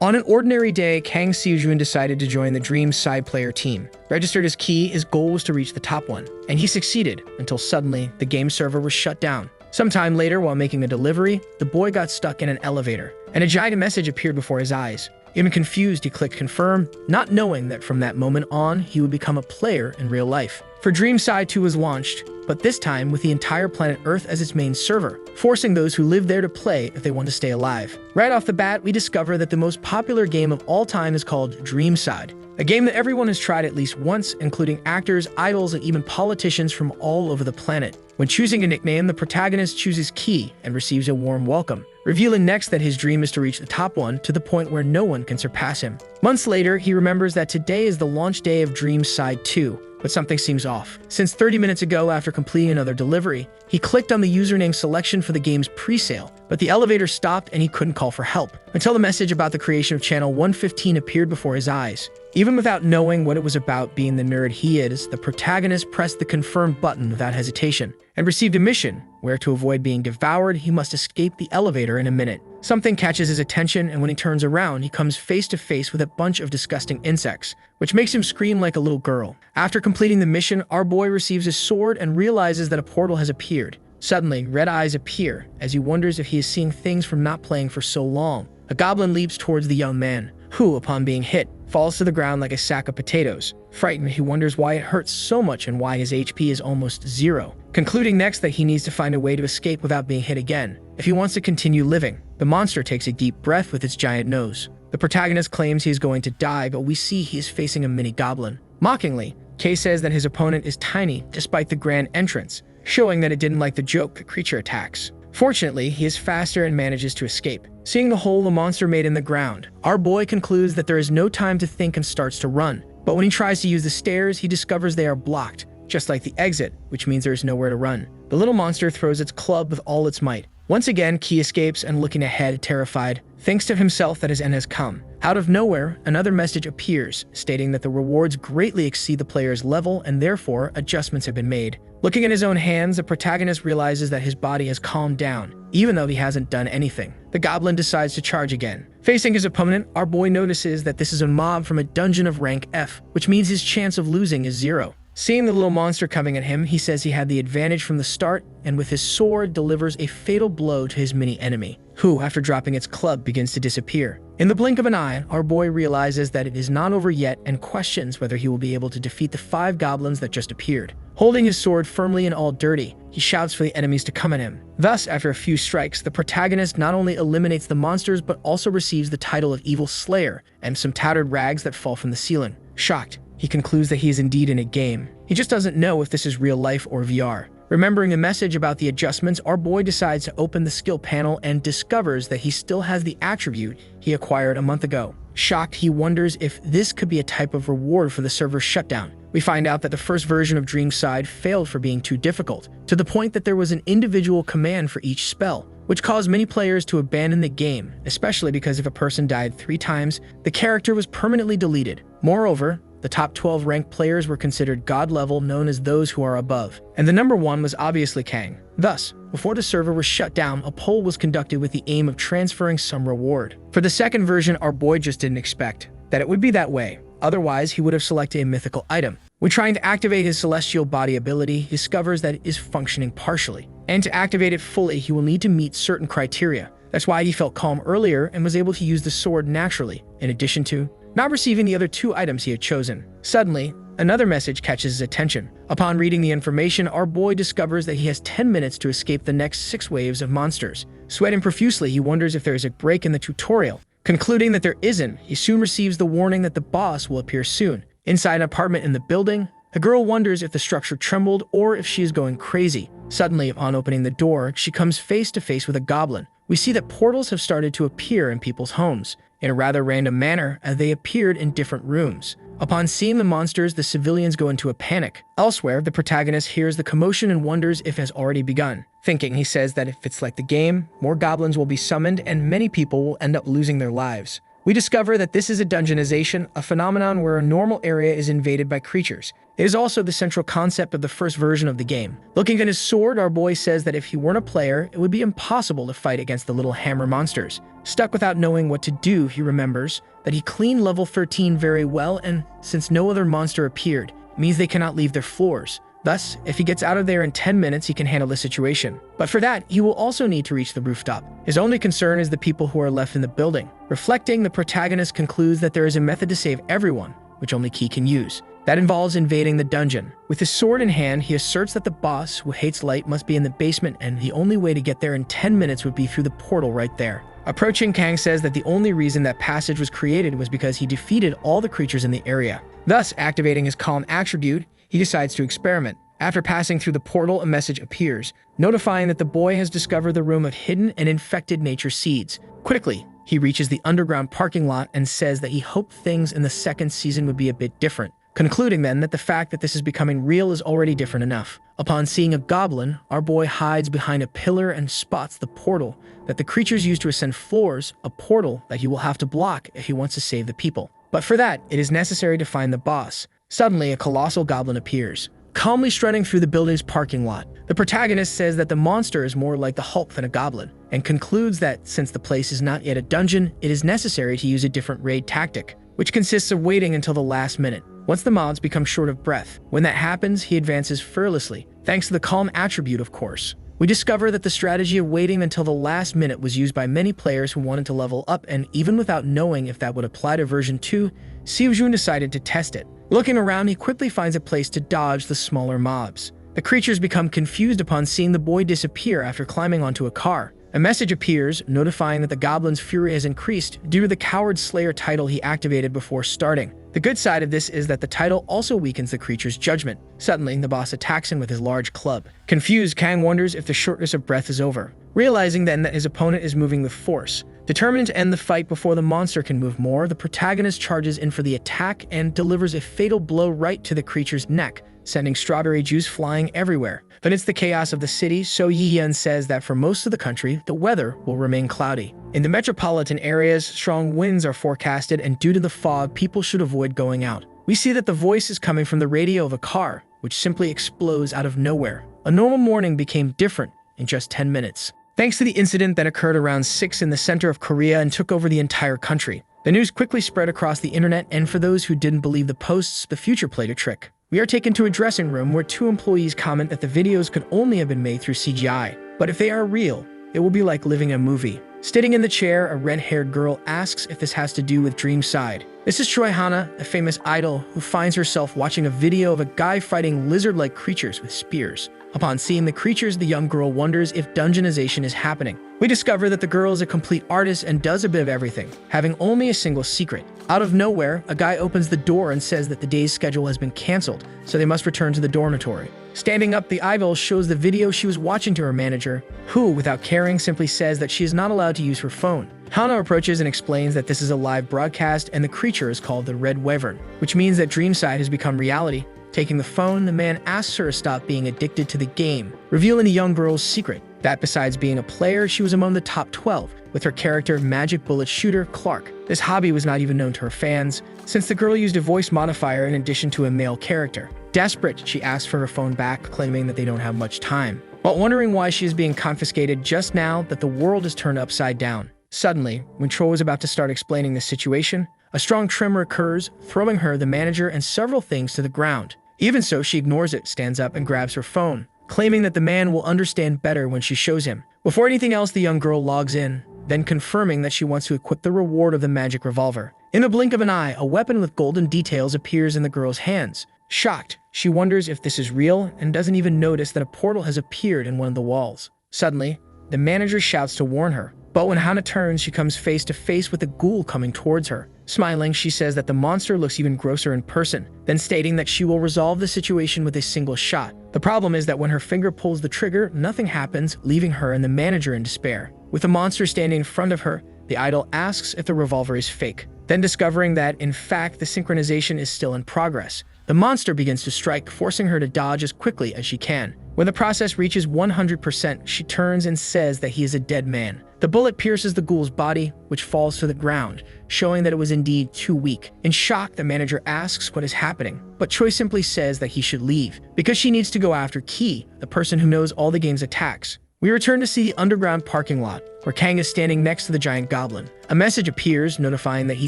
On an ordinary day, Kang Seojun decided to join the Dream side player team. Registered as Key, his goal was to reach the top one, and he succeeded until suddenly the game server was shut down. Sometime later, while making a delivery, the boy got stuck in an elevator, and a giant message appeared before his eyes. Even confused, he clicked confirm, not knowing that from that moment on, he would become a player in real life. For Dream Side 2 was launched, but this time with the entire planet Earth as its main server, forcing those who live there to play if they want to stay alive. Right off the bat, we discover that the most popular game of all time is called Dream Side, a game that everyone has tried at least once, including actors, idols, and even politicians from all over the planet. When choosing a nickname, the protagonist chooses Key and receives a warm welcome, revealing next that his dream is to reach the top one to the point where no one can surpass him. Months later, he remembers that today is the launch day of Dream Side 2, but something seems off. Since 30 minutes ago, after completing another delivery, he clicked on the username selection for the game's pre-sale, but the elevator stopped and he couldn't call for help, until the message about the creation of Channel 115 appeared before his eyes. Even without knowing what it was about being the nerd he is, the protagonist pressed the confirm button without hesitation, and received a mission where, to avoid being devoured, he must escape the elevator in a minute. Something catches his attention, and when he turns around, he comes face to face with a bunch of disgusting insects, which makes him scream like a little girl. After completing the mission, our boy receives a sword and realizes that a portal has appeared. Suddenly, red eyes appear as he wonders if he is seeing things from not playing for so long. A goblin leaps towards the young man, who, upon being hit, falls to the ground like a sack of potatoes. Frightened, he wonders why it hurts so much and why his HP is almost zero, concluding next that he needs to find a way to escape without being hit again if he wants to continue living. The monster takes a deep breath with its giant nose. The protagonist claims he is going to die, but we see he is facing a mini goblin. Mockingly, Kay says that his opponent is tiny despite the grand entrance, showing that it didn't like the joke the creature attacks. Fortunately, he is faster and manages to escape. Seeing the hole the monster made in the ground, our boy concludes that there is no time to think and starts to run. But when he tries to use the stairs, he discovers they are blocked, just like the exit, which means there is nowhere to run. The little monster throws its club with all its might. Once again, Key escapes and, looking ahead, terrified, thinks to himself that his end has come. Out of nowhere, another message appears, stating that the rewards greatly exceed the player's level and therefore adjustments have been made. Looking at his own hands, the protagonist realizes that his body has calmed down, even though he hasn't done anything. The goblin decides to charge again. Facing his opponent, our boy notices that this is a mob from a dungeon of rank F, which means his chance of losing is 0. Seeing the little monster coming at him, he says he had the advantage from the start, and with his sword delivers a fatal blow to his mini enemy, who, after dropping its club, begins to disappear. In the blink of an eye, our boy realizes that it is not over yet and questions whether he will be able to defeat the 5 goblins that just appeared. Holding his sword firmly and all dirty, he shouts for the enemies to come at him. Thus, after a few strikes, the protagonist not only eliminates the monsters but also receives the title of Evil Slayer and some tattered rags that fall from the ceiling. Shocked, he concludes that he is indeed in a game. He just doesn't know if this is real life or VR. Remembering the message about the adjustments, our boy decides to open the skill panel and discovers that he still has the attribute he acquired a month ago. Shocked, he wonders if this could be a type of reward for the server's shutdown. We find out that the first version of Dream Side failed for being too difficult, to the point that there was an individual command for each spell, which caused many players to abandon the game, especially because if a person died 3 times, the character was permanently deleted. Moreover, the top 12 ranked players were considered god level, known as those who are above, and the number 1 was obviously Kang. Thus, before the server was shut down, a poll was conducted with the aim of transferring some reward. For the second version, our boy just didn't expect that it would be that way. Otherwise, he would have selected a mythical item. When trying to activate his celestial body ability, he discovers that it is functioning partially, and to activate it fully, he will need to meet certain criteria. That's why he felt calm earlier and was able to use the sword naturally, in addition to not receiving the other 2 items he had chosen. Suddenly, another message catches his attention. Upon reading the information, our boy discovers that he has 10 minutes to escape the next 6 waves of monsters. Sweating profusely, he wonders if there is a break in the tutorial. Concluding that there isn't, he soon receives the warning that the boss will appear soon. Inside an apartment in the building, a girl wonders if the structure trembled or if she is going crazy. Suddenly, upon opening the door, she comes face to face with a goblin. We see that portals have started to appear in people's homes, in a rather random manner, as they appeared in different rooms. Upon seeing the monsters, the civilians go into a panic. Elsewhere, the protagonist hears the commotion and wonders if it has already begun. Thinking, he says that if it's like the game, more goblins will be summoned and many people will end up losing their lives. We discover that this is a dungeonization, a phenomenon where a normal area is invaded by creatures. It is also the central concept of the first version of the game. Looking at his sword, our boy says that if he weren't a player, it would be impossible to fight against the little hammer monsters. Stuck without knowing what to do, he remembers that he cleaned level 13 very well, and since no other monster appeared, it means they cannot leave their floors. Thus, if he gets out of there in 10 minutes, he can handle the situation. But for that, he will also need to reach the rooftop. His only concern is the people who are left in the building. Reflecting, the protagonist concludes that there is a method to save everyone, which only he can use. That involves invading the dungeon. With his sword in hand, he asserts that the boss, who hates light, must be in the basement, and the only way to get there in 10 minutes would be through the portal right there. Approaching, Kang says that the only reason that passage was created was because he defeated all the creatures in the area. Thus, activating his calm attribute, he decides to experiment. After passing through the portal, a message appears, notifying that the boy has discovered the room of hidden and infected nature seeds. Quickly, he reaches the underground parking lot and says that he hoped things in the second season would be a bit different, concluding then that the fact that this is becoming real is already different enough. Upon seeing a goblin, our boy hides behind a pillar and spots the portal that the creatures use to ascend floors, a portal that he will have to block if he wants to save the people. But for that, it is necessary to find the boss. Suddenly, a colossal goblin appears, calmly strutting through the building's parking lot. The protagonist says that the monster is more like the Hulk than a goblin, and concludes that since the place is not yet a dungeon, it is necessary to use a different raid tactic, which consists of waiting until the last minute, once the mobs become short of breath. When that happens, he advances fearlessly, thanks to the calm attribute, of course. We discover that the strategy of waiting until the last minute was used by many players who wanted to level up, and even without knowing if that would apply to version 2, Seojun decided to test it. Looking around, he quickly finds a place to dodge the smaller mobs. The creatures become confused upon seeing the boy disappear after climbing onto a car. A message appears, notifying that the goblin's fury has increased due to the Coward Slayer title he activated before starting. The good side of this is that the title also weakens the creature's judgment. Suddenly, the boss attacks him with his large club. Confused, Kang wonders if the shortness of breath is over, realizing then that his opponent is moving with force. Determined to end the fight before the monster can move more, the protagonist charges in for the attack and delivers a fatal blow right to the creature's neck, sending strawberry juice flying everywhere. Amidst the chaos of the city, So Yi-hyun says that for most of the country, the weather will remain cloudy. In the metropolitan areas, strong winds are forecasted, and due to the fog, people should avoid going out. We see that the voice is coming from the radio of a car, which simply explodes out of nowhere. A normal morning became different in just 10 minutes. Thanks to the incident that occurred around 6 in the center of Korea and took over the entire country. The news quickly spread across the internet, and for those who didn't believe the posts, the future played a trick. We are taken to a dressing room where 2 employees comment that the videos could only have been made through CGI. But if they are real, it will be like living in a movie. Sitting in the chair, a red-haired girl asks if this has to do with Dream Side. This is TRYHARD, a famous idol who finds herself watching a video of a guy fighting lizard-like creatures with spears. Upon seeing the creatures, the young girl wonders if dungeonization is happening. We discover that the girl is a complete artist and does a bit of everything, having only a single secret. Out of nowhere, a guy opens the door and says that the day's schedule has been cancelled, so they must return to the dormitory. Standing up, the idol shows the video she was watching to her manager, who, without caring, simply says that she is not allowed to use her phone. Hana approaches and explains that this is a live broadcast and the creature is called the Red Wyvern, which means that Dreamside has become reality. Taking the phone, the man asks her to stop being addicted to the game, revealing the young girl's secret, that besides being a player, she was among the top 12, with her character Magic Bullet Shooter Clark. This hobby was not even known to her fans, since the girl used a voice modifier in addition to a male character. Desperate, she asks for her phone back, claiming that they don't have much time. While wondering why she is being confiscated just now that the world is turned upside down. Suddenly, when Troll was about to start explaining the situation, a strong tremor occurs, throwing her, the manager, and several things to the ground. Even so, she ignores it, stands up, and grabs her phone, claiming that the man will understand better when she shows him. Before anything else, the young girl logs in, then confirming that she wants to equip the reward of the magic revolver. In the blink of an eye, a weapon with golden details appears in the girl's hands. Shocked, she wonders if this is real and doesn't even notice that a portal has appeared in one of the walls. Suddenly, the manager shouts to warn her, but when Hana turns, she comes face to face with a ghoul coming towards her. Smiling, she says that the monster looks even grosser in person, then stating that she will resolve the situation with a single shot. The problem is that when her finger pulls the trigger, nothing happens, leaving her and the manager in despair. With the monster standing in front of her, the idol asks if the revolver is fake. Then discovering that, in fact, the synchronization is still in progress, the monster begins to strike, forcing her to dodge as quickly as she can. When the process reaches 100%, she turns and says that he is a dead man. The bullet pierces the ghoul's body, which falls to the ground, showing that it was indeed too weak. In shock, the manager asks what is happening, but Choi simply says that he should leave, because she needs to go after Ki, the person who knows all the game's attacks. We return to see the underground parking lot, where Kang is standing next to the giant goblin. A message appears notifying that he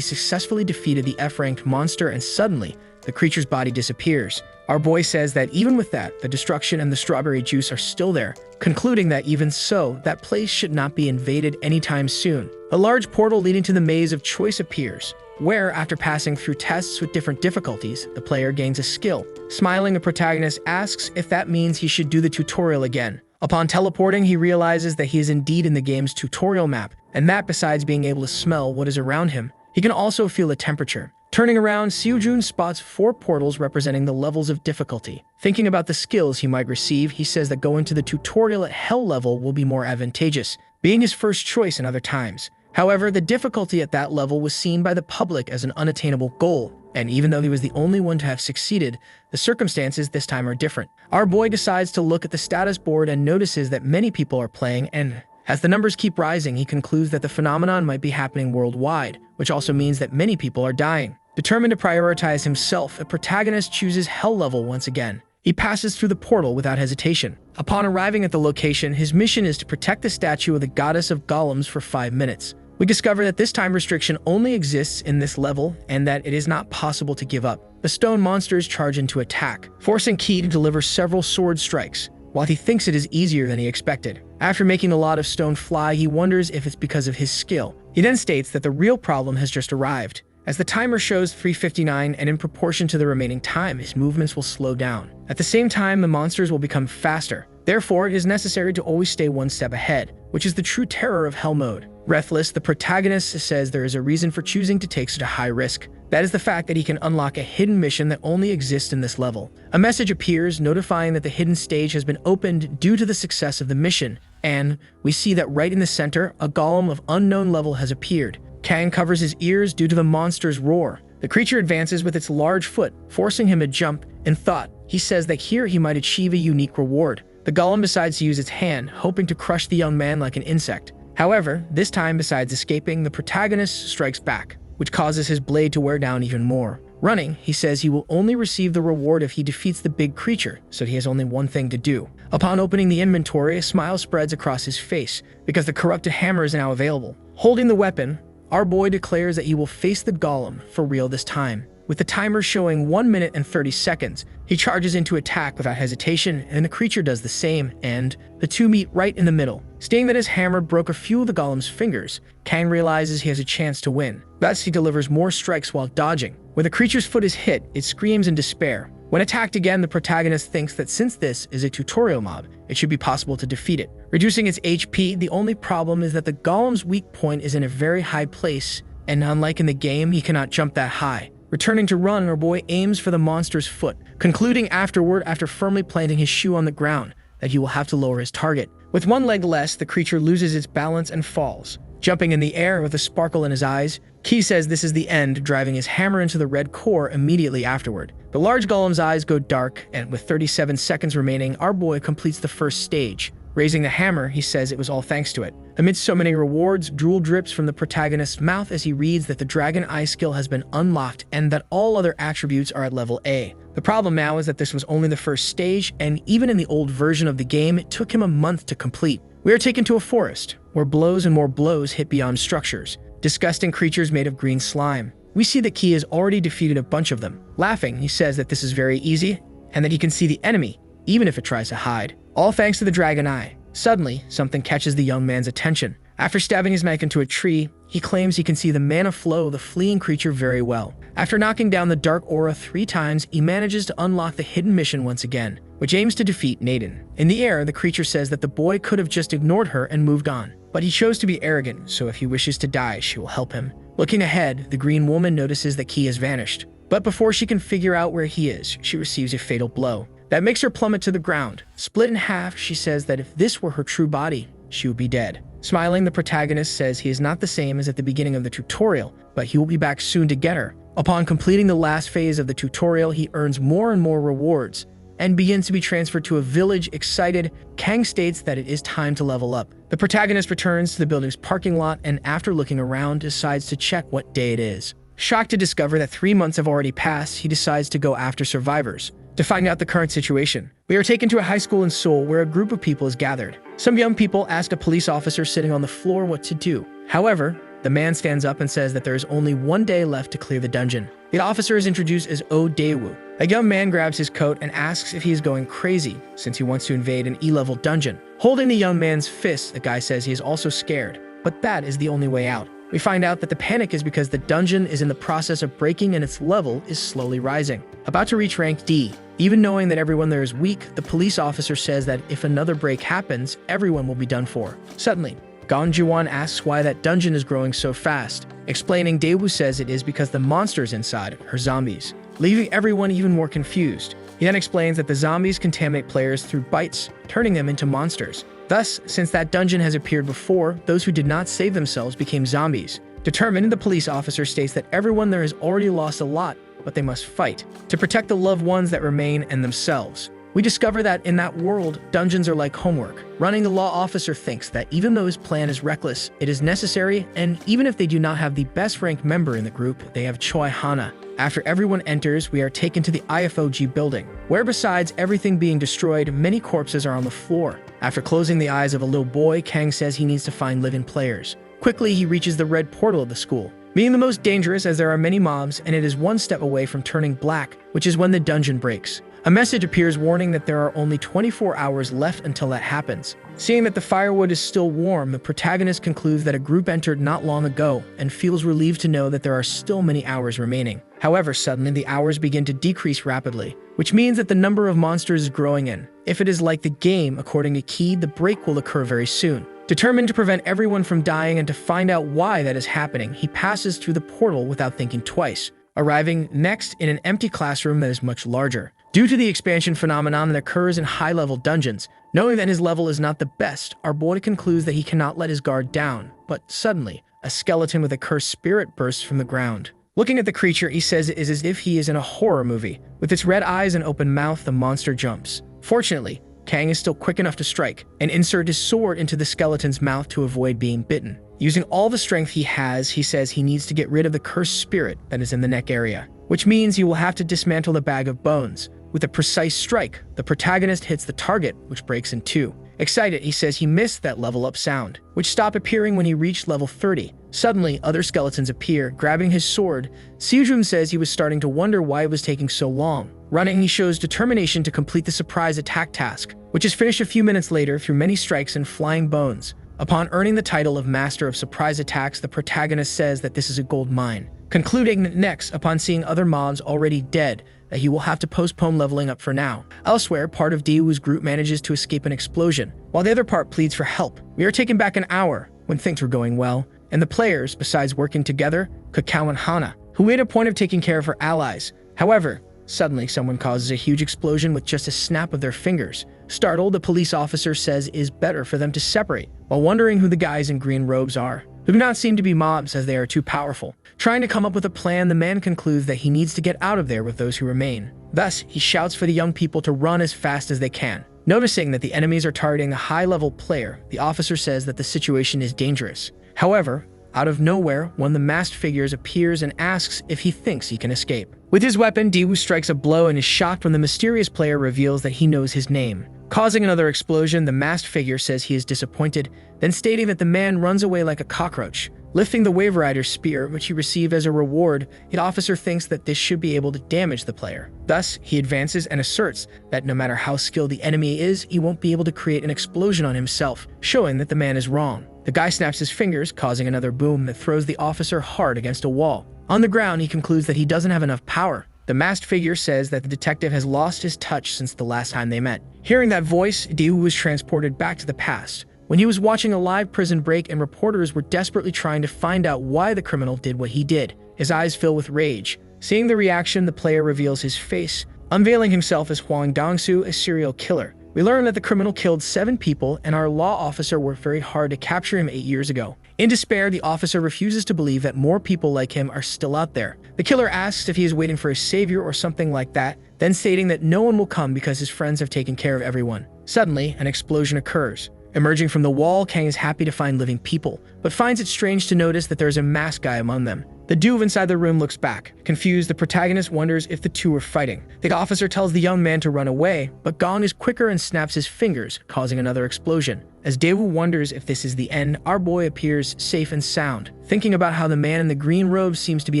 successfully defeated the F-ranked monster, and suddenly, the creature's body disappears. Our boy says that even with that, the destruction and the strawberry juice are still there, concluding that even so, that place should not be invaded anytime soon. A large portal leading to the maze of choice appears, where, after passing through tests with different difficulties, the player gains a skill. Smiling, the protagonist asks if that means he should do the tutorial again. Upon teleporting, he realizes that he is indeed in the game's tutorial map, and that besides being able to smell what is around him, he can also feel the temperature. Turning around, Seojun spots 4 portals representing the levels of difficulty. Thinking about the skills he might receive, he says that going to the tutorial at Hell level will be more advantageous, being his first choice in other times. However, the difficulty at that level was seen by the public as an unattainable goal, and even though he was the only one to have succeeded, the circumstances this time are different. Our boy decides to look at the status board and notices that many people are playing, and as the numbers keep rising, he concludes that the phenomenon might be happening worldwide, which also means that many people are dying. Determined to prioritize himself, the protagonist chooses Hell level once again. He passes through the portal without hesitation. Upon arriving at the location, his mission is to protect the statue of the goddess of golems for 5 minutes. We discover that this time restriction only exists in this level and that it is not possible to give up. The stone monsters charge into attack, forcing Ki to deliver several sword strikes, while he thinks it is easier than he expected. After making a lot of stone fly, he wonders if it's because of his skill. He then states that the real problem has just arrived. As the timer shows 3:59 and in proportion to the remaining time, his movements will slow down. At the same time, the monsters will become faster. Therefore, it is necessary to always stay one step ahead, which is the true terror of Hell mode. Breathless, the protagonist says there is a reason for choosing to take such a high risk. That is the fact that he can unlock a hidden mission that only exists in this level. A message appears notifying that the hidden stage has been opened due to the success of the mission, and we see that right in the center, a golem of unknown level has appeared. Kang covers his ears due to the monster's roar. The creature advances with its large foot, forcing him to jump. In thought, he says that here he might achieve a unique reward. The golem decides to use its hand, hoping to crush the young man like an insect. However, this time, besides escaping, the protagonist strikes back, which causes his blade to wear down even more. Running, he says he will only receive the reward if he defeats the big creature, so he has only one thing to do. Upon opening the inventory, a smile spreads across his face, because the corrupted hammer is now available. Holding the weapon, our boy declares that he will face the golem for real this time. With the timer showing 1 minute and 30 seconds, he charges into attack without hesitation, and the creature does the same, and the two meet right in the middle. Seeing that his hammer broke a few of the golem's fingers, Kang realizes he has a chance to win. Thus, he delivers more strikes while dodging. When the creature's foot is hit, it screams in despair. When attacked again, the protagonist thinks that since this is a tutorial mob, it should be possible to defeat it. Reducing its HP, the only problem is that the golem's weak point is in a very high place, and unlike in the game, he cannot jump that high. Returning to run, our boy aims for the monster's foot, concluding afterward, after firmly planting his shoe on the ground, that he will have to lower his target. With one leg less, the creature loses its balance and falls. Jumping in the air with a sparkle in his eyes, Ki says this is the end, driving his hammer into the red core immediately afterward. The large golem's eyes go dark, and with 37 seconds remaining, our boy completes the first stage. Raising the hammer, he says it was all thanks to it. Amidst so many rewards, drool drips from the protagonist's mouth as he reads that the Dragon Eye skill has been unlocked and that all other attributes are at level A. The problem now is that this was only the first stage, and even in the old version of the game, it took him a month to complete. We are taken to a forest, where blows and more blows hit beyond structures. Disgusting creatures made of green slime. We see that Ki has already defeated a bunch of them. Laughing, he says that this is very easy, and that he can see the enemy, even if it tries to hide. All thanks to the Dragon Eye. Suddenly, something catches the young man's attention. After stabbing his knife into a tree, he claims he can see the mana flow of the fleeing creature very well. After knocking down the dark aura 3 times, he manages to unlock the hidden mission once again, which aims to defeat Naden. In the air, the creature says that the boy could have just ignored her and moved on. But he chose to be arrogant, so if he wishes to die, she will help him. Looking ahead, the green woman notices that Ki has vanished. But before she can figure out where he is, she receives a fatal blow. That makes her plummet to the ground. Split in half, she says that if this were her true body, she would be dead. Smiling, the protagonist says he is not the same as at the beginning of the tutorial, but he will be back soon to get her. Upon completing the last phase of the tutorial, he earns more and more rewards, and begins to be transferred to a village. Excited, Kang states that it is time to level up. The protagonist returns to the building's parking lot and, after looking around, decides to check what day it is. Shocked to discover that 3 months have already passed, he decides to go after survivors. To find out the current situation, we are taken to a high school in Seoul where a group of people is gathered. Some young people ask a police officer sitting on the floor what to do. However, the man stands up and says that there is only 1 day left to clear the dungeon. The officer is introduced as Oh Daewoo. A young man grabs his coat and asks if he is going crazy since he wants to invade an E-level dungeon. Holding the young man's fist, the guy says he is also scared, but that is the only way out. We find out that the panic is because the dungeon is in the process of breaking and its level is slowly rising. About to reach rank D. Even knowing that everyone there is weak, the police officer says that if another break happens, everyone will be done for. Suddenly, Gong Jiwon asks why that dungeon is growing so fast. Explaining, Daewoo says it is because the monsters inside are zombies, leaving everyone even more confused. He then explains that the zombies contaminate players through bites, turning them into monsters. Thus, since that dungeon has appeared before, those who did not save themselves became zombies. Determined, the police officer states that everyone there has already lost a lot, but they must fight to protect the loved ones that remain and themselves. We discover that in that world, dungeons are like homework. Running, the law officer thinks that even though his plan is reckless, it is necessary, and even if they do not have the best ranked member in the group, they have Choi Hana. After everyone enters, we are taken to the IFOG building, where besides everything being destroyed, many corpses are on the floor. After closing the eyes of a little boy, Kang says he needs to find living players. Quickly, he reaches the red portal of the school, being the most dangerous as there are many mobs and it is 1 step away from turning black, which is when the dungeon breaks. A message appears warning that there are only 24 hours left until that happens. Seeing that the firewood is still warm, the protagonist concludes that a group entered not long ago and feels relieved to know that there are still many hours remaining. However, suddenly the hours begin to decrease rapidly, which means that the number of monsters is growing in. If it is like the game, according to Key, the break will occur very soon. Determined to prevent everyone from dying and to find out why that is happening, he passes through the portal without thinking twice, arriving next in an empty classroom that is much larger. Due to the expansion phenomenon that occurs in high-level dungeons, knowing that his level is not the best, our boy concludes that he cannot let his guard down. But suddenly, a skeleton with a cursed spirit bursts from the ground. Looking at the creature, he says it is as if he is in a horror movie. With its red eyes and open mouth, the monster jumps. Fortunately, Kang is still quick enough to strike and insert his sword into the skeleton's mouth to avoid being bitten. Using all the strength he has, he says he needs to get rid of the cursed spirit that is in the neck area, which means he will have to dismantle the bag of bones. With a precise strike, the protagonist hits the target, which breaks in 2. Excited, he says he missed that level up sound, which stopped appearing when he reached level 30. Suddenly, other skeletons appear, grabbing his sword. Sejun says he was starting to wonder why it was taking so long. Running, he shows determination to complete the surprise attack task, which is finished a few minutes later through many strikes and flying bones. Upon earning the title of Master of Surprise Attacks, the protagonist says that this is a gold mine. Concluding next, upon seeing other mobs already dead, that he will have to postpone leveling up for now. Elsewhere, part of Daewoo's group manages to escape an explosion, while the other part pleads for help. We are taken back an hour, when things were going well, and the players, besides working together, Kakao and Hana, who made a point of taking care of her allies. However, suddenly someone causes a huge explosion with just a snap of their fingers. Startled, the police officer says it is better for them to separate, while wondering who the guys in green robes are, who do not seem to be mobs as they are too powerful. Trying to come up with a plan, the man concludes that he needs to get out of there with those who remain. Thus, he shouts for the young people to run as fast as they can. Noticing that the enemies are targeting a high-level player, the officer says that the situation is dangerous. However, out of nowhere, one of the masked figures appears and asks if he thinks he can escape. With his weapon, Daewoo strikes a blow and is shocked when the mysterious player reveals that he knows his name. Causing another explosion, the masked figure says he is disappointed, then stating that the man runs away like a cockroach. Lifting the Wave Rider's spear, which he received as a reward, the officer thinks that this should be able to damage the player. Thus, he advances and asserts that no matter how skilled the enemy is, he won't be able to create an explosion on himself, showing that the man is wrong. The guy snaps his fingers, causing another boom that throws the officer hard against a wall. On the ground, he concludes that he doesn't have enough power. The masked figure says that the detective has lost his touch since the last time they met. Hearing that voice, Daewoo was transported back to the past, when he was watching a live prison break and reporters were desperately trying to find out why the criminal did what he did. His eyes fill with rage. Seeing the reaction, the player reveals his face, unveiling himself as Hwang Dong-soo, a serial killer. We learn that the criminal killed 7 people and our law officer worked very hard to capture him 8 years ago. In despair, the officer refuses to believe that more people like him are still out there. The killer asks if he is waiting for a savior or something like that, then stating that no one will come because his friends have taken care of everyone. Suddenly, an explosion occurs. Emerging from the wall, Kang is happy to find living people, but finds it strange to notice that there is a masked guy among them. The dude inside the room looks back. Confused, the protagonist wonders if the two are fighting. The officer tells the young man to run away, but Gong is quicker and snaps his fingers, causing another explosion. As Daewoo wonders if this is the end, our boy appears safe and sound, thinking about how the man in the green robe seems to be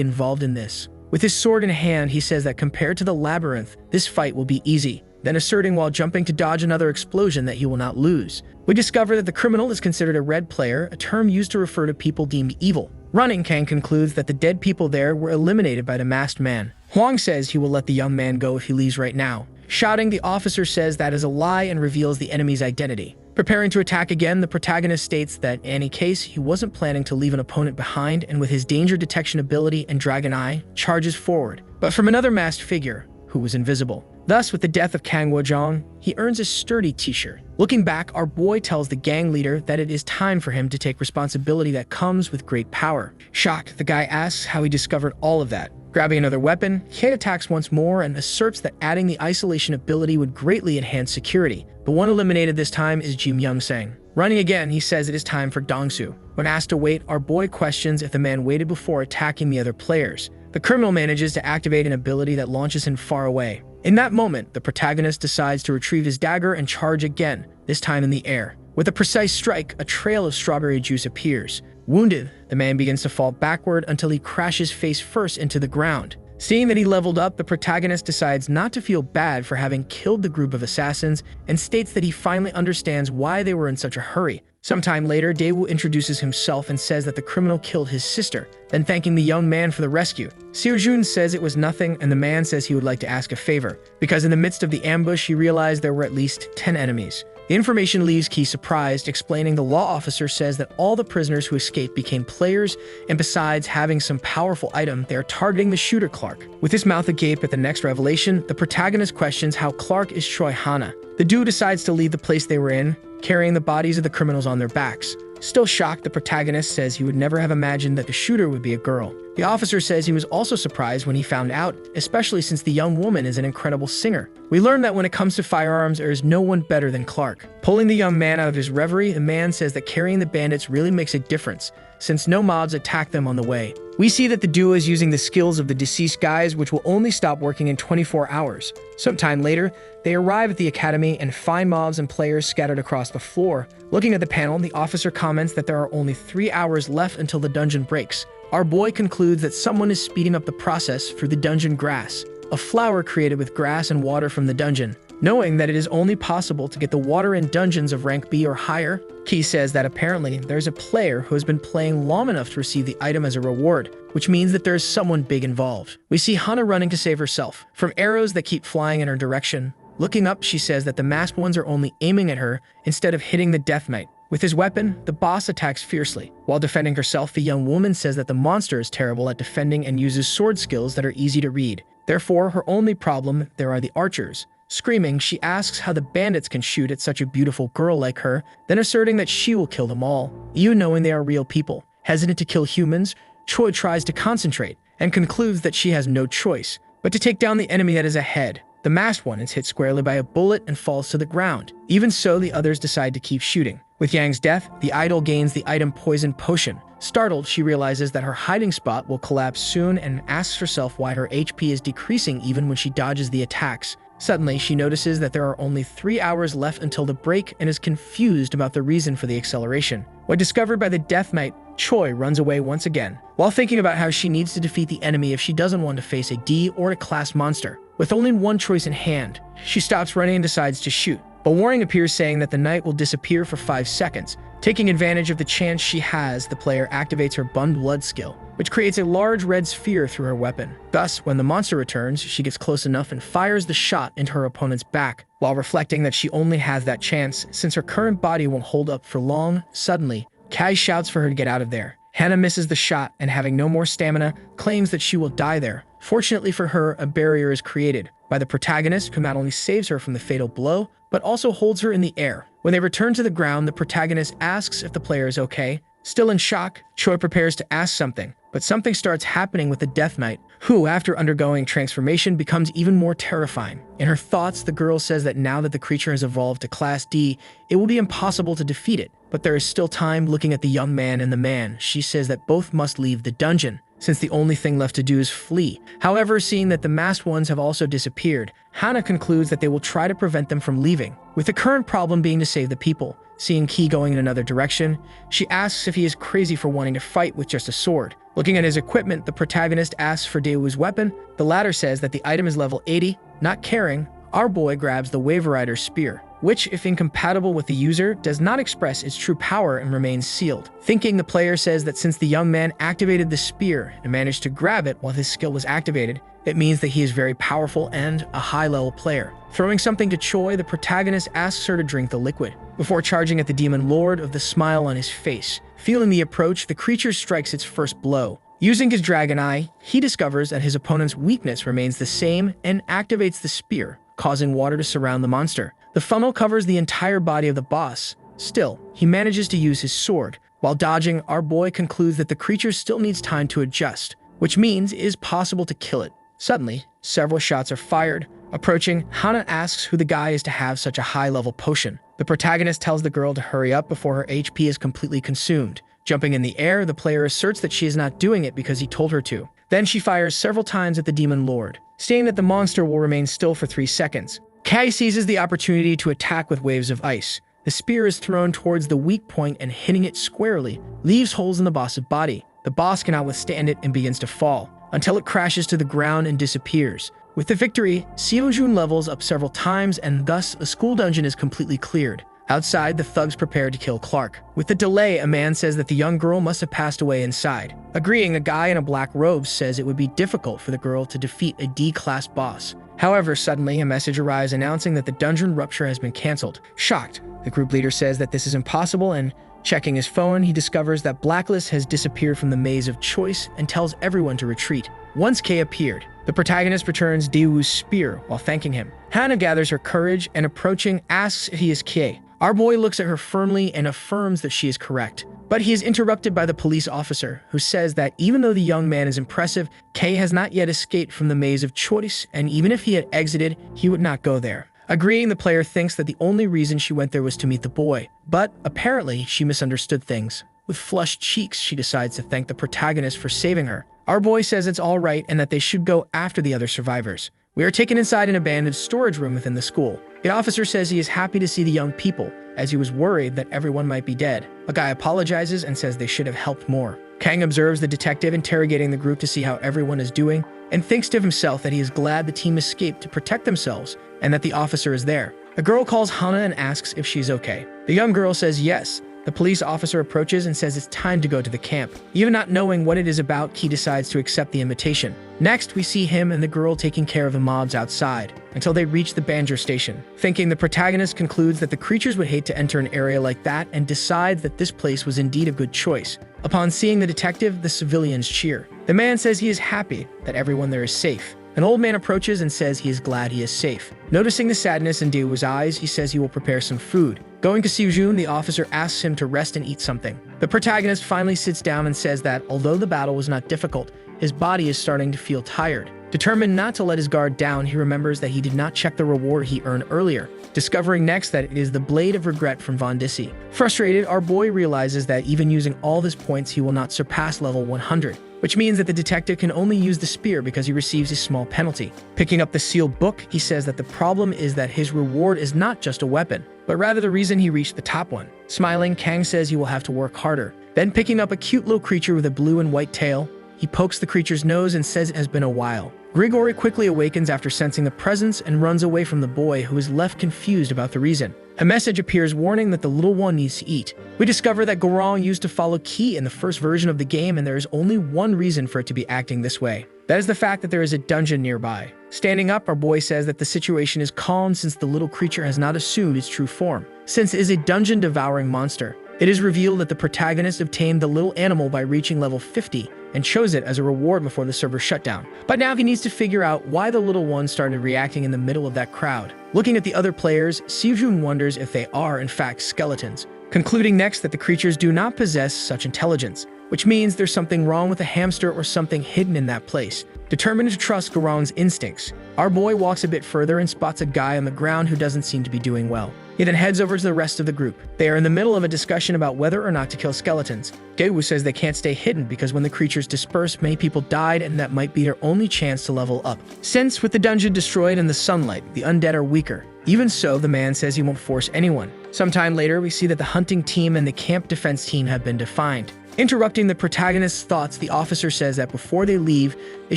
involved in this. With his sword in hand, he says that compared to the labyrinth, this fight will be easy, then asserting while jumping to dodge another explosion that he will not lose. We discover that the criminal is considered a red player, a term used to refer to people deemed evil. Running, Kang concludes that the dead people there were eliminated by the masked man. Huang says he will let the young man go if he leaves right now. Shouting, the officer says that is a lie and reveals the enemy's identity. Preparing to attack again, the protagonist states that in any case, he wasn't planning to leave an opponent behind, and with his danger detection ability and dragon eye, charges forward, but from another masked figure who was invisible. Thus, with the death of Kang Woo-jong, he earns a sturdy t-shirt. Looking back, our boy tells the gang leader that it is time for him to take responsibility that comes with great power. Shocked, the guy asks how he discovered all of that. Grabbing another weapon, he attacks once more and asserts that adding the isolation ability would greatly enhance security. The one eliminated this time is Jim Young-sang. Running again, he says it is time for Dong-soo. When asked to wait, our boy questions if the man waited before attacking the other players. The criminal manages to activate an ability that launches him far away. In that moment, the protagonist decides to retrieve his dagger and charge again, this time in the air. With a precise strike, a trail of strawberry juice appears. Wounded, the man begins to fall backward until he crashes face first into the ground. Seeing that he leveled up, the protagonist decides not to feel bad for having killed the group of assassins and states that he finally understands why they were in such a hurry. Sometime later, Daewoo introduces himself and says that the criminal killed his sister, then thanking the young man for the rescue. Seo-jun says it was nothing, and the man says he would like to ask a favor, because in the midst of the ambush, he realized there were at least 10 enemies. The information leaves Key surprised, explaining the law officer says that all the prisoners who escaped became players, and besides having some powerful item, they are targeting the shooter Clark. With his mouth agape at the next revelation, the protagonist questions how Clark is TRYHARD. The dude decides to leave the place they were in, carrying the bodies of the criminals on their backs. Still shocked, the protagonist says he would never have imagined that the shooter would be a girl. The officer says he was also surprised when he found out, especially since the young woman is an incredible singer. We learn that when it comes to firearms, there is no one better than Clark. Pulling the young man out of his reverie, the man says that carrying the bandits really makes a difference, since no mobs attack them on the way. We see that the duo is using the skills of the deceased guys, which will only stop working in 24 hours. Sometime later, they arrive at the academy and find mobs and players scattered across the floor. Looking at the panel, the officer comments that there are only 3 hours left until the dungeon breaks. Our boy concludes that someone is speeding up the process for the dungeon grass, a flower created with grass and water from the dungeon. Knowing that it is only possible to get the water in dungeons of rank B or higher, Key says that apparently there's a player who has been playing long enough to receive the item as a reward, which means that there is someone big involved. We see Hana running to save herself from arrows that keep flying in her direction. Looking up, she says that the masked ones are only aiming at her instead of hitting the Death Knight. With his weapon, the boss attacks fiercely. While defending herself, the young woman says that the monster is terrible at defending and uses sword skills that are easy to read. Therefore, her only problem there are the archers. Screaming, she asks how the bandits can shoot at such a beautiful girl like her, then asserting that she will kill them all, even knowing they are real people. Hesitant to kill humans, Choi tries to concentrate and concludes that she has no choice but to take down the enemy that is ahead. The masked one is hit squarely by a bullet and falls to the ground. Even so, the others decide to keep shooting. With Yang's death, the idol gains the item Poison Potion. Startled, she realizes that her hiding spot will collapse soon and asks herself why her HP is decreasing even when she dodges the attacks. Suddenly, she notices that there are only 3 hours left until the break and is confused about the reason for the acceleration. When discovered by the Death Knight, Choi runs away once again, while thinking about how she needs to defeat the enemy if she doesn't want to face a D or a class monster. With only one choice in hand, she stops running and decides to shoot. A warning appears saying that the knight will disappear for 5 seconds. Taking advantage of the chance she has, the player activates her Bun Blood skill, which creates a large red sphere through her weapon. Thus, when the monster returns, she gets close enough and fires the shot into her opponent's back, while reflecting that she only has that chance since her current body won't hold up for long. Suddenly, Kai shouts for her to get out of there. Hannah misses the shot and, having no more stamina, claims that she will die there. Fortunately for her, a barrier is created by the protagonist, who not only saves her from the fatal blow, but also holds her in the air. When they return to the ground, the protagonist asks if the player is okay. Still in shock, Choi prepares to ask something, But something starts happening with the Death Knight, who, after undergoing transformation, becomes even more terrifying. In her thoughts, the girl says that now that the creature has evolved to Class D, it will be impossible to defeat it. But there is still time. Looking at the young man and the man, she says that both must leave the dungeon, since the only thing left to do is flee. However, seeing that the masked ones have also disappeared, Hana concludes that they will try to prevent them from leaving, with the current problem being to save the people. Seeing Ki going in another direction, she asks if he is crazy for wanting to fight with just a sword. Looking at his equipment, the protagonist asks for Daewoo's weapon. The latter says that the item is level 80. Not caring, our boy grabs the Wave Rider's spear, which, if incompatible with the user, does not express its true power and remains sealed. Thinking, the player says that since the young man activated the spear and managed to grab it while his skill was activated, it means that he is very powerful and a high-level player. Throwing something to Choi, the protagonist asks her to drink the liquid, before charging at the demon lord with the smile on his face. Feeling the approach, the creature strikes its first blow. Using his dragon eye, he discovers that his opponent's weakness remains the same and activates the spear, causing water to surround the monster. The funnel covers the entire body of the boss. Still, he manages to use his sword. While dodging, our boy concludes that the creature still needs time to adjust, which means it is possible to kill it. Suddenly, several shots are fired. Approaching, Hana asks who the guy is to have such a high-level potion. The protagonist tells the girl to hurry up before her HP is completely consumed. Jumping in the air, the player asserts that she is not doing it because he told her to. Then she fires several times at the demon lord, stating that the monster will remain still for 3 seconds. Kai seizes the opportunity to attack with waves of ice. The spear is thrown towards the weak point and hitting it squarely, leaves holes in the boss's body. The boss cannot withstand it and begins to fall, until it crashes to the ground and disappears. With the victory, Seojun levels up several times and thus the school dungeon is completely cleared. Outside, the thugs prepare to kill Clark. With the delay, a man says that the young girl must have passed away inside. Agreeing, a guy in a black robe says it would be difficult for the girl to defeat a D-class boss. However, suddenly a message arrives announcing that the dungeon rupture has been cancelled. Shocked, the group leader says that this is impossible, and checking his phone, he discovers that Blacklist has disappeared from the maze of choice and tells everyone to retreat. Once Kei appeared, the protagonist returns Daewoo's spear while thanking him. Hana gathers her courage and, approaching, asks if he is Kei. Our boy looks at her firmly and affirms that she is correct. But he is interrupted by the police officer, who says that even though the young man is impressive, Kei has not yet escaped from the maze of choice, and even if he had exited, he would not go there. Agreeing, the player thinks that the only reason she went there was to meet the boy, but apparently she misunderstood things. With flushed cheeks, she decides to thank the protagonist for saving her. Our boy says it's all right and that they should go after the other survivors. We are taken inside an abandoned storage room within the school. The officer says he is happy to see the young people, as he was worried that everyone might be dead. A guy apologizes and says they should have helped more. Kang observes the detective interrogating the group to see how everyone is doing, and thinks to himself that he is glad the team escaped to protect themselves and that the officer is there. A girl calls Hana and asks if she's okay. The young girl says yes. The police officer approaches and says it's time to go to the camp. Even not knowing what it is about, Ki decides to accept the invitation. Next, we see him and the girl taking care of the mobs outside, until they reach the Banjo station. Thinking, the protagonist concludes that the creatures would hate to enter an area like that and decides that this place was indeed a good choice. Upon seeing the detective, the civilians cheer. The man says he is happy that everyone there is safe. An old man approaches and says he is glad he is safe. Noticing the sadness in Daewoo's eyes, he says he will prepare some food. Going to Seojun, the officer asks him to rest and eat something. The protagonist finally sits down and says that, although the battle was not difficult, his body is starting to feel tired. Determined not to let his guard down, he remembers that he did not check the reward he earned earlier, discovering next that it is the Blade of Regret from Von Dissy. Frustrated, our boy realizes that even using all his points, he will not surpass level 100. Which means that the detective can only use the spear because he receives a small penalty. Picking up the sealed book, he says that the problem is that his reward is not just a weapon, but rather the reason he reached the top one. Smiling, Kang says he will have to work harder. Then picking up a cute little creature with a blue and white tail, he pokes the creature's nose and says it has been a while. Grigory quickly awakens after sensing the presence and runs away from the boy, who is left confused about the reason. A message appears warning that the little one needs to eat. We discover that Gorong used to follow Ki in the first version of the game, and there is only one reason for it to be acting this way. That is the fact that there is a dungeon nearby. Standing up, our boy says that the situation is calm since the little creature has not assumed its true form. Since it is a dungeon-devouring monster, it is revealed that the protagonist obtained the little animal by reaching level 50 and chose it as a reward before the server shut down. But now he needs to figure out why the little one started reacting in the middle of that crowd. Looking at the other players, Seojun wonders if they are in fact skeletons, concluding next that the creatures do not possess such intelligence. which means there's something wrong with the hamster or something hidden in that place. Determined to trust Garong's instincts, our boy walks a bit further and spots a guy on the ground who doesn't seem to be doing well. He then heads over to the rest of the group. They are in the middle of a discussion about whether or not to kill skeletons. Daewoo says they can't stay hidden because when the creatures disperse, many people died and that might be their only chance to level up. Since with the dungeon destroyed in the sunlight, the undead are weaker. Even so, the man says he won't force anyone. Sometime later, we see that the hunting team and the camp defense team have been defined. Interrupting the protagonist's thoughts, the officer says that before they leave, they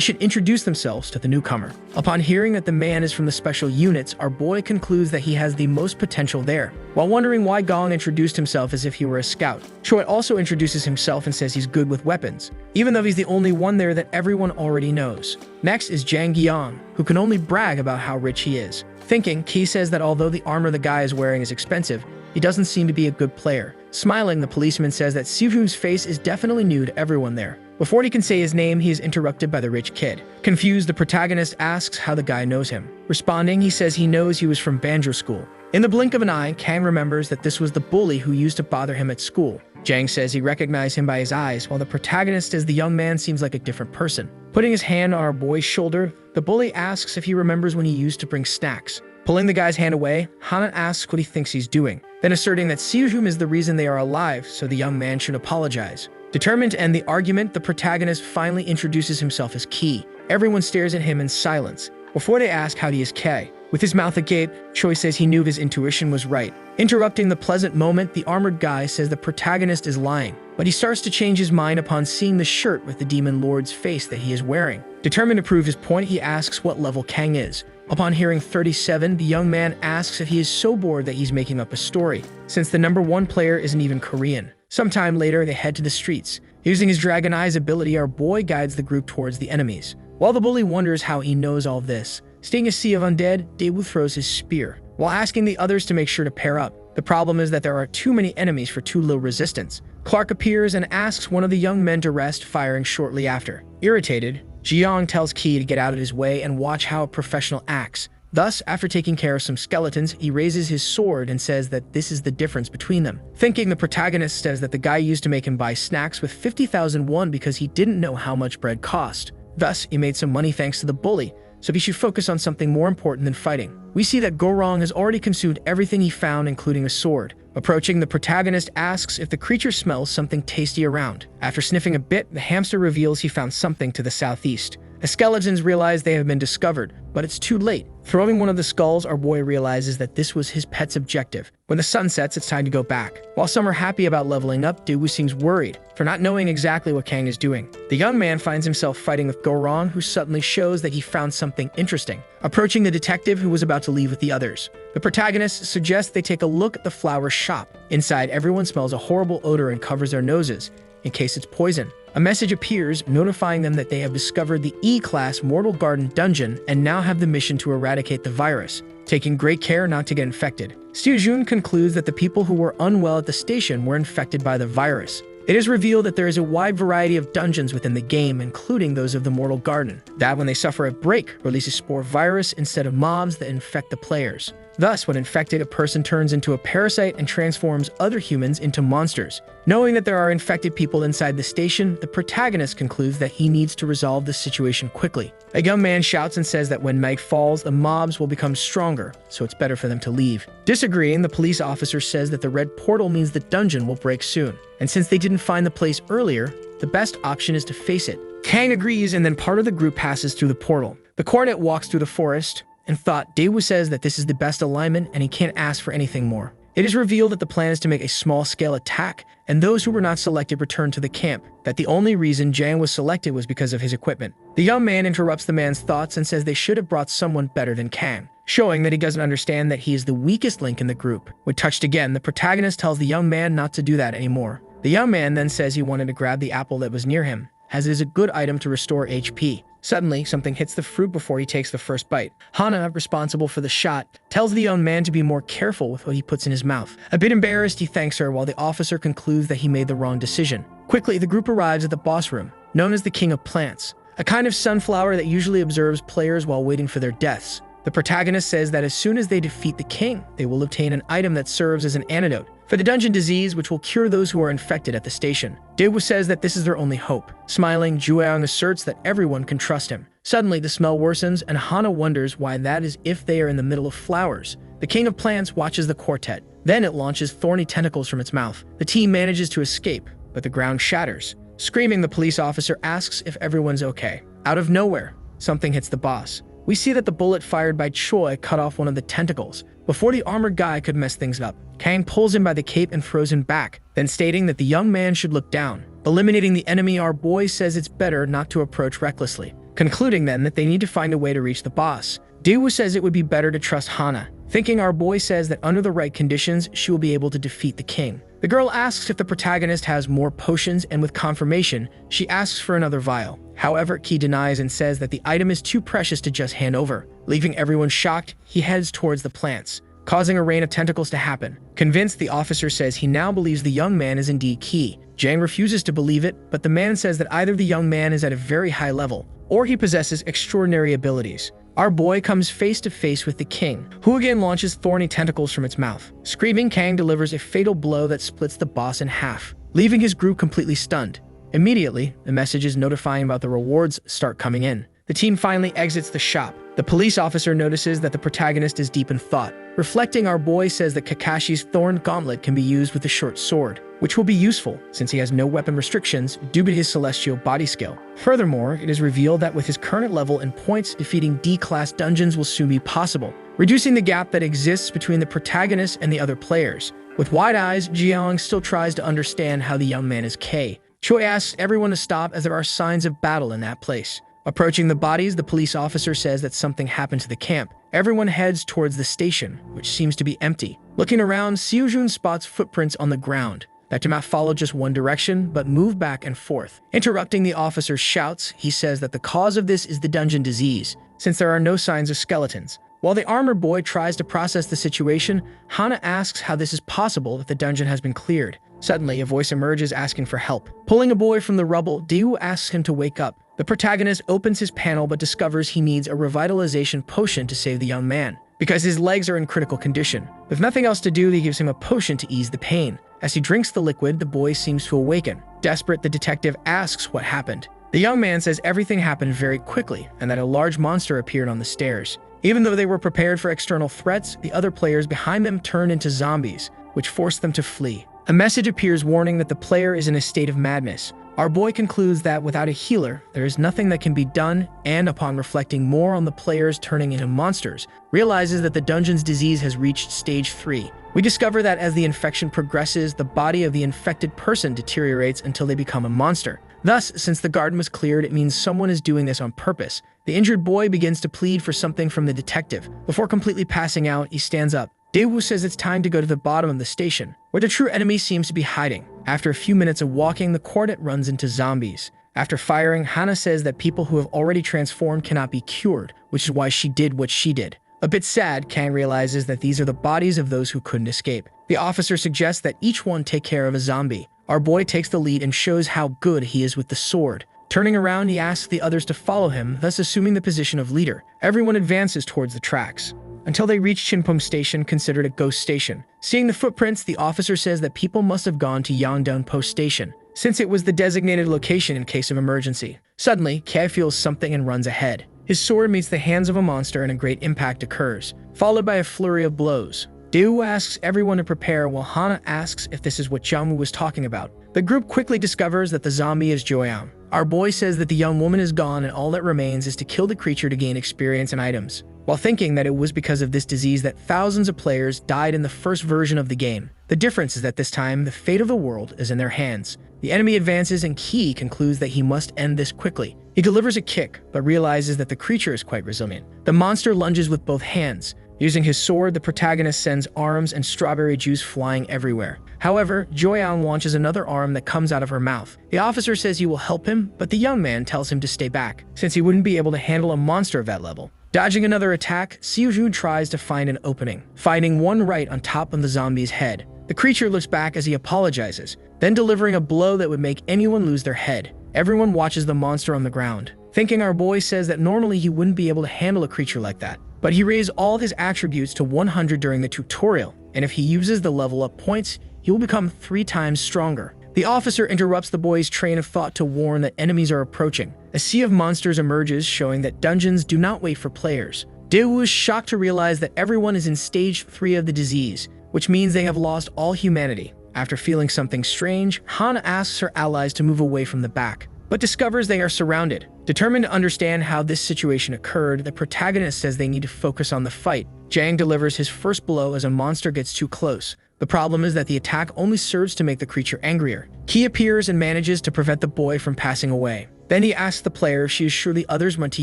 should introduce themselves to the newcomer. Upon hearing that the man is from the special units, our boy concludes that he has the most potential there. While wondering why Gong introduced himself as if he were a scout, Choi also introduces himself and says he's good with weapons, even though he's the only one there that everyone already knows. Next is Jang Gyong, who can only brag about how rich he is. Thinking, Ki says that although the armor the guy is wearing is expensive, he doesn't seem to be a good player. Smiling, the policeman says that Sivum's face is definitely new to everyone there. Before he can say his name, he is interrupted by the rich kid. Confused, the protagonist asks how the guy knows him. Responding, he says he knows he was from Banjo School. In the blink of an eye, Kang remembers that this was the bully who used to bother him at school. Jang says he recognized him by his eyes, while the protagonist says the young man seems like a different person. Putting his hand on our boy's shoulder, the bully asks if he remembers when he used to bring snacks. Pulling the guy's hand away, Hana asks what he thinks he's doing, then asserting that Sihum is the reason they are alive, so the young man should apologize. Determined to end the argument, the protagonist finally introduces himself as Ki. Everyone stares at him in silence. Before they ask how he is K. With his mouth agape, Choi says he knew his intuition was right. Interrupting the pleasant moment, the armored guy says the protagonist is lying, but he starts to change his mind upon seeing the shirt with the demon lord's face that he is wearing. Determined to prove his point, he asks what level Kang is. Upon hearing 37, the young man asks if he is so bored that he's making up a story, since the number one player isn't even Korean. Sometime later, they head to the streets. Using his Dragon Eyes ability, our boy guides the group towards the enemies. While the bully wonders how he knows all this, seeing a sea of undead, Daewoo throws his spear, while asking the others to make sure to pair up. The problem is that there are too many enemies for too low resistance. Clark appears and asks one of the young men to rest, firing shortly after. Irritated, Jiang tells Ki to get out of his way and watch how a professional acts. Thus, after taking care of some skeletons, he raises his sword and says that this is the difference between them. Thinking, the protagonist says that the guy used to make him buy snacks with 50,000 won because he didn't know how much bread cost. Thus, he made some money thanks to the bully, so he should focus on something more important than fighting. We see that Gorong has already consumed everything he found, including a sword. Approaching, the protagonist asks if the creature smells something tasty around. After sniffing a bit, the hamster reveals he found something to the southeast. The skeletons realize they have been discovered, but it's too late. Throwing one of the skulls, our boy realizes that this was his pet's objective. When the sun sets, it's time to go back. While some are happy about leveling up, Daewoo seems worried for not knowing exactly what Kang is doing. The young man finds himself fighting with Gorong, who suddenly shows that he found something interesting. Approaching the detective, who was about to leave with the others, the protagonist suggests they take a look at the flower shop. Inside, everyone smells a horrible odor and covers their noses, in case it's poison. A message appears notifying them that they have discovered the E-Class Mortal Garden dungeon and now have the mission to eradicate the virus, taking great care not to get infected. Steujun concludes that the people who were unwell at the station were infected by the virus. It is revealed that there is a wide variety of dungeons within the game, including those of the Mortal Garden, that when they suffer a break, releases spore virus instead of mobs that infect the players. Thus, when infected, a person turns into a parasite and transforms other humans into monsters. Knowing that there are infected people inside the station, the protagonist concludes that he needs to resolve the situation quickly. A young man shouts and says that when night falls, the mobs will become stronger, so it's better for them to leave. Disagreeing, the police officer says that the red portal means the dungeon will break soon, and since they didn't find the place earlier, the best option is to face it. Kang agrees, and then part of the group passes through the portal. The cornet walks through the forest, and thought, Daewoo says that this is the best alignment and he can't ask for anything more. It is revealed that the plan is to make a small-scale attack, and those who were not selected return to the camp, that the only reason Jang was selected was because of his equipment. The young man interrupts the man's thoughts and says they should have brought someone better than Kang, showing that he doesn't understand that he is the weakest link in the group. When touched again, the protagonist tells the young man not to do that anymore. The young man then says he wanted to grab the apple that was near him, as it is a good item to restore HP. Suddenly, something hits the fruit before he takes the first bite. Hana, responsible for the shot, tells the young man to be more careful with what he puts in his mouth. A bit embarrassed, he thanks her while the officer concludes that he made the wrong decision. Quickly, the group arrives at the boss room, known as the King of Plants, a kind of sunflower that usually observes players while waiting for their deaths. The protagonist says that as soon as they defeat the king, they will obtain an item that serves as an antidote for the dungeon disease, which will cure those who are infected at the station. Daewoo says that this is their only hope. Smiling, Jueong asserts that everyone can trust him. Suddenly, the smell worsens, and Hana wonders why that is if they are in the middle of flowers. The king of plants watches the quartet. Then it launches thorny tentacles from its mouth. The team manages to escape, but the ground shatters. Screaming, the police officer asks if everyone's okay. Out of nowhere, something hits the boss. We see that the bullet fired by Choi cut off one of the tentacles. Before the armored guy could mess things up, Kang pulls him by the cape and throws him back, then stating that the young man should look down. Eliminating the enemy, our boy says it's better not to approach recklessly, concluding then that they need to find a way to reach the boss. Daewoo says it would be better to trust Hana, thinking our boy says that under the right conditions, she will be able to defeat the king. The girl asks if the protagonist has more potions, and with confirmation, she asks for another vial. However, Ki denies and says that the item is too precious to just hand over. Leaving everyone shocked, he heads towards the plants, causing a rain of tentacles to happen. Convinced, the officer says he now believes the young man is indeed Ki. Jang refuses to believe it, but the man says that either the young man is at a very high level, or he possesses extraordinary abilities. Our boy comes face to face with the king, who again launches thorny tentacles from its mouth. Screaming, Kang delivers a fatal blow that splits the boss in half, leaving his group completely stunned. Immediately, the messages notifying about the rewards start coming in. The team finally exits the shop. The police officer notices that the protagonist is deep in thought. Reflecting, our boy says that Kakashi's thorn gauntlet can be used with a short sword, which will be useful since he has no weapon restrictions due to his celestial body skill. Furthermore, it is revealed that with his current level and points, defeating D-class dungeons will soon be possible, reducing the gap that exists between the protagonist and the other players. With wide eyes, Jeong still tries to understand how the young man is K. Choi asks everyone to stop as there are signs of battle in that place. Approaching the bodies, the police officer says that something happened to the camp. Everyone heads towards the station, which seems to be empty. Looking around, Seojun spots footprints on the ground that do not follow just one direction, but move back and forth. Interrupting the officer's shouts, he says that the cause of this is the dungeon disease, since there are no signs of skeletons. While the armored boy tries to process the situation, Hana asks how this is possible that the dungeon has been cleared. Suddenly, a voice emerges asking for help. Pulling a boy from the rubble, Daewoo asks him to wake up. The protagonist opens his panel but discovers he needs a revitalization potion to save the young man, because his legs are in critical condition. With nothing else to do, he gives him a potion to ease the pain. As he drinks the liquid, the boy seems to awaken. Desperate, the detective asks what happened. The young man says everything happened very quickly and that a large monster appeared on the stairs. Even though they were prepared for external threats, the other players behind them turned into zombies, which forced them to flee. A message appears warning that the player is in a state of madness. Our boy concludes that without a healer, there is nothing that can be done, and upon reflecting more on the players turning into monsters, realizes that the dungeon's disease has reached stage 3. We discover that as the infection progresses, the body of the infected person deteriorates until they become a monster. Thus, since the garden was cleared, it means someone is doing this on purpose. The injured boy begins to plead for something from the detective. Before completely passing out, he stands up. Daewoo says it's time to go to the bottom of the station, where the true enemy seems to be hiding. After a few minutes of walking, the quartet runs into zombies. After firing, Hana says that people who have already transformed cannot be cured, which is why she did what she did. A bit sad, Kang realizes that these are the bodies of those who couldn't escape. The officer suggests that each one take care of a zombie. Our boy takes the lead and shows how good he is with the sword. Turning around, he asks the others to follow him, thus assuming the position of leader. Everyone advances towards the tracks, until they reach Chinpom Station, considered a ghost station. Seeing the footprints, the officer says that people must have gone to Yangdong Post Station, since it was the designated location in case of emergency. Suddenly, Kai feels something and runs ahead. His sword meets the hands of a monster and a great impact occurs, followed by a flurry of blows. Daewoo asks everyone to prepare while Hana asks if this is what Jangwoo was talking about. The group quickly discovers that the zombie is Joyeon. Our boy says that the young woman is gone and all that remains is to kill the creature to gain experience and items, while thinking that it was because of this disease that thousands of players died in the first version of the game. The difference is that this time, the fate of the world is in their hands. The enemy advances and Ki concludes that he must end this quickly. He delivers a kick, but realizes that the creature is quite resilient. The monster lunges with both hands. Using his sword, the protagonist sends arms and strawberry juice flying everywhere. However, Joyeon launches another arm that comes out of her mouth. The officer says he will help him, but the young man tells him to stay back, since he wouldn't be able to handle a monster of that level. Dodging another attack, Seojun tries to find an opening, finding one right on top of the zombie's head. The creature looks back as he apologizes, then delivering a blow that would make anyone lose their head. Everyone watches the monster on the ground, thinking our boy says that normally he wouldn't be able to handle a creature like that. but he raised all his attributes to 100 during the tutorial, and if he uses the level up points, he will become 3 times stronger. The officer interrupts the boy's train of thought to warn that enemies are approaching. A sea of monsters emerges, showing that dungeons do not wait for players. Daewoo is shocked to realize that everyone is in stage 3 of the disease, which means they have lost all humanity. After feeling something strange, Hana asks her allies to move away from the back, but discovers they are surrounded. Determined to understand how this situation occurred, the protagonist says they need to focus on the fight. Jang delivers his first blow as a monster gets too close. The problem is that the attack only serves to make the creature angrier. Ki appears and manages to prevent the boy from passing away. Then he asks the player if she is sure the others went to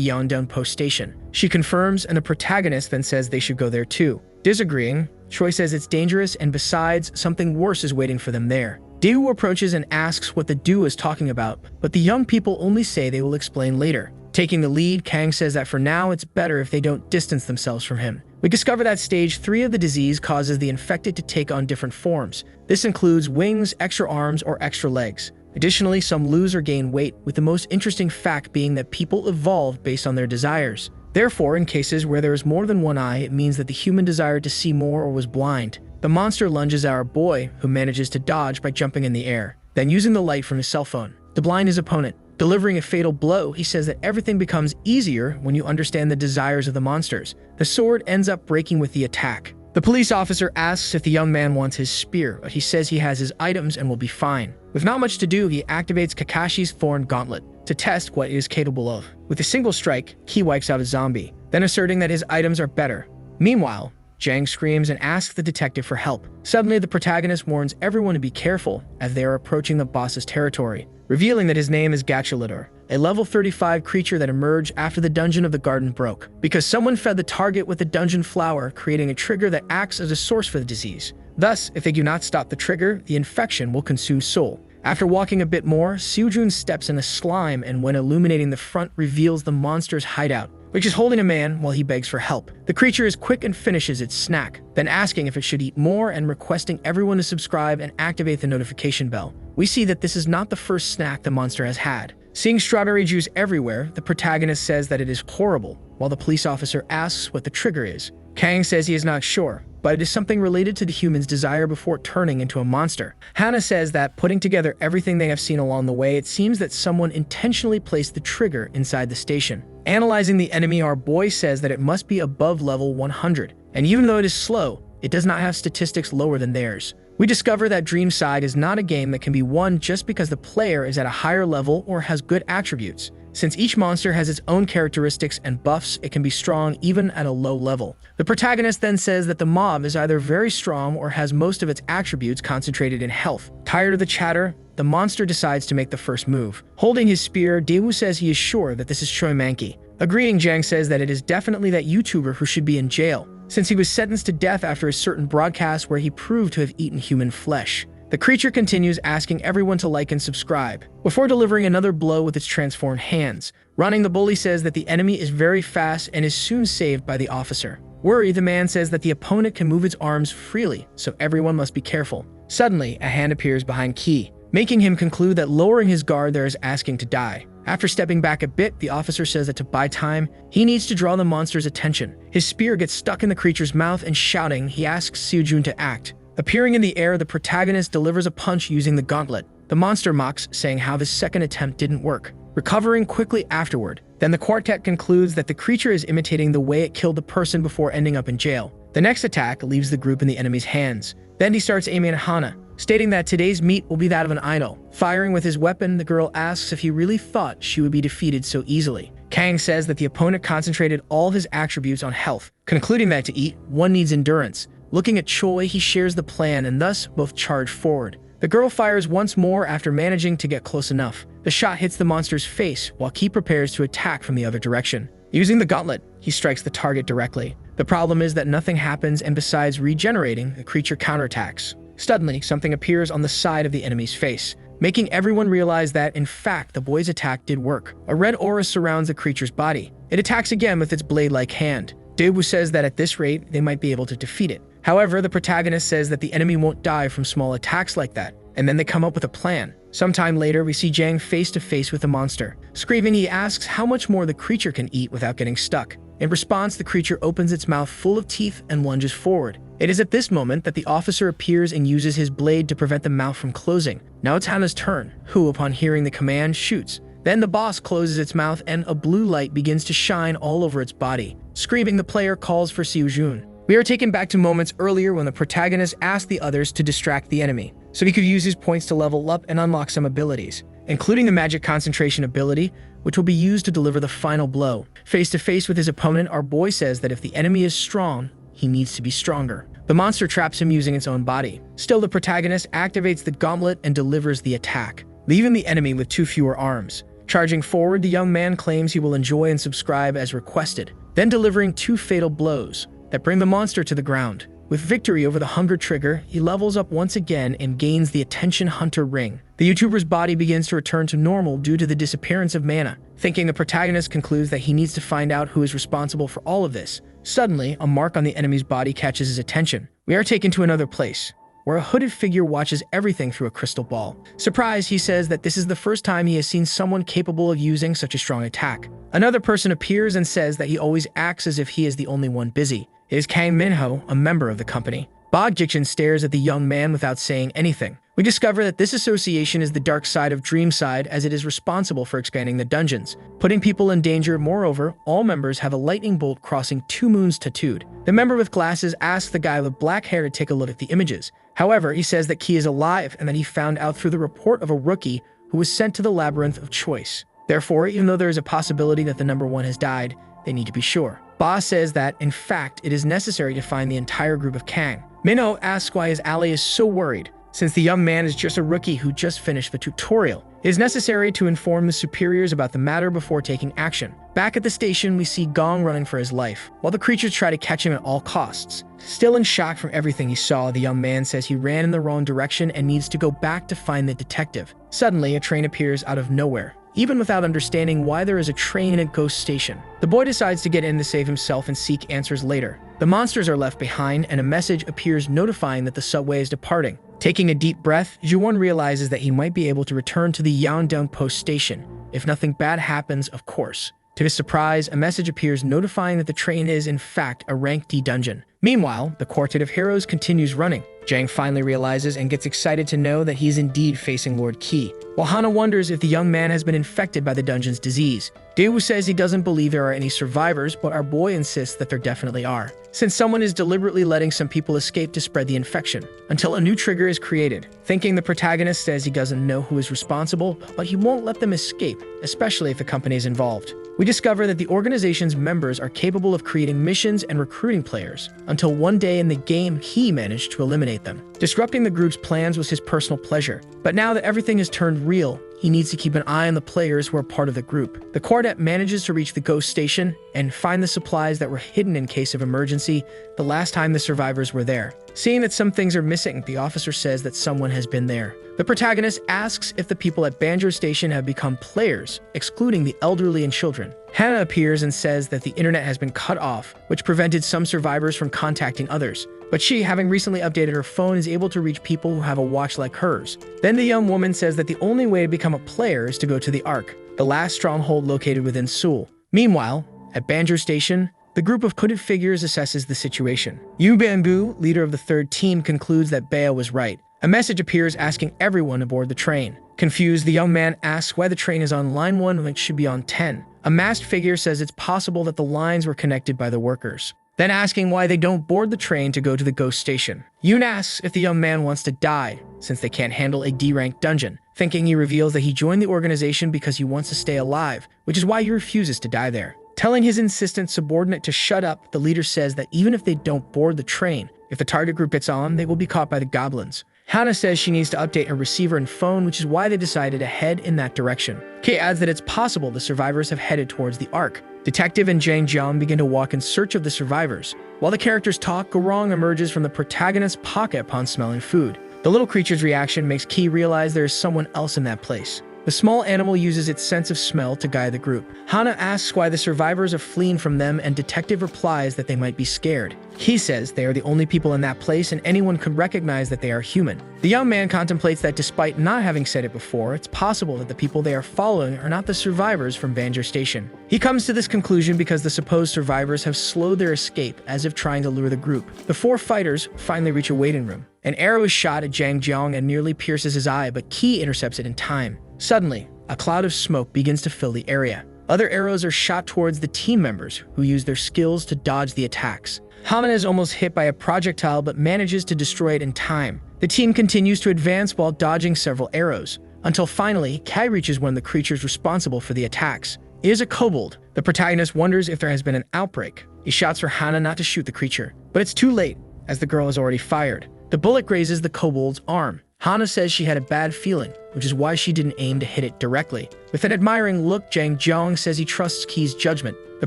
Yeondeon Post Station. She confirms, and the protagonist then says they should go there too. Disagreeing, Choi says it's dangerous, and besides, something worse is waiting for them there. Daewoo approaches and asks what the do is talking about, but the young people only say they will explain later. Taking the lead, Kang says that for now it's better if they don't distance themselves from him. We discover that stage 3 of the disease causes the infected to take on different forms. This includes wings, extra arms, or extra legs. Additionally, some lose or gain weight, with the most interesting fact being that people evolve based on their desires. Therefore, in cases where there is more than one eye, it means that the human desired to see more or was blind. The monster lunges at our boy, who manages to dodge by jumping in the air, then using the light from his cell phone to blind his opponent. Delivering a fatal blow, he says that everything becomes easier when you understand the desires of the monsters. The sword ends up breaking with the attack. The police officer asks if the young man wants his spear, but he says he has his items and will be fine. With not much to do, he activates Kakashi's Thorn Gauntlet to test what it is capable of. With a single strike, Ki wipes out a zombie, then asserting that his items are better. Meanwhile, Jang screams and asks the detective for help. Suddenly, the protagonist warns everyone to be careful as they are approaching the boss's territory, revealing that his name is Gachalitor, a level 35 creature that emerged after the Dungeon of the Garden broke, because someone fed the target with the dungeon flower, creating a trigger that acts as a source for the disease. Thus, if they do not stop the trigger, the infection will consume soul. After walking a bit more, Seojun steps in a slime and when illuminating the front reveals the monster's hideout, which is holding a man while he begs for help. The creature is quick and finishes its snack, then asking if it should eat more and requesting everyone to subscribe and activate the notification bell. We see that this is not the first snack the monster has had. Seeing strawberry juice everywhere, the protagonist says that it is horrible, while the police officer asks what the trigger is. Kang says he is not sure, but it is something related to the human's desire before turning into a monster. Hana says that putting together everything they have seen along the way, it seems that someone intentionally placed the trigger inside the station. Analyzing the enemy, our boy says that it must be above level 100, and even though it is slow, it does not have statistics lower than theirs. We discover that Dreamside is not a game that can be won just because the player is at a higher level or has good attributes. Since each monster has its own characteristics and buffs, it can be strong even at a low level. The protagonist then says that the mob is either very strong or has most of its attributes concentrated in health. Tired of the chatter, the monster decides to make the first move. Holding his spear, Daewoo says he is sure that this is Choi Manki. Agreeing, Jang says that it is definitely that YouTuber who should be in jail, since he was sentenced to death after a certain broadcast where he proved to have eaten human flesh. The creature continues asking everyone to like and subscribe, before delivering another blow with its transformed hands. Running, the bully says that the enemy is very fast and is soon saved by the officer. Worried, the man says that the opponent can move its arms freely, so everyone must be careful. Suddenly, a hand appears behind Ki, making him conclude that lowering his guard there is asking to die. After stepping back a bit, the officer says that to buy time, he needs to draw the monster's attention. His spear gets stuck in the creature's mouth and shouting, he asks Seojun to act. Appearing in the air, the protagonist delivers a punch using the gauntlet. The monster mocks, saying how the second attempt didn't work, recovering quickly afterward. Then the quartet concludes that the creature is imitating the way it killed the person before ending up in jail. The next attack leaves the group in the enemy's hands. Then he starts aiming at Hana, stating that today's meat will be that of an idol. Firing with his weapon, the girl asks if he really thought she would be defeated so easily. Kang says that the opponent concentrated all of his attributes on health, concluding that to eat, one needs endurance. Looking at Choi, he shares the plan and thus both charge forward. The girl fires once more after managing to get close enough. The shot hits the monster's face while Ki prepares to attack from the other direction. Using the gauntlet, he strikes the target directly. The problem is that nothing happens, and besides regenerating, the creature counterattacks. Suddenly, something appears on the side of the enemy's face, making everyone realize that, in fact, the boy's attack did work. A red aura surrounds the creature's body. It attacks again with its blade-like hand. Daewoo says that at this rate, they might be able to defeat it. However, the protagonist says that the enemy won't die from small attacks like that, and then they come up with a plan. Sometime later, we see Jang face to face with the monster. Screaming, he asks how much more the creature can eat without getting stuck. In response, the creature opens its mouth full of teeth and lunges forward. It is at this moment that the officer appears and uses his blade to prevent the mouth from closing. Now it's Hana's turn, who, upon hearing the command, shoots. Then the boss closes its mouth and a blue light begins to shine all over its body. Screaming, the player calls for Seojun. We are taken back to moments earlier when the protagonist asked the others to distract the enemy, so he could use his points to level up and unlock some abilities, including the magic concentration ability, which will be used to deliver the final blow. Face to face with his opponent, our boy says that if the enemy is strong, he needs to be stronger. The monster traps him using its own body. Still, the protagonist activates the gauntlet and delivers the attack, leaving the enemy with 2 fewer arms. Charging forward, the young man claims he will enjoy and subscribe as requested, then delivering 2 fatal blows that bring the monster to the ground. With victory over the hunger trigger, he levels up once again and gains the attention hunter ring. The YouTuber's body begins to return to normal due to the disappearance of mana. Thinking, the protagonist concludes that he needs to find out who is responsible for all of this. Suddenly, a mark on the enemy's body catches his attention. We are taken to another place, where a hooded figure watches everything through a crystal ball. Surprised, he says that this is the first time he has seen someone capable of using such a strong attack. Another person appears and says that he always acts as if he is the only one busy. It is Kang Minho, a member of the company. Bog-Jikchin stares at the young man without saying anything. We discover that this association is the dark side of Dreamside, as it is responsible for expanding the dungeons, putting people in danger. Moreover, all members have a lightning bolt crossing 2 moons tattooed. The member with glasses asks the guy with black hair to take a look at the images. However, he says that Key is alive and that he found out through the report of a rookie who was sent to the Labyrinth of Choice. Therefore, even though there is a possibility that the number 1 has died, they need to be sure. Ba says that, in fact, it is necessary to find the entire group of Kang. Minho asks why his ally is so worried, since the young man is just a rookie who just finished the tutorial. It is necessary to inform the superiors about the matter before taking action. Back at the station, we see Gong running for his life, while the creatures try to catch him at all costs. Still in shock from everything he saw, the young man says he ran in the wrong direction and needs to go back to find the detective. Suddenly, a train appears out of nowhere, even without understanding why there is a train in a ghost station. The boy decides to get in to save himself and seek answers later. The monsters are left behind, and a message appears notifying that the subway is departing. Taking a deep breath, Ju-won realizes that he might be able to return to the Yeongdeung Post Station, if nothing bad happens, of course. To his surprise, a message appears notifying that the train is, in fact, a rank D dungeon. Meanwhile, the quartet of heroes continues running. Jang finally realizes and gets excited to know that he's indeed facing Lord Qi, while Hana wonders if the young man has been infected by the dungeon's disease. Daewoo says he doesn't believe there are any survivors, but our boy insists that there definitely are, since someone is deliberately letting some people escape to spread the infection, until a new trigger is created. Thinking, the protagonist says he doesn't know who is responsible, but he won't let them escape, especially if the company is involved. We discover that the organization's members are capable of creating missions and recruiting players, until one day in the game he managed to eliminate them. Disrupting the group's plans was his personal pleasure, but now that everything has turned real, he needs to keep an eye on the players who are part of the group. The quartet manages to reach the ghost station and find the supplies that were hidden in case of emergency the last time the survivors were there. Seeing that some things are missing, the officer says that someone has been there. The protagonist asks if the people at Banjo Station have become players, excluding the elderly and children. Hana appears and says that the internet has been cut off, which prevented some survivors from contacting others. But she, having recently updated her phone, is able to reach people who have a watch like hers. Then the young woman says that the only way to become a player is to go to the Ark, the last stronghold located within Seoul. Meanwhile, at Banjo Station, the group of hooded figures assesses the situation. Yu Bamboo, leader of the 3rd team, concludes that Bea was right. A message appears asking everyone aboard the train. Confused, the young man asks why the train is on line 1 when it should be on 10. A masked figure says it's possible that the lines were connected by the workers, then asking why they don't board the train to go to the ghost station. Yoon asks if the young man wants to die, since they can't handle a D-rank dungeon. Thinking, he reveals that he joined the organization because he wants to stay alive, which is why he refuses to die there. Telling his insistent subordinate to shut up, the leader says that even if they don't board the train, if the target group gets on, they will be caught by the goblins. Hana says she needs to update her receiver and phone, which is why they decided to head in that direction. Kei adds that it's possible the survivors have headed towards the Ark. Detective and Jang Jiang begin to walk in search of the survivors. While the characters talk, Gorong emerges from the protagonist's pocket upon smelling food. The little creature's reaction makes Key realize there is someone else in that place. The small animal uses its sense of smell to guide the group. Hana asks why the survivors are fleeing from them, and Detective replies that they might be scared. He says they are the only people in that place and anyone could recognize that they are human. The young man contemplates that despite not having said it before, it's possible that the people they are following are not the survivors from Banjo Station. He comes to this conclusion because the supposed survivors have slowed their escape as if trying to lure the group. The four fighters finally reach a waiting room. An arrow is shot at Jang Jeong and nearly pierces his eye, but Ki intercepts it in time. Suddenly, a cloud of smoke begins to fill the area. Other arrows are shot towards the team members, who use their skills to dodge the attacks. Hamina is almost hit by a projectile but manages to destroy it in time. The team continues to advance while dodging several arrows, until finally, Kai reaches one of the creatures responsible for the attacks. It is a kobold. The protagonist wonders if there has been an outbreak. He shouts for Hana not to shoot the creature, but it's too late, as the girl has already fired. The bullet grazes the kobold's arm. Hana says she had a bad feeling, which is why she didn't aim to hit it directly. With an admiring look, Jang Jeong says he trusts Ki's judgment. The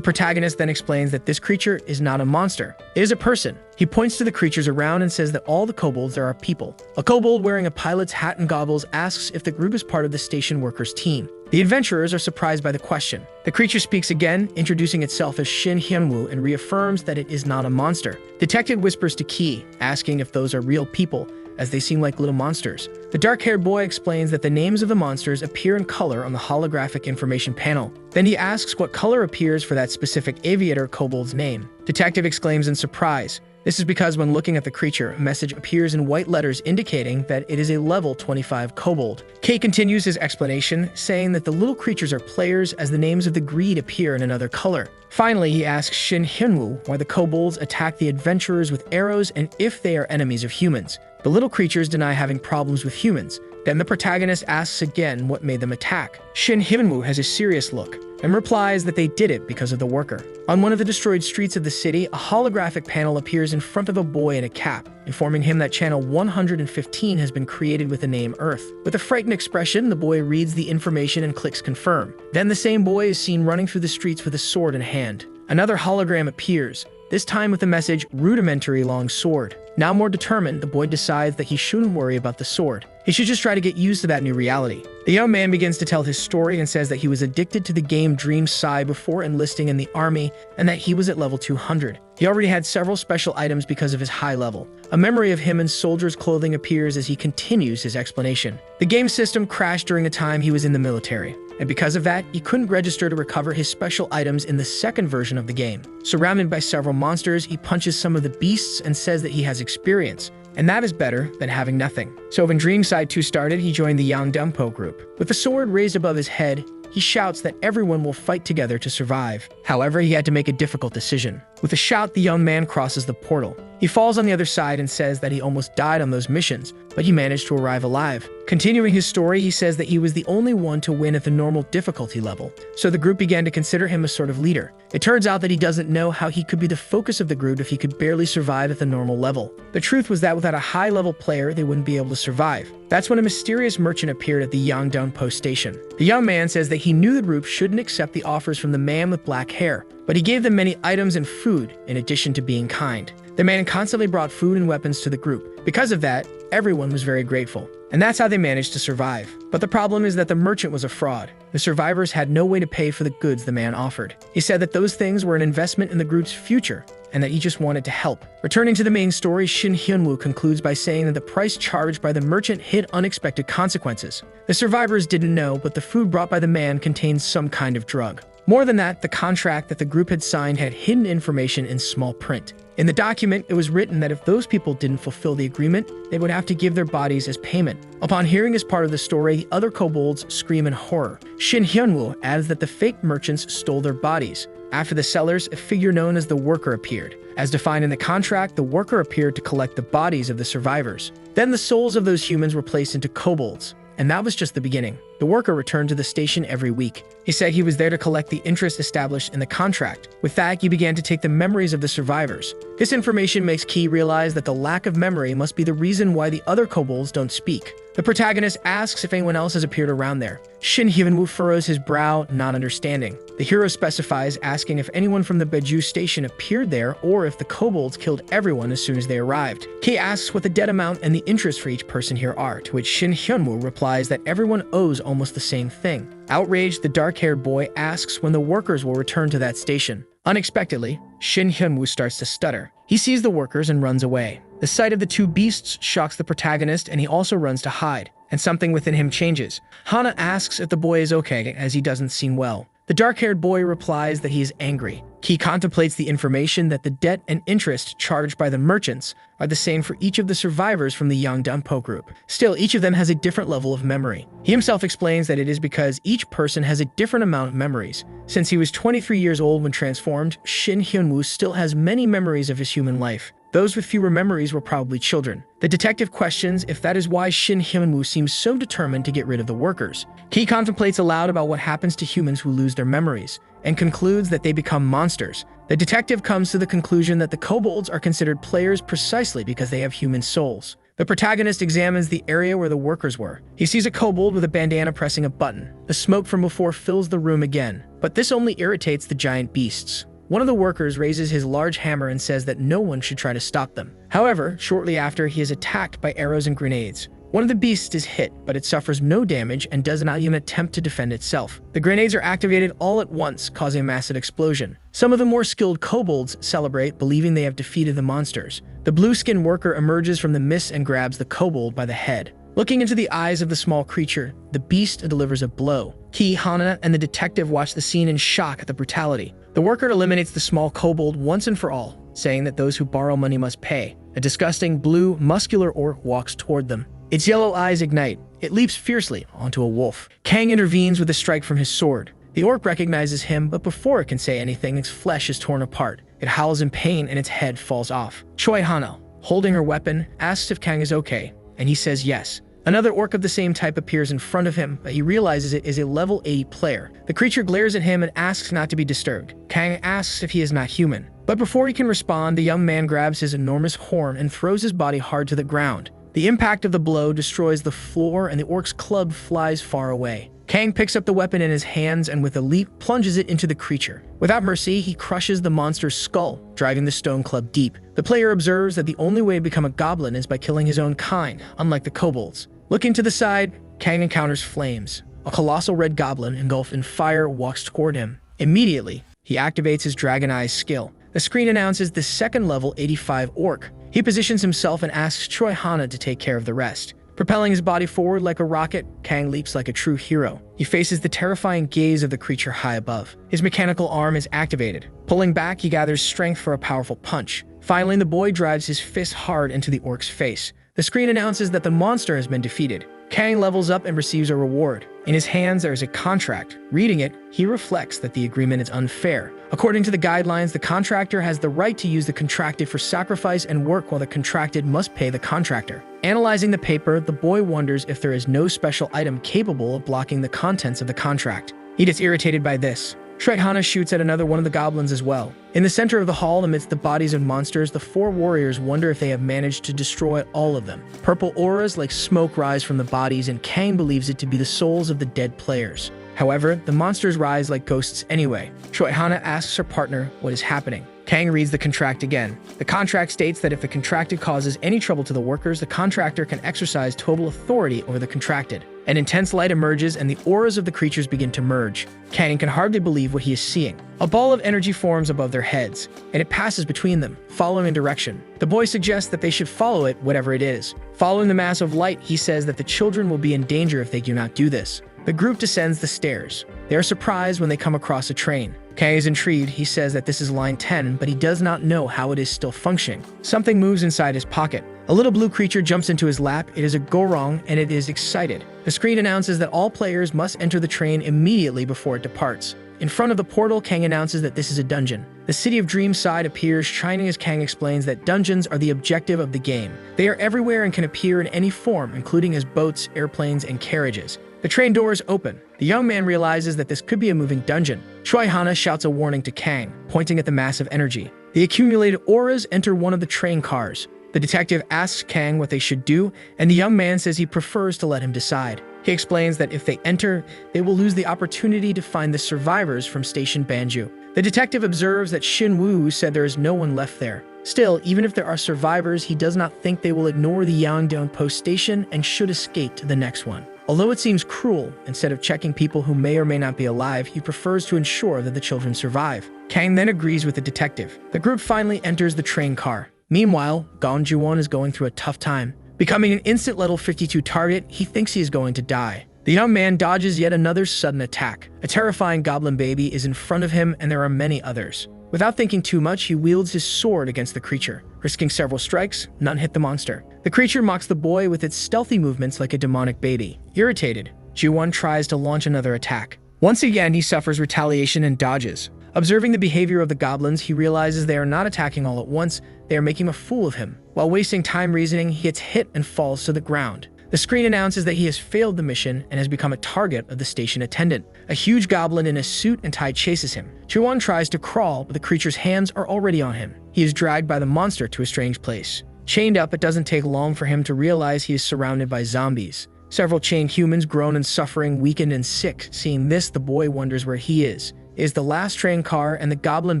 protagonist then explains that this creature is not a monster. It is a person. He points to the creatures around and says that all the kobolds are people. A kobold wearing a pilot's hat and goggles asks if the group is part of the station workers' team. The adventurers are surprised by the question. The creature speaks again, introducing itself as Shin Hyunwoo, and reaffirms that it is not a monster. Detective whispers to Ki, asking if those are real people, as they seem like little monsters. The dark-haired boy explains that the names of the monsters appear in color on the holographic information panel. Then he asks what color appears for that specific aviator kobold's name. Detective exclaims in surprise. This is because when looking at the creature, a message appears in white letters indicating that it is a level 25 kobold. Kei continues his explanation, saying that the little creatures are players as the names of the greed appear in another color. Finally, he asks Shin Hyunwoo why the kobolds attack the adventurers with arrows and if they are enemies of humans. The little creatures deny having problems with humans. Then the protagonist asks again what made them attack. Shin Hyunwoo has a serious look and replies that they did it because of the worker. On one of the destroyed streets of the city, a holographic panel appears in front of a boy in a cap, informing him that channel 115 has been created with the name Earth. With a frightened expression, the boy reads the information and clicks confirm. Then the same boy is seen running through the streets with a sword in hand. Another hologram appears, this time with the message, rudimentary long sword. Now more determined, the boy decides that he shouldn't worry about the sword. He should just try to get used to that new reality. The young man begins to tell his story and says that he was addicted to the game Dream Sai before enlisting in the army and that he was at level 200. He already had several special items because of his high level. A memory of him in soldier's clothing appears as he continues his explanation. The game system crashed during a time he was in the military, and because of that, he couldn't register to recover his special items in the second version of the game. Surrounded by several monsters, he punches some of the beasts and says that he has experience, and that is better than having nothing. So when Dream Side 2 started, he joined the Yangdumpo group. With the sword raised above his head, he shouts that everyone will fight together to survive. However, he had to make a difficult decision. With a shout, the young man crosses the portal. He falls on the other side and says that he almost died on those missions, but he managed to arrive alive. Continuing his story, he says that he was the only one to win at the normal difficulty level, so the group began to consider him a sort of leader. It turns out that he doesn't know how he could be the focus of the group if he could barely survive at the normal level. The truth was that without a high-level player, they wouldn't be able to survive. That's when a mysterious merchant appeared at the Yangdong Post station. The young man says that he knew the group shouldn't accept the offers from the man with black hair, but he gave them many items and food in addition to being kind. The man constantly brought food and weapons to the group. Because of that, everyone was very grateful. And that's how they managed to survive. But the problem is that the merchant was a fraud. The survivors had no way to pay for the goods the man offered. He said that those things were an investment in the group's future, and that he just wanted to help. Returning to the main story, Shin Hyunwoo concludes by saying that the price charged by the merchant hid unexpected consequences. The survivors didn't know, but the food brought by the man contained some kind of drug. More than that, the contract that the group had signed had hidden information in small print. In the document, it was written that if those people didn't fulfill the agreement, they would have to give their bodies as payment. Upon hearing this part of the story, the other kobolds scream in horror. Shin Hyunwoo adds that the fake merchants stole their bodies. After the sellers, a figure known as the worker appeared. As defined in the contract, the worker appeared to collect the bodies of the survivors. Then the souls of those humans were placed into kobolds. And that was just the beginning. The worker returned to the station every week. He said he was there to collect the interest established in the contract. With that, he began to take the memories of the survivors. This information makes Ki realize that the lack of memory must be the reason why the other kobolds don't speak. The protagonist asks if anyone else has appeared around there. Shin Hyun-woo furrows his brow, not understanding. The hero specifies, asking if anyone from the Beju station appeared there or if the kobolds killed everyone as soon as they arrived. Ki asks what the debt amount and the interest for each person here are, to which Shin Hyun-woo replies that everyone owes almost the same thing. Outraged, the dark-haired boy asks when the workers will return to that station. Unexpectedly, Shin Hyun-woo starts to stutter. He sees the workers and runs away. The sight of the two beasts shocks the protagonist, and he also runs to hide, and something within him changes. Hana asks if the boy is okay, as he doesn't seem well. The dark-haired boy replies that he is angry. Ki contemplates the information that the debt and interest charged by the merchants are the same for each of the survivors from the Yangdampo group. Still, each of them has a different level of memory. He himself explains that it is because each person has a different amount of memories. Since he was 23 years old when transformed, Shin Hyun-woo still has many memories of his human life. Those with fewer memories were probably children. The detective questions if that is why Shin Hyun-woo seems so determined to get rid of the workers. Ki contemplates aloud about what happens to humans who lose their memories, and concludes that they become monsters. The detective comes to the conclusion that the kobolds are considered players precisely because they have human souls. The protagonist examines the area where the workers were. He sees a kobold with a bandana pressing a button. The smoke from before fills the room again, but this only irritates the giant beasts. One of the workers raises his large hammer and says that no one should try to stop them. However, shortly after, he is attacked by arrows and grenades. One of the beasts is hit, but it suffers no damage and does not even attempt to defend itself. The grenades are activated all at once, causing a massive explosion. Some of the more skilled kobolds celebrate, believing they have defeated the monsters. The blue-skinned worker emerges from the mist and grabs the kobold by the head. Looking into the eyes of the small creature, the beast delivers a blow. Ki, Hana, and the detective watch the scene in shock at the brutality. The worker eliminates the small kobold once and for all, saying that those who borrow money must pay. A disgusting blue, muscular orc walks toward them. Its yellow eyes ignite. It leaps fiercely onto a wolf. Kang intervenes with a strike from his sword. The orc recognizes him, but before it can say anything, its flesh is torn apart. It howls in pain and its head falls off. Choi Hana, holding her weapon, asks if Kang is okay, and he says yes. Another orc of the same type appears in front of him, but he realizes it is a level 80 player. The creature glares at him and asks not to be disturbed. Kang asks if he is not human. But before he can respond, the young man grabs his enormous horn and throws his body hard to the ground. The impact of the blow destroys the floor and the orc's club flies far away. Kang picks up the weapon in his hands and with a leap plunges it into the creature. Without mercy, he crushes the monster's skull, driving the stone club deep. The player observes that the only way to become a goblin is by killing his own kind, unlike the kobolds. Looking to the side, Kang encounters flames. A colossal red goblin engulfed in fire walks toward him. Immediately, he activates his Dragon Eyes skill. The screen announces the second level 85 orc. He positions himself and asks Choi Hana to take care of the rest. Propelling his body forward like a rocket, Kang leaps like a true hero. He faces the terrifying gaze of the creature high above. His mechanical arm is activated. Pulling back, he gathers strength for a powerful punch. Finally, the boy drives his fist hard into the orc's face. The screen announces that the monster has been defeated. Kang levels up and receives a reward. In his hands, there is a contract. Reading it, he reflects that the agreement is unfair. According to the guidelines, the contractor has the right to use the contracted for sacrifice and work while the contracted must pay the contractor. Analyzing the paper, the boy wonders if there is no special item capable of blocking the contents of the contract. He gets irritated by this. Shrek Hana shoots at another one of the goblins as well. In the center of the hall, amidst the bodies of monsters, the four warriors wonder if they have managed to destroy all of them. Purple auras like smoke rise from the bodies, and Kang believes it to be the souls of the dead players. However, the monsters rise like ghosts anyway. Choi Hana asks her partner what is happening. Kang reads the contract again. The contract states that if the contracted causes any trouble to the workers, the contractor can exercise total authority over the contracted. An intense light emerges and the auras of the creatures begin to merge. Kang can hardly believe what he is seeing. A ball of energy forms above their heads, and it passes between them, following a direction. The boy suggests that they should follow it, whatever it is. Following the mass of light, he says that the children will be in danger if they do not do this. The group descends the stairs. They are surprised when they come across a train. Kang is intrigued. He says that this is line 10, but he does not know how it is still functioning. Something moves inside his pocket. A little blue creature jumps into his lap. It is a gorong, and it is excited. The screen announces that all players must enter the train immediately before it departs. In front of the portal, Kang announces that this is a dungeon. The city of Dreamside appears, shining as Kang explains that dungeons are the objective of the game. They are everywhere and can appear in any form, including as boats, airplanes, and carriages. The train doors open. The young man realizes that this could be a moving dungeon. TRYHARD shouts a warning to Kang, pointing at the massive energy. The accumulated auras enter one of the train cars. The detective asks Kang what they should do, and the young man says he prefers to let him decide. He explains that if they enter, they will lose the opportunity to find the survivors from Station Banju. The detective observes that Shin Woo said there is no one left there. Still, even if there are survivors, he does not think they will ignore the Yangdong post station and should escape to the next one. Although it seems cruel, instead of checking people who may or may not be alive, he prefers to ensure that the children survive. Kang then agrees with the detective. The group finally enters the train car. Meanwhile, Gong Ji-won is going through a tough time. Becoming an instant level 52 target, he thinks he is going to die. The young man dodges yet another sudden attack. A terrifying goblin baby is in front of him, and there are many others. Without thinking too much, he wields his sword against the creature. Risking several strikes, none hit the monster. The creature mocks the boy with its stealthy movements like a demonic baby. Irritated, Ji-won tries to launch another attack. Once again, he suffers retaliation and dodges. Observing the behavior of the goblins, he realizes they are not attacking all at once, they are making a fool of him. While wasting time reasoning, he gets hit and falls to the ground. The screen announces that he has failed the mission and has become a target of the station attendant. A huge goblin in a suit and tie chases him. Ji-won tries to crawl, but the creature's hands are already on him. He is dragged by the monster to a strange place. Chained up, it doesn't take long for him to realize he is surrounded by zombies. Several chained humans groan in suffering, weakened and sick. Seeing this, the boy wonders where he is. It is the last train car, and the goblin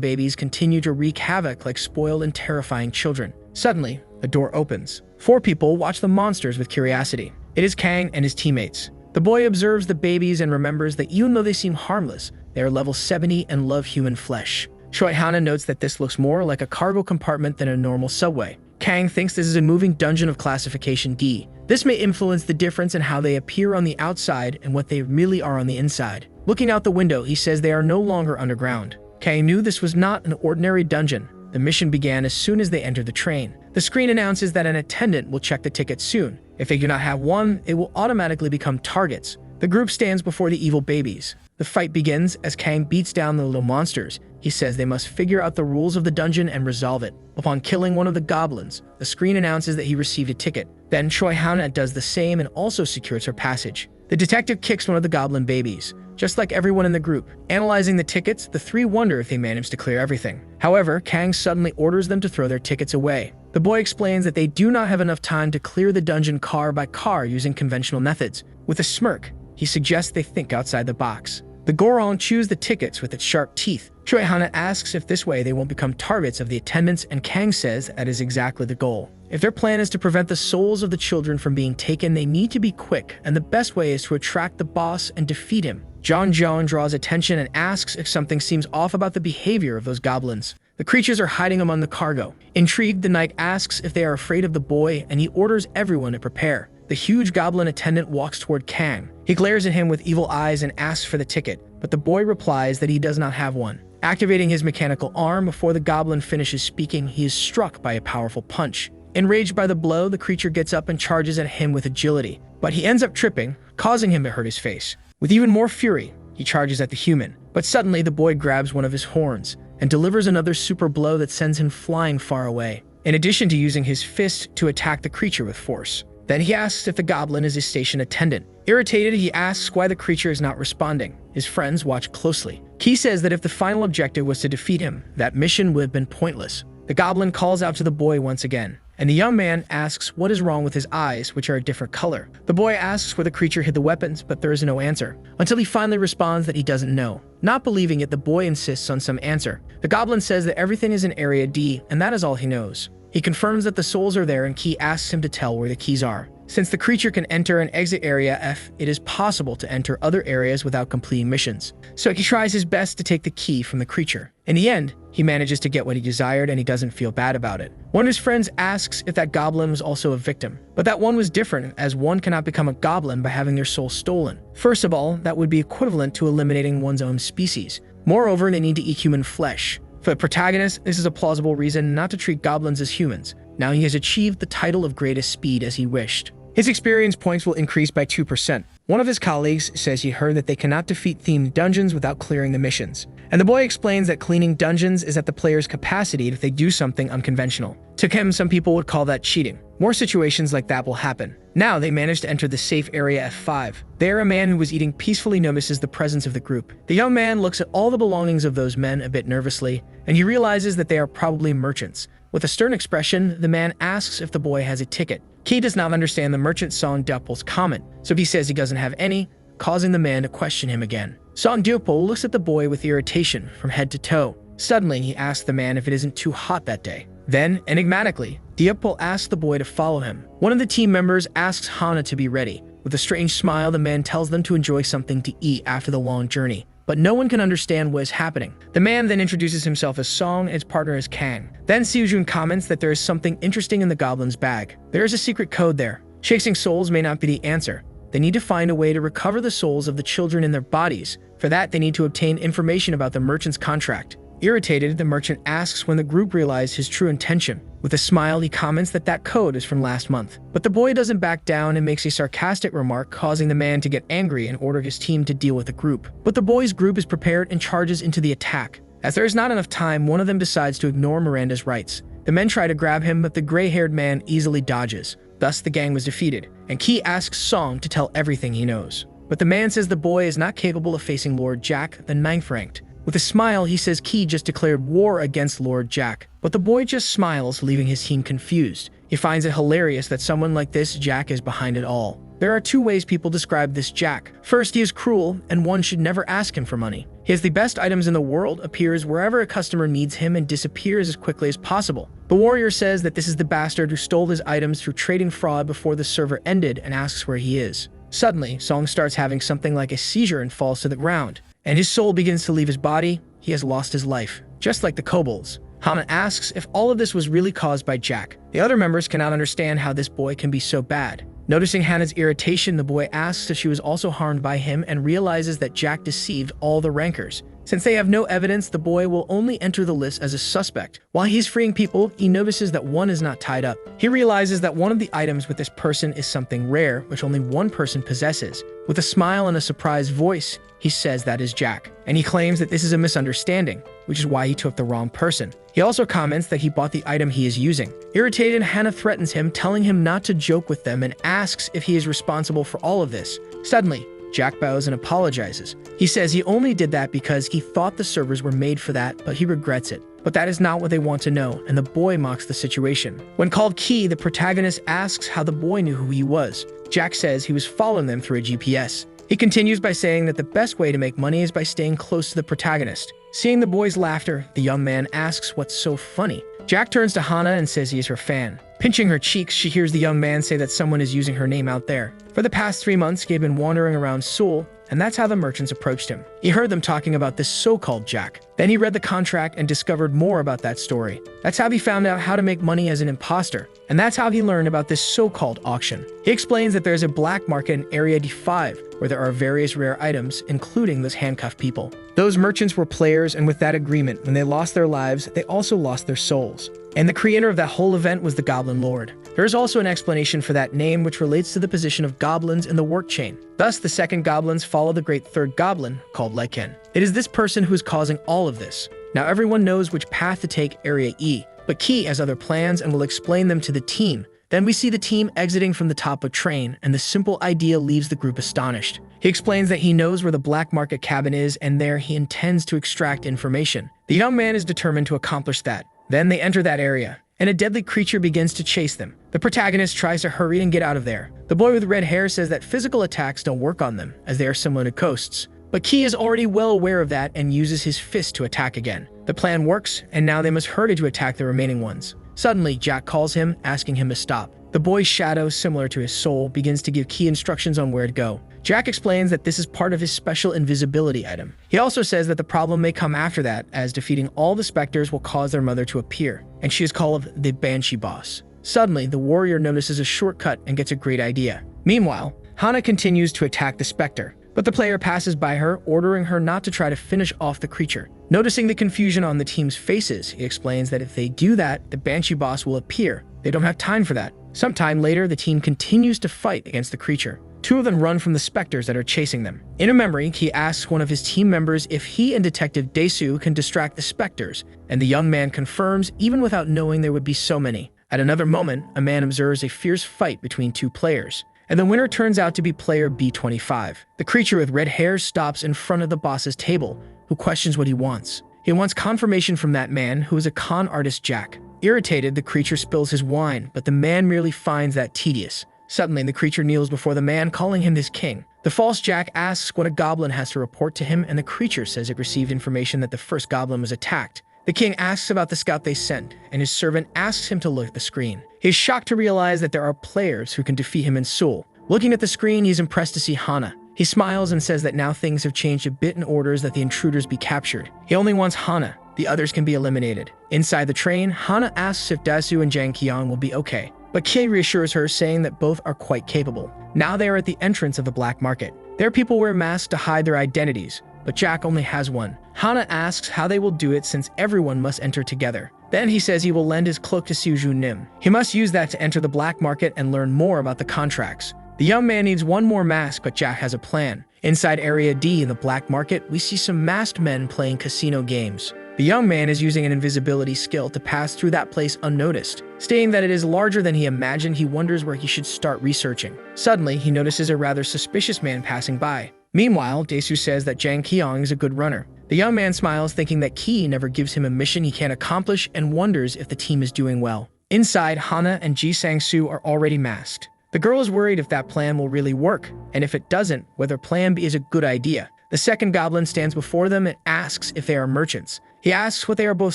babies continue to wreak havoc like spoiled and terrifying children. Suddenly, a door opens. 4 people watch the monsters with curiosity. It is Kang and his teammates. The boy observes the babies and remembers that even though they seem harmless, they are level 70 and love human flesh. TRYHARD notes that this looks more like a cargo compartment than a normal subway. Kang thinks this is a moving dungeon of classification D. This may influence the difference in how they appear on the outside and what they really are on the inside. Looking out the window, he says they are no longer underground. Kang knew this was not an ordinary dungeon. The mission began as soon as they entered the train. The screen announces that an attendant will check the ticket soon. If they do not have one, it will automatically become targets. The group stands before the evil babies. The fight begins as Kang beats down the little monsters. He says they must figure out the rules of the dungeon and resolve it. Upon killing one of the goblins, the screen announces that he received a ticket. Then TRYHARD does the same and also secures her passage. The detective kicks one of the goblin babies. Just like everyone in the group, analyzing the tickets, the 3 wonder if they managed to clear everything. However, Kang suddenly orders them to throw their tickets away. The boy explains that they do not have enough time to clear the dungeon car by car using conventional methods. With a smirk, he suggests they think outside the box. The Goron chews the tickets with its sharp teeth. TRYHARD asks if this way they won't become targets of the attendants, and Kang says that is exactly the goal. If their plan is to prevent the souls of the children from being taken, they need to be quick, and the best way is to attract the boss and defeat him. John draws attention and asks if something seems off about the behavior of those goblins. The creatures are hiding among the cargo. Intrigued, the knight asks if they are afraid of the boy, and he orders everyone to prepare. The huge goblin attendant walks toward Kang. He glares at him with evil eyes and asks for the ticket, but the boy replies that he does not have one. Activating his mechanical arm before the goblin finishes speaking, he is struck by a powerful punch. Enraged by the blow, the creature gets up and charges at him with agility, but he ends up tripping, causing him to hurt his face. With even more fury, he charges at the human, but suddenly the boy grabs one of his horns and delivers another super blow that sends him flying far away, in addition to using his fist to attack the creature with force. Then he asks if the goblin is his station attendant. Irritated, he asks why the creature is not responding. His friends watch closely. Key says that if the final objective was to defeat him, that mission would have been pointless. The goblin calls out to the boy once again, and the young man asks what is wrong with his eyes, which are a different color. The boy asks where the creature hid the weapons, but there is no answer, until he finally responds that he doesn't know. Not believing it, the boy insists on some answer. The goblin says that everything is in Area D, and that is all he knows. He confirms that the souls are there, and Key asks him to tell where the keys are. Since the creature can enter and exit Area F, it is possible to enter other areas without completing missions. So he tries his best to take the key from the creature. In the end, he manages to get what he desired, and he doesn't feel bad about it. One of his friends asks if that goblin was also a victim, but that one was different, as one cannot become a goblin by having their soul stolen. First of all, that would be equivalent to eliminating one's own species. Moreover, they need to eat human flesh. For the protagonist, this is a plausible reason not to treat goblins as humans. Now he has achieved the title of greatest speed as he wished. His experience points will increase by 2%. One of his colleagues says he heard that they cannot defeat themed dungeons without clearing the missions. And the boy explains that cleaning dungeons is at the player's capacity if they do something unconventional. To him, some people would call that cheating. More situations like that will happen. Now they manage to enter the safe area F5. There, a man who was eating peacefully notices the presence of the group. The young man looks at all the belongings of those men a bit nervously, and he realizes that they are probably merchants. With a stern expression, the man asks if the boy has a ticket. Key does not understand the merchant Song Duppel's comment, so he says he doesn't have any, causing the man to question him again. Song Duppel looks at the boy with irritation from head to toe. Suddenly, he asks the man if it isn't too hot that day. Then, enigmatically, Duppel asks the boy to follow him. One of the team members asks Hana to be ready. With a strange smile, the man tells them to enjoy something to eat after the long journey. But no one can understand what is happening. The man then introduces himself as Song and his partner as Kang. Then Seojun comments that there is something interesting in the goblin's bag. There is a secret code there. Chasing souls may not be the answer. They need to find a way to recover the souls of the children in their bodies. For that, they need to obtain information about the merchant's contract. Irritated, the merchant asks when the group realized his true intention. With a smile, he comments that that code is from last month. But the boy doesn't back down and makes a sarcastic remark, causing the man to get angry and order his team to deal with the group. But the boy's group is prepared and charges into the attack. As there is not enough time, one of them decides to ignore Miranda's rights. The men try to grab him, but the gray-haired man easily dodges. Thus, the gang was defeated, and Key asks Song to tell everything he knows. But the man says the boy is not capable of facing Lord Jack, the 9th ranked. With a smile, he says Key just declared war against Lord Jack, but the boy just smiles, leaving his team confused. He finds it hilarious that someone like this Jack is behind it all. There are two ways people describe this Jack. First, he is cruel, and one should never ask him for money. He has the best items in the world, appears wherever a customer needs him, and disappears as quickly as possible. The warrior says that this is the bastard who stole his items through trading fraud before the server ended and asks where he is. Suddenly, Song starts having something like a seizure and falls to the ground, and his soul begins to leave his body. He has lost his life, just like the kobolds. Hana asks if all of this was really caused by Jack. The other members cannot understand how this boy can be so bad. Noticing Hana's irritation, the boy asks if she was also harmed by him and realizes that Jack deceived all the rankers. Since they have no evidence, the boy will only enter the list as a suspect. While he's freeing people, he notices that one is not tied up. He realizes that one of the items with this person is something rare, which only one person possesses. With a smile and a surprised voice, he says that is Jack, and he claims that this is a misunderstanding, which is why he took the wrong person. He also comments that he bought the item he is using. Irritated, Hana threatens him, telling him not to joke with them and asks if he is responsible for all of this. Suddenly, Jack bows and apologizes. He says he only did that because he thought the servers were made for that, but he regrets it. But that is not what they want to know, and the boy mocks the situation. When called Key, the protagonist asks how the boy knew who he was. Jack says he was following them through a GPS. He continues by saying that the best way to make money is by staying close to the protagonist. Seeing the boy's laughter, the young man asks what's so funny. Jack turns to Hana and says he is her fan. Pinching her cheeks, she hears the young man say that someone is using her name out there. For the past 3 months, he had been wandering around Seoul, and that's how the merchants approached him. He heard them talking about this so-called Jack. Then he read the contract and discovered more about that story. That's how he found out how to make money as an imposter, and that's how he learned about this so-called auction. He explains that there's a black market in Area D5, where there are various rare items, including those handcuffed people. Those merchants were players, and with that agreement, when they lost their lives, they also lost their souls. And the creator of that whole event was the Goblin Lord. There is also an explanation for that name, which relates to the position of goblins in the work chain. Thus, the second goblins follow the great third goblin, called Lycan. It is this person who is causing all of this. Now everyone knows which path to take Area E, but Key has other plans and will explain them to the team. Then we see the team exiting from the top of train, and the simple idea leaves the group astonished. He explains that he knows where the black market cabin is, and there he intends to extract information. The young man is determined to accomplish that. Then they enter that area, and a deadly creature begins to chase them. The protagonist tries to hurry and get out of there. The boy with red hair says that physical attacks don't work on them, as they are similar to ghosts. But Key is already well aware of that and uses his fist to attack again. The plan works, and now they must hurry to attack the remaining ones. Suddenly, Jack calls him, asking him to stop. The boy's shadow, similar to his soul, begins to give Key instructions on where to go. Jack explains that this is part of his special invisibility item. He also says that the problem may come after that, as defeating all the specters will cause their mother to appear, and she is called the Banshee Boss. Suddenly, the warrior notices a shortcut and gets a great idea. Meanwhile, Hana continues to attack the specter, but the player passes by her, ordering her not to try to finish off the creature. Noticing the confusion on the team's faces, he explains that if they do that, the Banshee Boss will appear. They don't have time for that. Sometime later, the team continues to fight against the creature. Two of them run from the specters that are chasing them. In a memory, he asks one of his team members if he and Detective Daesu can distract the specters, and the young man confirms even without knowing there would be so many. At another moment, a man observes a fierce fight between two players, and the winner turns out to be player B25. The creature with red hair stops in front of the boss's table, who questions what he wants. He wants confirmation from that man, who is a con artist Jack. Irritated, the creature spills his wine, but the man merely finds that tedious. Suddenly, the creature kneels before the man, calling him his king. The false Jack asks what a goblin has to report to him, and the creature says it received information that the first goblin was attacked. The king asks about the scout they sent, and his servant asks him to look at the screen. He is shocked to realize that there are players who can defeat him in Seoul. Looking at the screen, he's impressed to see Hana. He smiles and says that now things have changed a bit and orders that the intruders be captured. He only wants Hana. The others can be eliminated. Inside the train, Hana asks if Dasu and Jang Kyung will be okay, but Kei reassures her, saying that both are quite capable. Now they are at the entrance of the black market. Their people wear masks to hide their identities, but Jack only has one. Hana asks how they will do it since everyone must enter together. Then he says he will lend his cloak to Suju Nim. He must use that to enter the black market and learn more about the contracts. The young man needs one more mask, but Jack has a plan. Inside Area D in the black market, we see some masked men playing casino games. The young man is using an invisibility skill to pass through that place unnoticed. Stating that it is larger than he imagined, he wonders where he should start researching. Suddenly, he notices a rather suspicious man passing by. Meanwhile, Daesu says that Jang Kyung is a good runner. The young man smiles, thinking that Ki never gives him a mission he can't accomplish, and wonders if the team is doing well. Inside, Hana and Ji Sang-soo are already masked. The girl is worried if that plan will really work, and if it doesn't, whether Plan B is a good idea. The second goblin stands before them and asks if they are merchants. He asks what they are both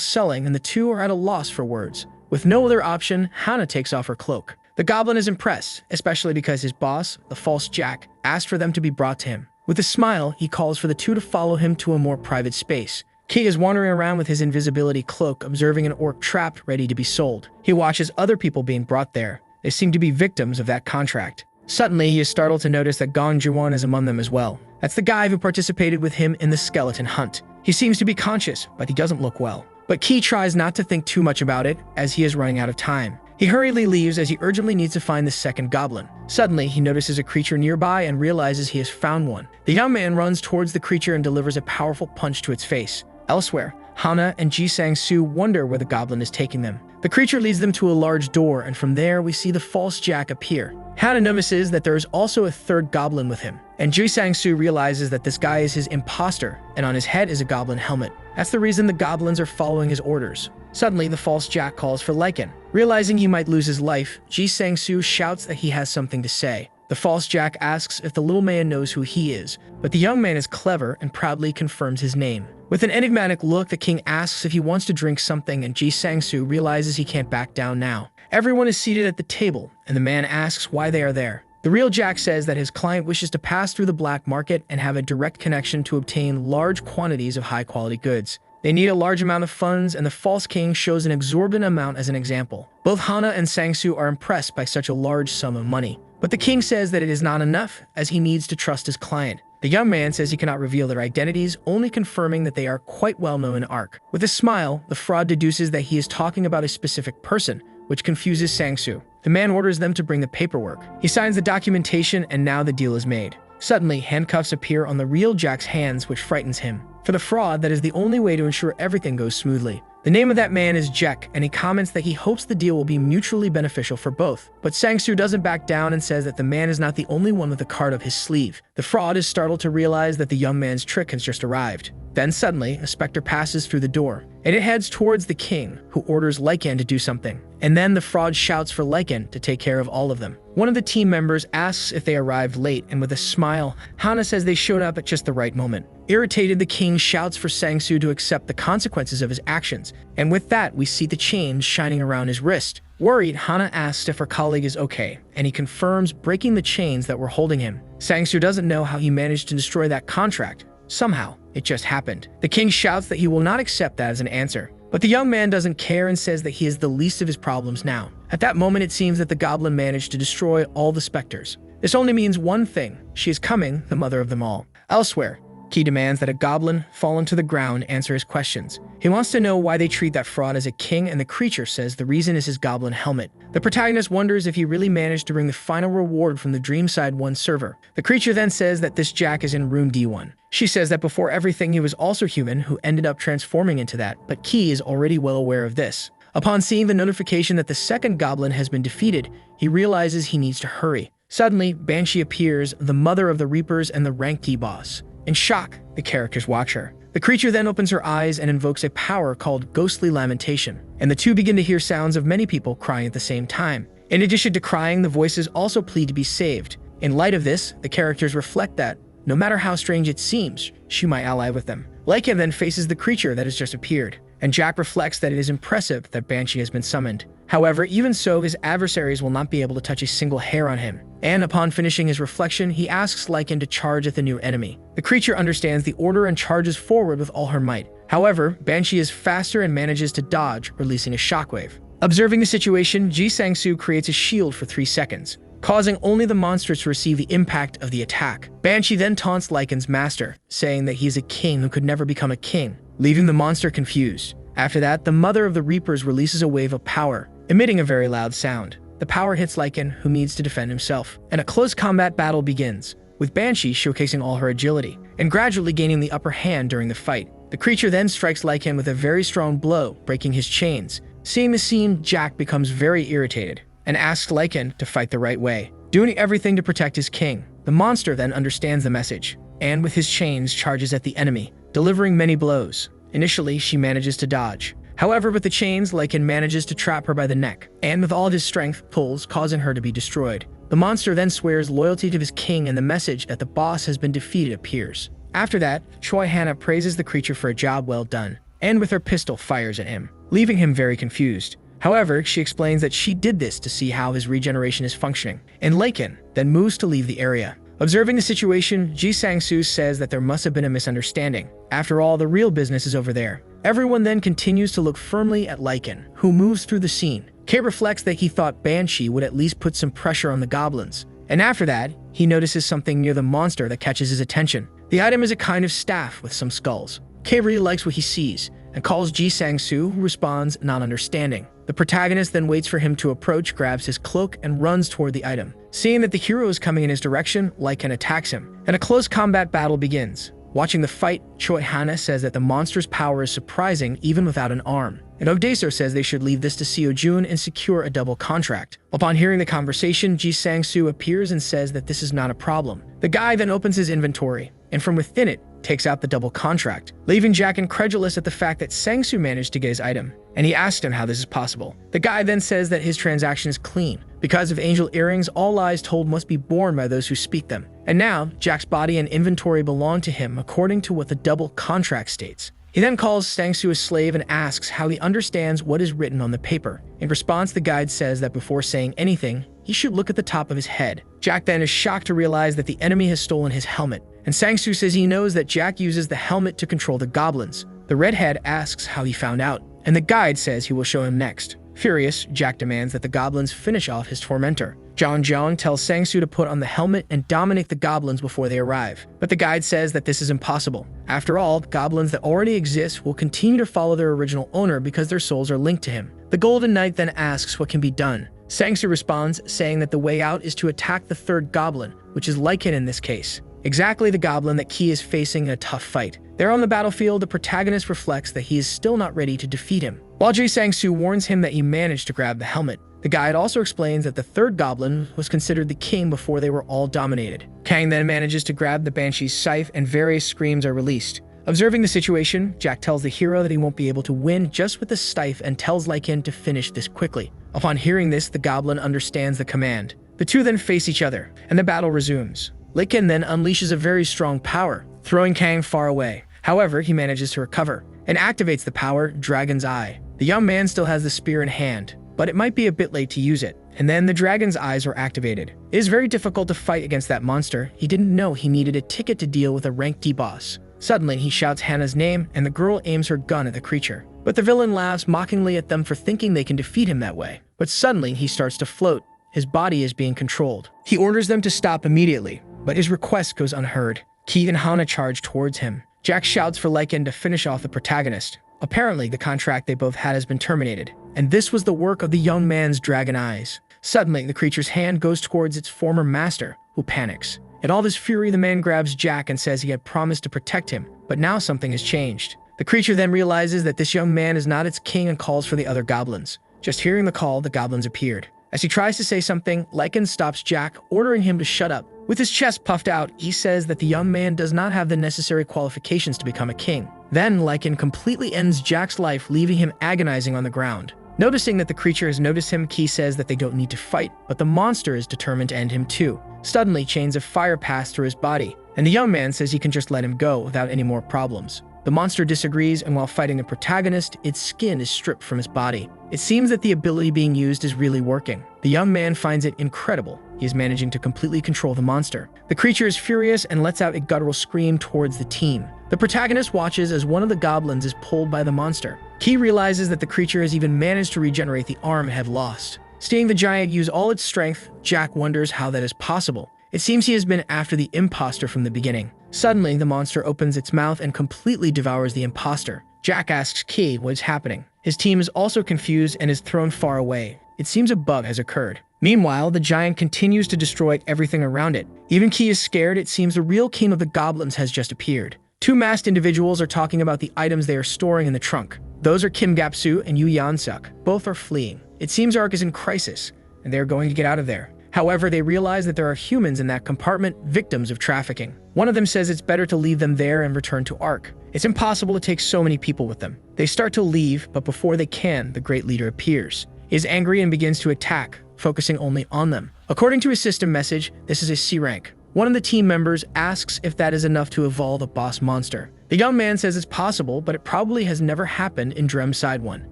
selling, and the two are at a loss for words. With no other option, Hana takes off her cloak. The goblin is impressed, especially because his boss, the false Jack, asked for them to be brought to him. With a smile, he calls for the two to follow him to a more private space. Ki is wandering around with his invisibility cloak, observing an orc trapped, ready to be sold. He watches other people being brought there. They seem to be victims of that contract. Suddenly, he is startled to notice that Gong Jiwon is among them as well. That's the guy who participated with him in the skeleton hunt. He seems to be conscious, but he doesn't look well. But Ki tries not to think too much about it, as he is running out of time. He hurriedly leaves as he urgently needs to find the second goblin. Suddenly, he notices a creature nearby and realizes he has found one. The young man runs towards the creature and delivers a powerful punch to its face. Elsewhere, Hana and Ji Sang-soo wonder where the goblin is taking them. The creature leads them to a large door, and from there we see the false Jack appear. Hana notices that there is also a third goblin with him, and Ji Sang-soo realizes that this guy is his imposter, and on his head is a goblin helmet. That's the reason the goblins are following his orders. Suddenly, the false Jack calls for Lycan. Realizing he might lose his life, Ji Sang-soo shouts that he has something to say. The false Jack asks if the little man knows who he is, but the young man is clever and proudly confirms his name. With an enigmatic look, the king asks if he wants to drink something, and Ji Sang-soo realizes he can't back down now. Everyone is seated at the table, and the man asks why they are there. The real Jack says that his client wishes to pass through the black market and have a direct connection to obtain large quantities of high-quality goods. They need a large amount of funds, and the false king shows an exorbitant amount as an example. Both Hana and Sang-soo are impressed by such a large sum of money. But the king says that it is not enough, as he needs to trust his client. The young man says he cannot reveal their identities, only confirming that they are quite well known in Ark. With a smile, the fraud deduces that he is talking about a specific person, which confuses Sang-soo. The man orders them to bring the paperwork. He signs the documentation, and now the deal is made. Suddenly, handcuffs appear on the real Jack's hands, which frightens him. For the fraud, that is the only way to ensure everything goes smoothly. The name of that man is Jack, and he comments that he hopes the deal will be mutually beneficial for both. But Sang-soo doesn't back down and says that the man is not the only one with a card up his sleeve. The fraud is startled to realize that the young man's trick has just arrived. Then suddenly, a specter passes through the door, and it heads towards the king, who orders Lycan to do something. And then the fraud shouts for Lycan to take care of all of them. One of the team members asks if they arrived late, and with a smile, Hana says they showed up at just the right moment. Irritated, the king shouts for Sang-soo to accept the consequences of his actions, and with that, we see the chains shining around his wrist. Worried, Hana asks if her colleague is okay, and he confirms breaking the chains that were holding him. Sang-soo doesn't know how he managed to destroy that contract. Somehow, it just happened. The king shouts that he will not accept that as an answer. But the young man doesn't care and says that he is the least of his problems now. At that moment, it seems that the goblin managed to destroy all the specters. This only means one thing. She is coming, the mother of them all. Elsewhere, Key demands that a goblin fallen to the ground answer his questions. He wants to know why they treat that fraud as a king, and the creature says the reason is his goblin helmet. The protagonist wonders if he really managed to bring the final reward from the Dreamside 1 server. The creature then says that this Jack is in room D1. She says that before everything he was also human who ended up transforming into that, but Key is already well aware of this. Upon seeing the notification that the second goblin has been defeated, he realizes he needs to hurry. Suddenly, Banshee appears, the mother of the Reapers and the rank D boss. In shock, the characters watch her. The creature then opens her eyes and invokes a power called Ghostly Lamentation, and the two begin to hear sounds of many people crying at the same time. In addition to crying, the voices also plead to be saved. In light of this, the characters reflect that, no matter how strange it seems, she might ally with them. Lycan then faces the creature that has just appeared, and Jack reflects that it is impressive that Banshee has been summoned. However, even so, his adversaries will not be able to touch a single hair on him. And upon finishing his reflection, he asks Lycan to charge at the new enemy. The creature understands the order and charges forward with all her might. However, Banshee is faster and manages to dodge, releasing a shockwave. Observing the situation, Ji Sang-soo creates a shield for 3 seconds, causing only the monsters to receive the impact of the attack. Banshee then taunts Lycan's master, saying that he is a king who could never become a king, leaving the monster confused. After that, the mother of the Reapers releases a wave of power, emitting a very loud sound. The power hits Lycan, who needs to defend himself, and a close combat battle begins, with Banshee showcasing all her agility, and gradually gaining the upper hand during the fight. The creature then strikes Lycan with a very strong blow, breaking his chains. Seeing the scene, Jack becomes very irritated, and asks Lycan to fight the right way, doing everything to protect his king. The monster then understands the message, and with his chains charges at the enemy, delivering many blows. Initially, she manages to dodge. However, with the chains, Lycan manages to trap her by the neck, and with all of his strength, pulls, causing her to be destroyed. The monster then swears loyalty to his king, and the message that the boss has been defeated appears. After that, Choi Hana praises the creature for a job well done, and with her pistol fires at him, leaving him very confused. However, she explains that she did this to see how his regeneration is functioning, and Lycan then moves to leave the area. Observing the situation, Ji Sang-soo says that there must have been a misunderstanding. After all, the real business is over there. Everyone then continues to look firmly at Lycan, who moves through the scene. Kate reflects that he thought Banshee would at least put some pressure on the goblins. And after that, he notices something near the monster that catches his attention. The item is a kind of staff with some skulls. Kate really likes what he sees, and calls Ji Sang-soo, who responds, not understanding. The protagonist then waits for him to approach, grabs his cloak, and runs toward the item. Seeing that the hero is coming in his direction, Lycan attacks him, and a close combat battle begins. Watching the fight, Choi Hana says that the monster's power is surprising even without an arm, and Ogdaser says they should leave this to Seo Jun and secure a double contract. Upon hearing the conversation, Ji Sang-soo appears and says that this is not a problem. The guy then opens his inventory, and from within it, takes out the double contract, leaving Jack incredulous at the fact that Sang-soo managed to get his item, and he asked him how this is possible. The guy then says that his transaction is clean. Because of angel earrings, all lies told must be borne by those who speak them. And now, Jack's body and inventory belong to him according to what the double contract states. He then calls Sang-soo a slave and asks how he understands what is written on the paper. In response, the guide says that before saying anything, he should look at the top of his head. Jack then is shocked to realize that the enemy has stolen his helmet, and Sang-soo says he knows that Jack uses the helmet to control the goblins. The redhead asks how he found out, and the guide says he will show him next. Furious, Jack demands that the goblins finish off his tormentor. John Jong tells Sang-soo to put on the helmet and dominate the goblins before they arrive, but the guide says that this is impossible. After all, goblins that already exist will continue to follow their original owner because their souls are linked to him. The Golden Knight then asks what can be done. Sang-soo responds, saying that the way out is to attack the third goblin, which is Lycan in this case. Exactly the goblin that Key is facing in a tough fight. There on the battlefield, the protagonist reflects that he is still not ready to defeat him. While Ji Sang-soo warns him that he managed to grab the helmet, the guide also explains that the third goblin was considered the king before they were all dominated. Kang then manages to grab the Banshee's scythe and various screams are released. Observing the situation, Jack tells the hero that he won't be able to win just with the scythe and tells Lycan to finish this quickly. Upon hearing this, the goblin understands the command. The two then face each other, and the battle resumes. Lycan then unleashes a very strong power, throwing Kang far away. However, he manages to recover, and activates the power, Dragon's Eye. The young man still has the spear in hand, but it might be a bit late to use it. And then the dragon's eyes were activated. It is very difficult to fight against that monster. He didn't know he needed a ticket to deal with a rank D boss. Suddenly, he shouts Hannah's name, and the girl aims her gun at the creature. But the villain laughs mockingly at them for thinking they can defeat him that way. But suddenly, he starts to float. His body is being controlled. He orders them to stop immediately, but his request goes unheard. Ki and Hana charge towards him. Jack shouts for Lycan to finish off the protagonist. Apparently, the contract they both had has been terminated, and this was the work of the young man's dragon eyes. Suddenly, the creature's hand goes towards its former master, who panics. In all this fury, the man grabs Jack and says he had promised to protect him, but now something has changed. The creature then realizes that this young man is not its king and calls for the other goblins. Just hearing the call, the goblins appeared. As he tries to say something, Lycan stops Jack, ordering him to shut up. With his chest puffed out, he says that the young man does not have the necessary qualifications to become a king. Then Lycan completely ends Jack's life, leaving him agonizing on the ground. Noticing that the creature has noticed him, Ki says that they don't need to fight, but the monster is determined to end him too. Suddenly, chains of fire pass through his body, and the young man says he can just let him go without any more problems. The monster disagrees, and while fighting the protagonist, its skin is stripped from his body. It seems that the ability being used is really working. The young man finds it incredible. He is managing to completely control the monster. The creature is furious and lets out a guttural scream towards the team. The protagonist watches as one of the goblins is pulled by the monster. Ki realizes that the creature has even managed to regenerate the arm it had lost. Seeing the giant use all its strength, Jack wonders how that is possible. It seems he has been after the imposter from the beginning. Suddenly, the monster opens its mouth and completely devours the imposter. Jack asks Ki what is happening. His team is also confused and is thrown far away. It seems a bug has occurred. Meanwhile, the giant continues to destroy everything around it. Even Ki is scared. It seems the real king of the goblins has just appeared. Two masked individuals are talking about the items they are storing in the trunk. Those are Kim Gapsu and Yu Yansuk. Both are fleeing. It seems Ark is in crisis, and they are going to get out of there. However, they realize that there are humans in that compartment, victims of trafficking. One of them says it's better to leave them there and return to Ark. It's impossible to take so many people with them. They start to leave, but before they can, the great leader appears. He is angry and begins to attack, focusing only on them. According to his system message, this is a C rank. One of the team members asks if that is enough to evolve a boss monster. The young man says it's possible, but it probably has never happened in Drem's Side 1.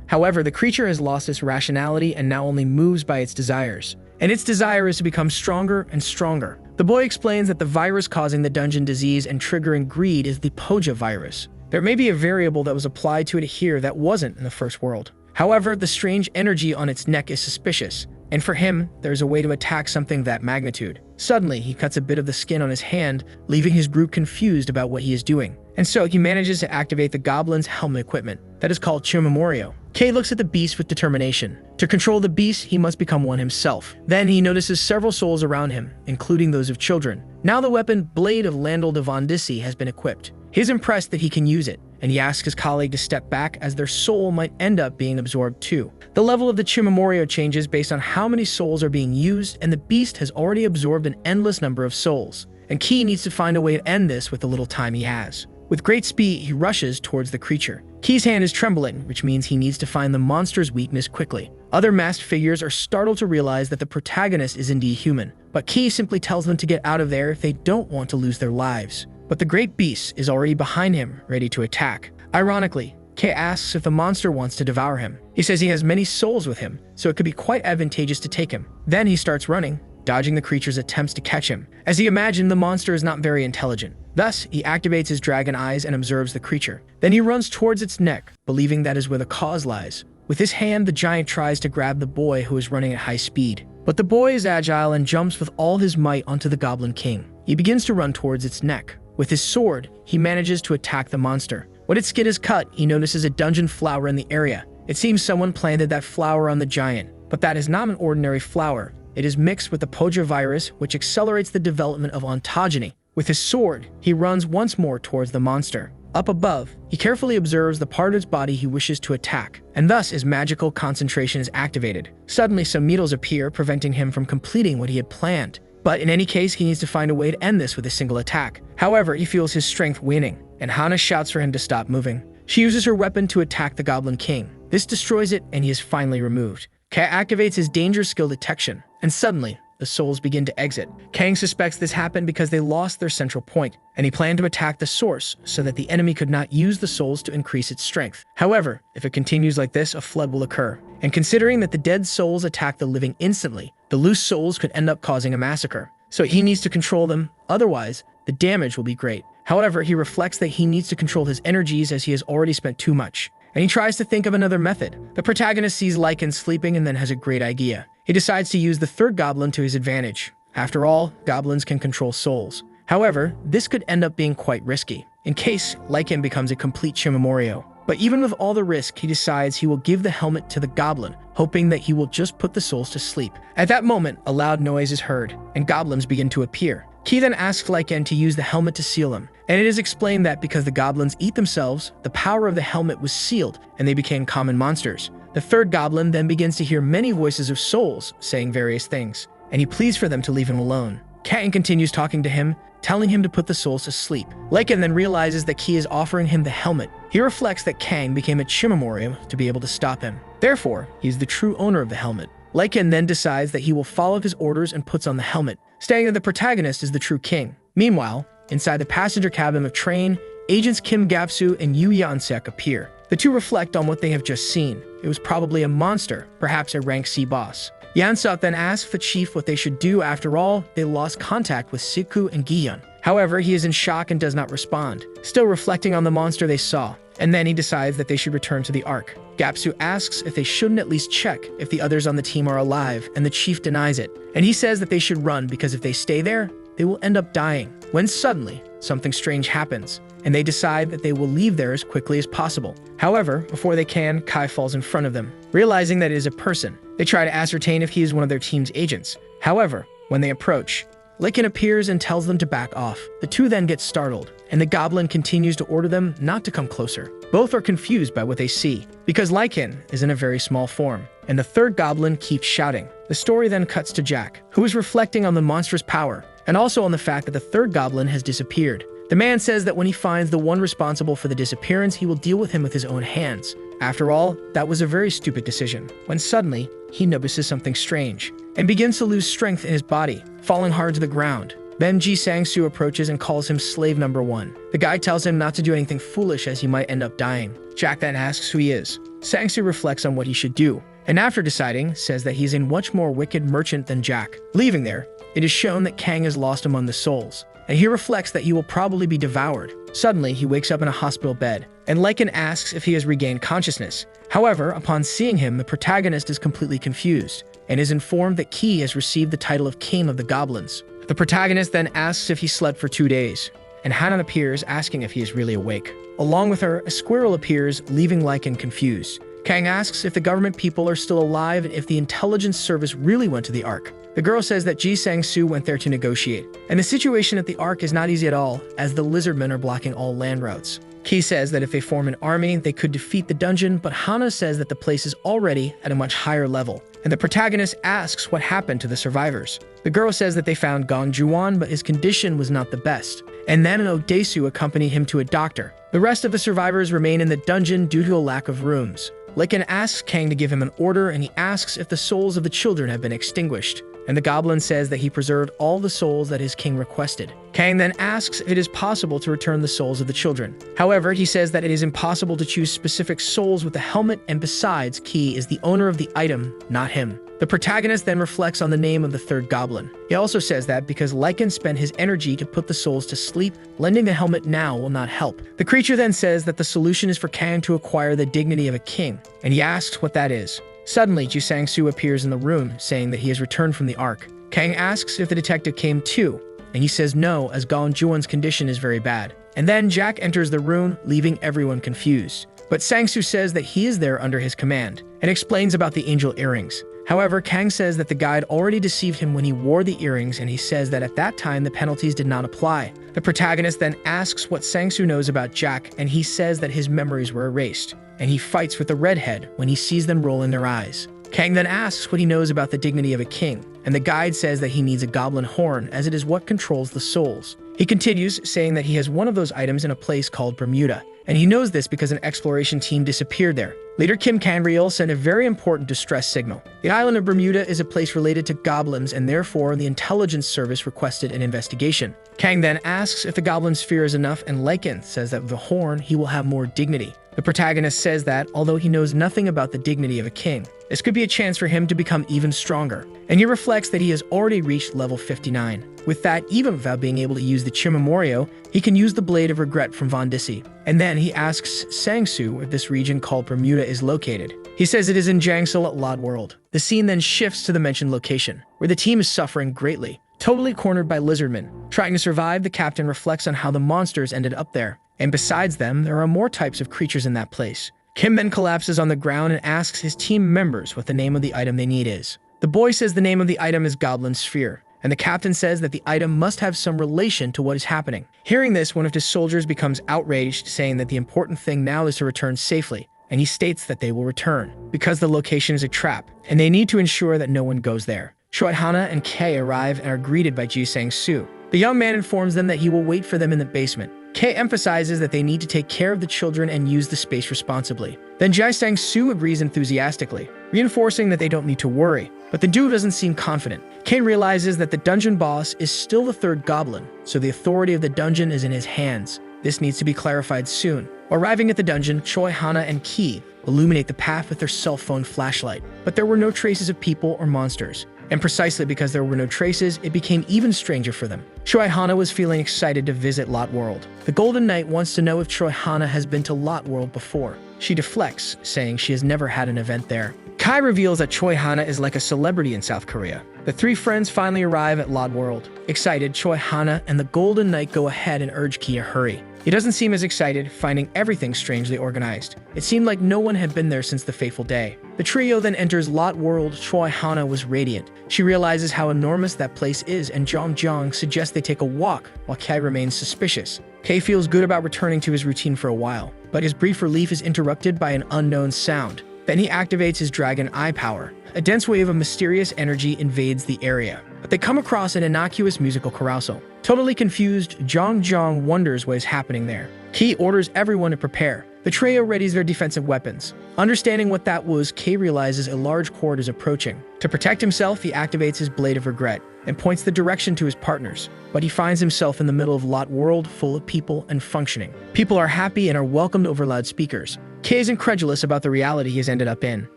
However, the creature has lost its rationality and now only moves by its desires. And its desire is to become stronger and stronger. The boy explains that the virus causing the dungeon disease and triggering greed is the Poja virus. There may be a variable that was applied to it here that wasn't in the first world. However, the strange energy on its neck is suspicious, and for him, there's a way to attack something that magnitude. Suddenly, he cuts a bit of the skin on his hand, leaving his group confused about what he is doing. And so he manages to activate the goblin's helmet equipment, that is called Chimamorio. Kei looks at the beast with determination. To control the beast, he must become one himself. Then he notices several souls around him, including those of children. Now the weapon Blade of Landel de Von Dissy has been equipped. He is impressed that he can use it, and he asks his colleague to step back as their soul might end up being absorbed too. The level of the Chimamorio changes based on how many souls are being used, and the beast has already absorbed an endless number of souls. And Ki needs to find a way to end this with the little time he has. With great speed, he rushes towards the creature. Ki's hand is trembling, which means he needs to find the monster's weakness quickly. Other masked figures are startled to realize that the protagonist is indeed human, but Ki simply tells them to get out of there if they don't want to lose their lives. But the great beast is already behind him, ready to attack. Ironically, Kei asks if the monster wants to devour him. He says he has many souls with him, so it could be quite advantageous to take him. Then he starts running, dodging the creature's attempts to catch him. As he imagined, the monster is not very intelligent. Thus, he activates his dragon eyes and observes the creature. Then he runs towards its neck, believing that is where the cause lies. With his hand, the giant tries to grab the boy who is running at high speed. But the boy is agile and jumps with all his might onto the Goblin King. He begins to run towards its neck. With his sword, he manages to attack the monster. When its skin is cut, he notices a dungeon flower in the area. It seems someone planted that flower on the giant, but that is not an ordinary flower. It is mixed with the Poja virus, which accelerates the development of ontogeny. With his sword, he runs once more towards the monster. Up above, he carefully observes the part of its body he wishes to attack, and thus his magical concentration is activated. Suddenly, some needles appear, preventing him from completing what he had planned. But in any case, he needs to find a way to end this with a single attack. However, he feels his strength waning, and Hana shouts for him to stop moving. She uses her weapon to attack the Goblin King. This destroys it, and he is finally removed. Kei activates his danger skill detection, and suddenly, the souls begin to exit. Kang suspects this happened because they lost their central point, and he planned to attack the source so that the enemy could not use the souls to increase its strength. However, if it continues like this, a flood will occur. And considering that the dead souls attack the living instantly, the loose souls could end up causing a massacre. So he needs to control them, otherwise, the damage will be great. However, he reflects that he needs to control his energies as he has already spent too much. And he tries to think of another method. The protagonist sees Lycan sleeping and then has a great idea. He decides to use the third goblin to his advantage. After all, goblins can control souls. However, this could end up being quite risky, in case Lycan becomes a complete Chimamoreo. But even with all the risk, he decides he will give the helmet to the goblin, hoping that he will just put the souls to sleep. At that moment, a loud noise is heard, and goblins begin to appear. Ki then asks Lycan to use the helmet to seal them, and it is explained that because the goblins eat themselves, the power of the helmet was sealed, and they became common monsters. The third goblin then begins to hear many voices of souls saying various things, and he pleads for them to leave him alone. Kang continues talking to him, telling him to put the souls to sleep. Lycan then realizes that Ki is offering him the helmet. He reflects that Kang became a Chimamoreo to be able to stop him. Therefore, he is the true owner of the helmet. Lycan then decides that he will follow his orders and puts on the helmet, stating that the protagonist is the true king. Meanwhile, inside the passenger cabin of train, agents Kim Gapsu and Yu Yansek appear. The two reflect on what they have just seen. It was probably a monster, perhaps a rank C boss. Yansuk then asks the chief what they should do. After all, they lost contact with Siku and Giyun. However, he is in shock and does not respond, still reflecting on the monster they saw. And then he decides that they should return to the Ark. Gapsu asks if they shouldn't at least check if the others on the team are alive, and the chief denies it. And he says that they should run because if they stay there, they will end up dying. When suddenly, something strange happens, and they decide that they will leave there as quickly as possible. However, before they can, Kai falls in front of them. Realizing that it is a person, they try to ascertain if he is one of their team's agents. However, when they approach, Lycan appears and tells them to back off. The two then get startled, and the goblin continues to order them not to come closer. Both are confused by what they see, because Lycan is in a very small form, and the third goblin keeps shouting. The story then cuts to Jack, who is reflecting on the monstrous power, and also on the fact that the third goblin has disappeared. The man says that when he finds the one responsible for the disappearance, he will deal with him with his own hands. After all, that was a very stupid decision, when suddenly, he notices something strange, and begins to lose strength in his body, falling hard to the ground. Then Ji Sang-soo approaches and calls him slave number 1. The guy tells him not to do anything foolish as he might end up dying. Jack then asks who he is. Sang-soo reflects on what he should do, and after deciding, says that he's a much more wicked merchant than Jack. Leaving there, it is shown that Kang is lost among the souls, and he reflects that he will probably be devoured. Suddenly, he wakes up in a hospital bed, and Lycan asks if he has regained consciousness. However, upon seeing him, the protagonist is completely confused, and is informed that Ki has received the title of King of the Goblins. The protagonist then asks if he slept for 2 days, and Hanan appears asking if he is really awake. Along with her, a squirrel appears, leaving Lycan confused. Kang asks if the government people are still alive and if the intelligence service really went to the Ark. The girl says that Ji Sang-soo went there to negotiate, and the situation at the Ark is not easy at all, as the lizardmen are blocking all land routes. Ki says that if they form an army, they could defeat the dungeon, but Hana says that the place is already at a much higher level, and the protagonist asks what happened to the survivors. The girl says that they found Gong Juan, but his condition was not the best, and then an Odesu accompanied him to a doctor. The rest of the survivors remain in the dungeon due to a lack of rooms. Lycan asks Kang to give him an order, and he asks if the souls of the children have been extinguished. And the goblin says that he preserved all the souls that his king requested. Kang then asks if it is possible to return the souls of the children. However, he says that it is impossible to choose specific souls with the helmet, and besides, Ki is the owner of the item, not him. The protagonist then reflects on the name of the third goblin. He also says that because Lycan spent his energy to put the souls to sleep, lending the helmet now will not help. The creature then says that the solution is for Kang to acquire the dignity of a king, and he asks what that is. Suddenly, Ji Sang-soo appears in the room, saying that he has returned from the Ark. Kang asks if the detective came too, and he says no, as Gong Juan's condition is very bad. And then Jack enters the room, leaving everyone confused. But Sang-soo says that he is there under his command, and explains about the angel earrings. However, Kang says that the guide already deceived him when he wore the earrings, and he says that at that time the penalties did not apply. The protagonist then asks what Sang-soo knows about Jack, and he says that his memories were erased, and he fights with the redhead when he sees them roll in their eyes. Kang then asks what he knows about the dignity of a king, and the guide says that he needs a goblin horn as it is what controls the souls. He continues, saying that he has one of those items in a place called Bermuda, and he knows this because an exploration team disappeared there. Leader Kim Canriel sent a very important distress signal. The island of Bermuda is a place related to goblins, and therefore the intelligence service requested an investigation. Kang then asks if the goblin's fear is enough, and Lycan says that with the horn, he will have more dignity. The protagonist says that, although he knows nothing about the dignity of a king, this could be a chance for him to become even stronger, and he reflects that he has already reached level 59. With that, even without being able to use the Chimamoreo, he can use the Blade of Regret from Von Dissy. And then he asks Sang-soo where this region called Bermuda is located. He says it is in Jangsil at Lod World. The scene then shifts to the mentioned location, where the team is suffering greatly. totally cornered by lizardmen. Trying to survive, the captain reflects on how the monsters ended up there. And besides them, there are more types of creatures in that place. Kim then collapses on the ground and asks his team members what the name of the item they need is. The boy says the name of the item is Goblin Sphere, and the captain says that the item must have some relation to what is happening. Hearing this, one of his soldiers becomes outraged, saying that the important thing now is to return safely, and he states that they will return, because the location is a trap, and they need to ensure that no one goes there. Choi Hana and Kei arrive and are greeted by Ji Sang-soo. The young man informs them that he will wait for them in the basement. Kei emphasizes that they need to take care of the children and use the space responsibly. Then Ji Sang-soo agrees enthusiastically, reinforcing that they don't need to worry, but the dude doesn't seem confident. Kei realizes that the dungeon boss is still the third goblin, so the authority of the dungeon is in his hands. This needs to be clarified soon. Arriving at the dungeon, Choi, Hana, and Kei illuminate the path with their cell phone flashlight, but there were no traces of people or monsters. And precisely because there were no traces, it became even stranger for them. Choi Hana was feeling excited to visit Lot World. The Golden Knight wants to know if Choi Hana has been to Lot World before. She deflects, saying she has never had an event there. Kai reveals that Choi Hana is like a celebrity in South Korea. The three friends finally arrive at Lot World. Excited, Choi Hana and the Golden Knight go ahead and urge Kei to hurry. He doesn't seem as excited, finding everything strangely organized. It seemed like no one had been there since the fateful day. The trio then enters Lot World. Choi Hana was radiant. She realizes how enormous that place is, and Jong suggests they take a walk, while Kei remains suspicious. Kei feels good about returning to his routine for a while, but his brief relief is interrupted by an unknown sound. Then he activates his dragon eye power. A dense wave of mysterious energy invades the area, but they come across an innocuous musical carousel. Totally confused, Jong wonders what is happening there. Kei orders everyone to prepare. The trio readies their defensive weapons. Understanding what that was, Kei realizes a large horde is approaching. To protect himself, he activates his Blade of Regret and points the direction to his partners. But he finds himself in the middle of Lot World, full of people and functioning. People are happy and are welcomed over loudspeakers. Kei is incredulous about the reality he has ended up in.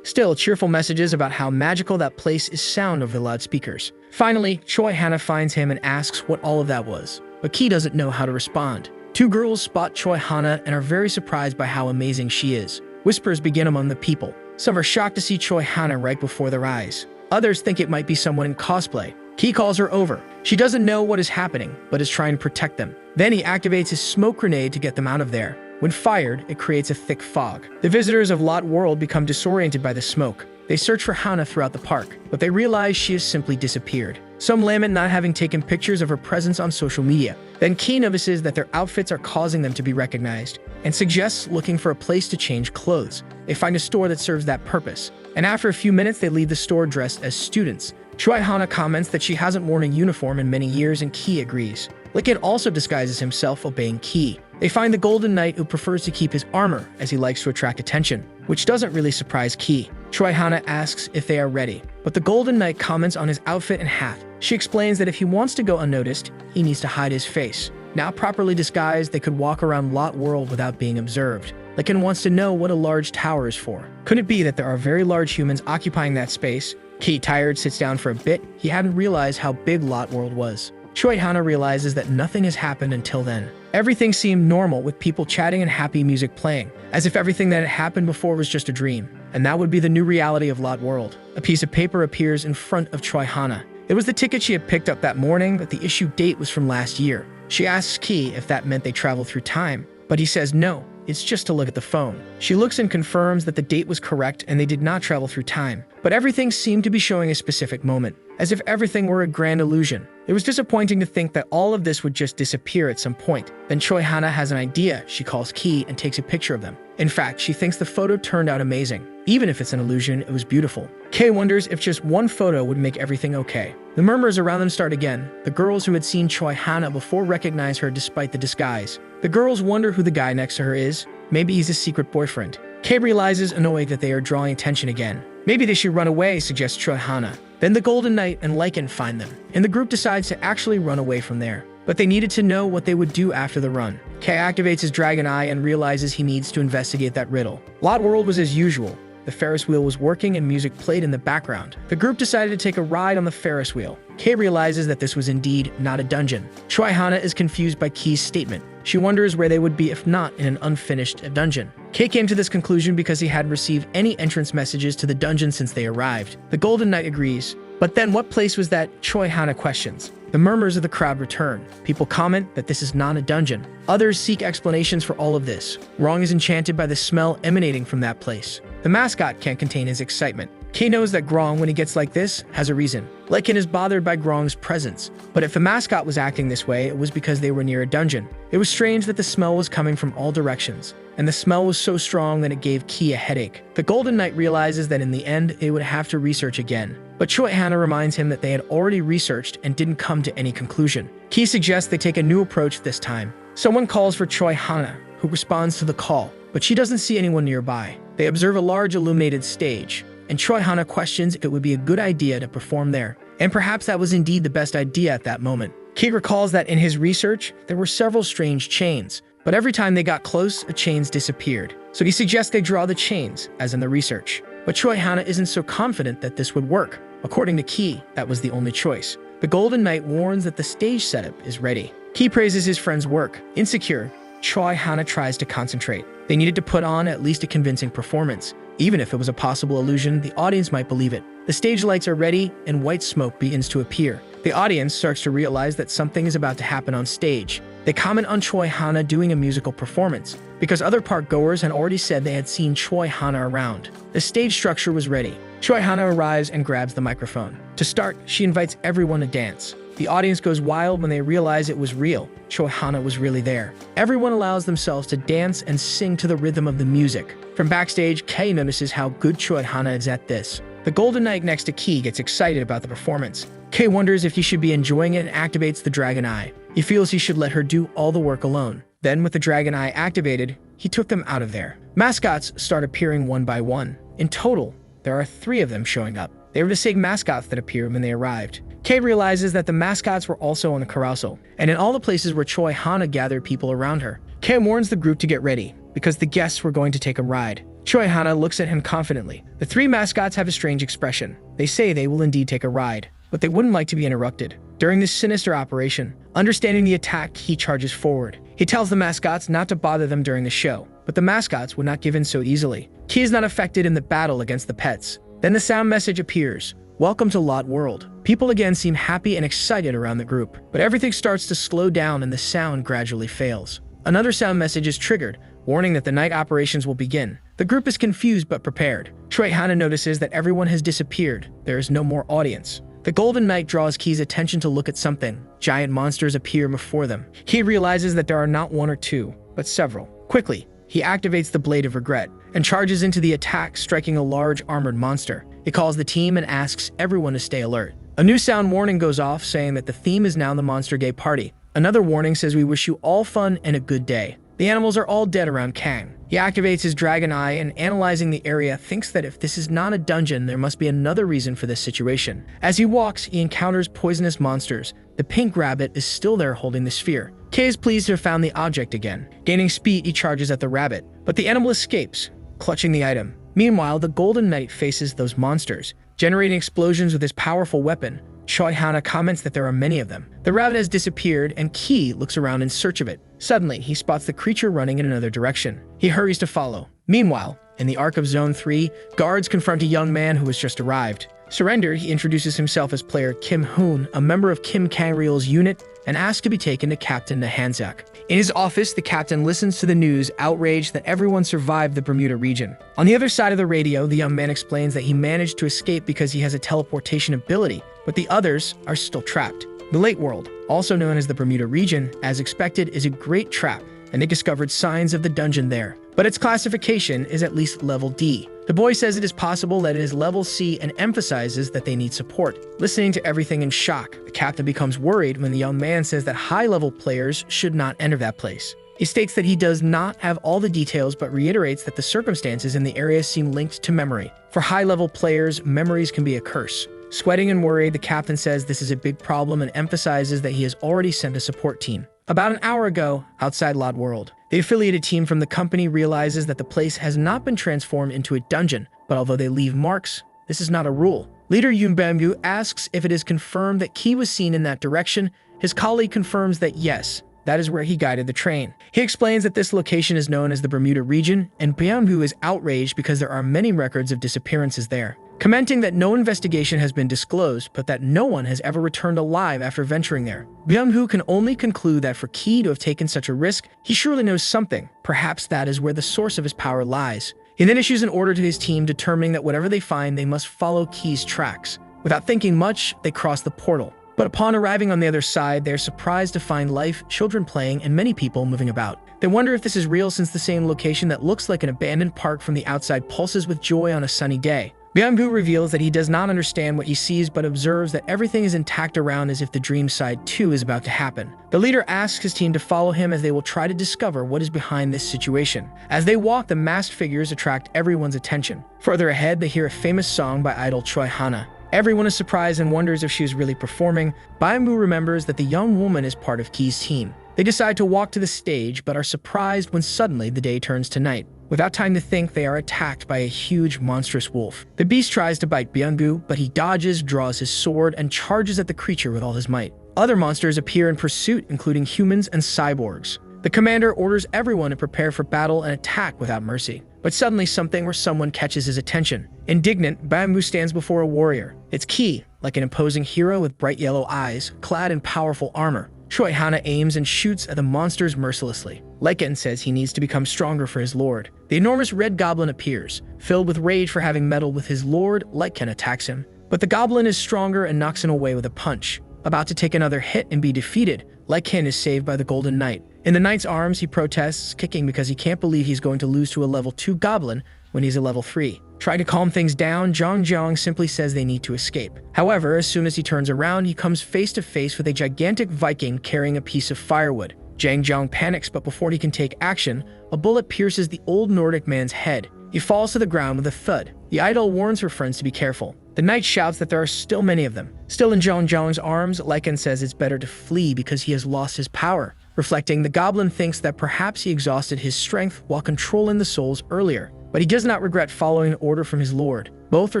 Still, cheerful messages about how magical that place is sound over the loudspeakers. Finally, Choi Hana finds him and asks what all of that was, but Kei doesn't know how to respond. Two girls spot Choi Hana and are very surprised by how amazing she is. Whispers begin among the people. Some are shocked to see Choi Hana right before their eyes. Others think it might be someone in cosplay. Kei calls her over. She doesn't know what is happening, but is trying to protect them. Then he activates his smoke grenade to get them out of there. When fired, it creates a thick fog. The visitors of Lot World become disoriented by the smoke. They search for Hana throughout the park, but they realize she has simply disappeared. Some lament not having taken pictures of her presence on social media. Then Kei notices that their outfits are causing them to be recognized, and suggests looking for a place to change clothes. They find a store that serves that purpose, and after a few minutes they leave the store dressed as students. Choi Hana comments that she hasn't worn a uniform in many years, and Kei agrees. Licken also disguises himself, obeying Kei. They find the Golden Knight, who prefers to keep his armor as he likes to attract attention, which doesn't really surprise Kei. Choi Hana asks if they are ready, but the Golden Knight comments on his outfit and hat. She explains that if he wants to go unnoticed, he needs to hide his face. Now properly disguised, they could walk around Lot World without being observed. Licken wants to know what a large tower is for. Could it be that there are very large humans occupying that space? Kei, tired, sits down for a bit. He hadn't realized how big Lot World was. Choi Hana realizes that nothing has happened until then. Everything seemed normal, with people chatting and happy music playing, as if everything that had happened before was just a dream. And that would be the new reality of Lot World. A piece of paper appears in front of Choi Hana. It was the ticket she had picked up that morning, but the issue date was from last year. She asks Kei if that meant they traveled through time, but he says no, it's just to look at the phone. She looks and confirms that the date was correct and they did not travel through time, but everything seemed to be showing a specific moment, as if everything were a grand illusion. It was disappointing to think that all of this would just disappear at some point. Then Choi Hana has an idea. She calls Kei and takes a picture of them. In fact, she thinks the photo turned out amazing. Even if it's an illusion, it was beautiful. Kei wonders if just one photo would make everything okay. The murmurs around them start again. The girls who had seen Choi Hana before recognize her despite the disguise. The girls wonder who the guy next to her is. Maybe he's a secret boyfriend. Kei realizes, annoyed, that they are drawing attention again. Maybe they should run away, suggests Choi Hana. Then the Golden Knight and Licken find them, and the group decides to actually run away from there. But they needed to know what they would do after the run. Kei activates his dragon eye and realizes he needs to investigate that riddle. Lot World was as usual. The Ferris wheel was working and music played in the background. The group decided to take a ride on the Ferris wheel. Kei realizes that this was indeed not a dungeon. Choi Hana is confused by Kei's statement. She wonders where they would be if not in an unfinished dungeon. Kei came to this conclusion because he hadn't received any entrance messages to the dungeon since they arrived. The Golden Knight agrees. But then what place was that? Choi Hana questions. The murmurs of the crowd return. People comment that this is not a dungeon. Others seek explanations for all of this. Rong is enchanted by the smell emanating from that place. The mascot can't contain his excitement. Kay knows that Grong, when he gets like this, has a reason. Lycan is bothered by Grong's presence. But if the mascot was acting this way, it was because they were near a dungeon. It was strange that the smell was coming from all directions, and the smell was so strong that it gave Key a headache. The Golden Knight realizes that in the end, they would have to research again. But Choi Hana reminds him that they had already researched and didn't come to any conclusion. Key suggests they take a new approach this time. Someone calls for Choi Hana, who responds to the call, but she doesn't see anyone nearby. They observe a large illuminated stage, and Choi Hana questions if it would be a good idea to perform there. And perhaps that was indeed the best idea at that moment. Key recalls that in his research, there were several strange chains, but every time they got close, the chains disappeared. So he suggests they draw the chains, as in the research. But Choi Hana isn't so confident that this would work. According to Key, that was the only choice. The Golden Knight warns that the stage setup is ready. Key praises his friend's work. Insecure, Choi Hana tries to concentrate. They needed to put on at least a convincing performance. Even if it was a possible illusion, the audience might believe it. The stage lights are ready, and white smoke begins to appear. The audience starts to realize that something is about to happen on stage. They comment on Choi Hana doing a musical performance, because other park goers had already said they had seen Choi Hana around. The stage structure was ready. Choi Hana arrives and grabs the microphone. To start, she invites everyone to dance. The audience goes wild when they realize it was real. Choi Hana was really there. Everyone allows themselves to dance and sing to the rhythm of the music. From backstage, Kei notices how good Choi Hana is at this. The Golden Knight next to Key gets excited about the performance. Kei wonders if he should be enjoying it and activates the Dragon Eye. He feels he should let her do all the work alone. Then, with the Dragon Eye activated, he took them out of there. Mascots start appearing one by one. In total, there are 3 of them showing up. They were the same mascots that appeared when they arrived. Kei realizes that the mascots were also on the carousel, and in all the places where Choi Hana gathered people around her. Kei warns the group to get ready, because the guests were going to take a ride. Choi Hana looks at him confidently. The 3 mascots have a strange expression. They say they will indeed take a ride, but they wouldn't like to be interrupted. During this sinister operation, understanding the attack, he charges forward. He tells the mascots not to bother them during the show, but the mascots would not give in so easily. Key is not affected in the battle against the pets. Then the sound message appears. Welcome to Lot World. People again seem happy and excited around the group, but everything starts to slow down and the sound gradually fails. Another sound message is triggered, warning that the night operations will begin. The group is confused but prepared. Choi Hana notices that everyone has disappeared. There is no more audience. The Golden Knight draws Key's attention to look at something. Giant monsters appear before them. Key realizes that there are not 1 or 2, but several. Quickly, he activates the Blade of Regret and charges into the attack, striking a large armored monster. He calls the team and asks everyone to stay alert. A new sound warning goes off saying that the theme is now the Monster Gay Party. Another warning says we wish you all fun and a good day. The animals are all dead around Kang. He activates his Dragon Eye and, analyzing the area, thinks that if this is not a dungeon, there must be another reason for this situation. As he walks, he encounters poisonous monsters. The pink rabbit is still there holding the sphere. Kay is pleased to have found the object again. Gaining speed, he charges at the rabbit, but the animal escapes, clutching the item. Meanwhile, the Golden Knight faces those monsters, generating explosions with his powerful weapon. Choi Hana comments that there are many of them. The rabbit has disappeared, and Key looks around in search of it. Suddenly, he spots the creature running in another direction. He hurries to follow. Meanwhile, in the arc of Zone 3, guards confront a young man who has just arrived. Surrendered, he introduces himself as player Kim Hoon, a member of Kim Kang-ryul's unit, and asks to be taken to Captain Nahanzak. In his office, the captain listens to the news, outraged that everyone survived the Bermuda region. On the other side of the radio, the young man explains that he managed to escape because he has a teleportation ability, but the others are still trapped. The Late World, also known as the Bermuda region, as expected, is a great trap, and they discovered signs of the dungeon there. But its classification is at least level D. The boy says it is possible that it is level C and emphasizes that they need support. Listening to everything in shock, the captain becomes worried when the young man says that high-level players should not enter that place. He states that he does not have all the details but reiterates that the circumstances in the area seem linked to memory. For high-level players, memories can be a curse. Sweating and worried, the captain says this is a big problem and emphasizes that he has already sent a support team. About an hour ago, outside Lot World, the affiliated team from the company realizes that the place has not been transformed into a dungeon, but although they leave marks, this is not a rule. Leader Yoon Bambu asks if it is confirmed that Key was seen in that direction. His colleague confirms that yes, that is where he guided the train. He explains that this location is known as the Bermuda region, and Bambu is outraged because there are many records of disappearances there. commenting that no investigation has been disclosed, but that no one has ever returned alive after venturing there. Byung-hoo can only conclude that for Ki to have taken such a risk, he surely knows something. Perhaps that is where the source of his power lies. He then issues an order to his team determining that whatever they find, they must follow Ki's tracks. Without thinking much, they cross the portal. But upon arriving on the other side, they are surprised to find life, children playing, and many people moving about. They wonder if this is real since the same location that looks like an abandoned park from the outside pulses with joy on a sunny day. Byung-hoo reveals that he does not understand what he sees but observes that everything is intact around as if the dream side too is about to happen. The leader asks his team to follow him as they will try to discover what is behind this situation. As they walk, the masked figures attract everyone's attention. Further ahead, they hear a famous song by idol TRYHARD. Everyone is surprised and wonders if she is really performing. Byung-hoo remembers that the young woman is part of Ki's team. They decide to walk to the stage but are surprised when suddenly the day turns to night. Without time to think, they are attacked by a huge, monstrous wolf. The beast tries to bite Byung-hoo, but he dodges, draws his sword, and charges at the creature with all his might. Other monsters appear in pursuit, including humans and cyborgs. The commander orders everyone to prepare for battle and attack without mercy. But suddenly something or someone catches his attention. Indignant, Byung-hoo stands before a warrior. It's Ki, like an imposing hero with bright yellow eyes, clad in powerful armor. TRYHARD aims and shoots at the monsters mercilessly. Lycan says he needs to become stronger for his lord. The enormous red goblin appears. Filled with rage for having meddled with his lord, Lycan attacks him. But the goblin is stronger and knocks him away with a punch. About to take another hit and be defeated, Lycan is saved by the Golden Knight. In the Knight's arms, he protests, kicking because he can't believe he's going to lose to a level 2 goblin when he's a level 3. Trying to calm things down, Jong simply says they need to escape. However, as soon as he turns around, he comes face to face with a gigantic Viking carrying a piece of firewood. Jong panics, but before he can take action, a bullet pierces the old Nordic man's head. He falls to the ground with a thud. The idol warns her friends to be careful. The knight shouts that there are still many of them. Still in Jong's arms, Lycan says it's better to flee because he has lost his power. Reflecting, the goblin thinks that perhaps he exhausted his strength while controlling the souls earlier. But he does not regret following an order from his lord. Both are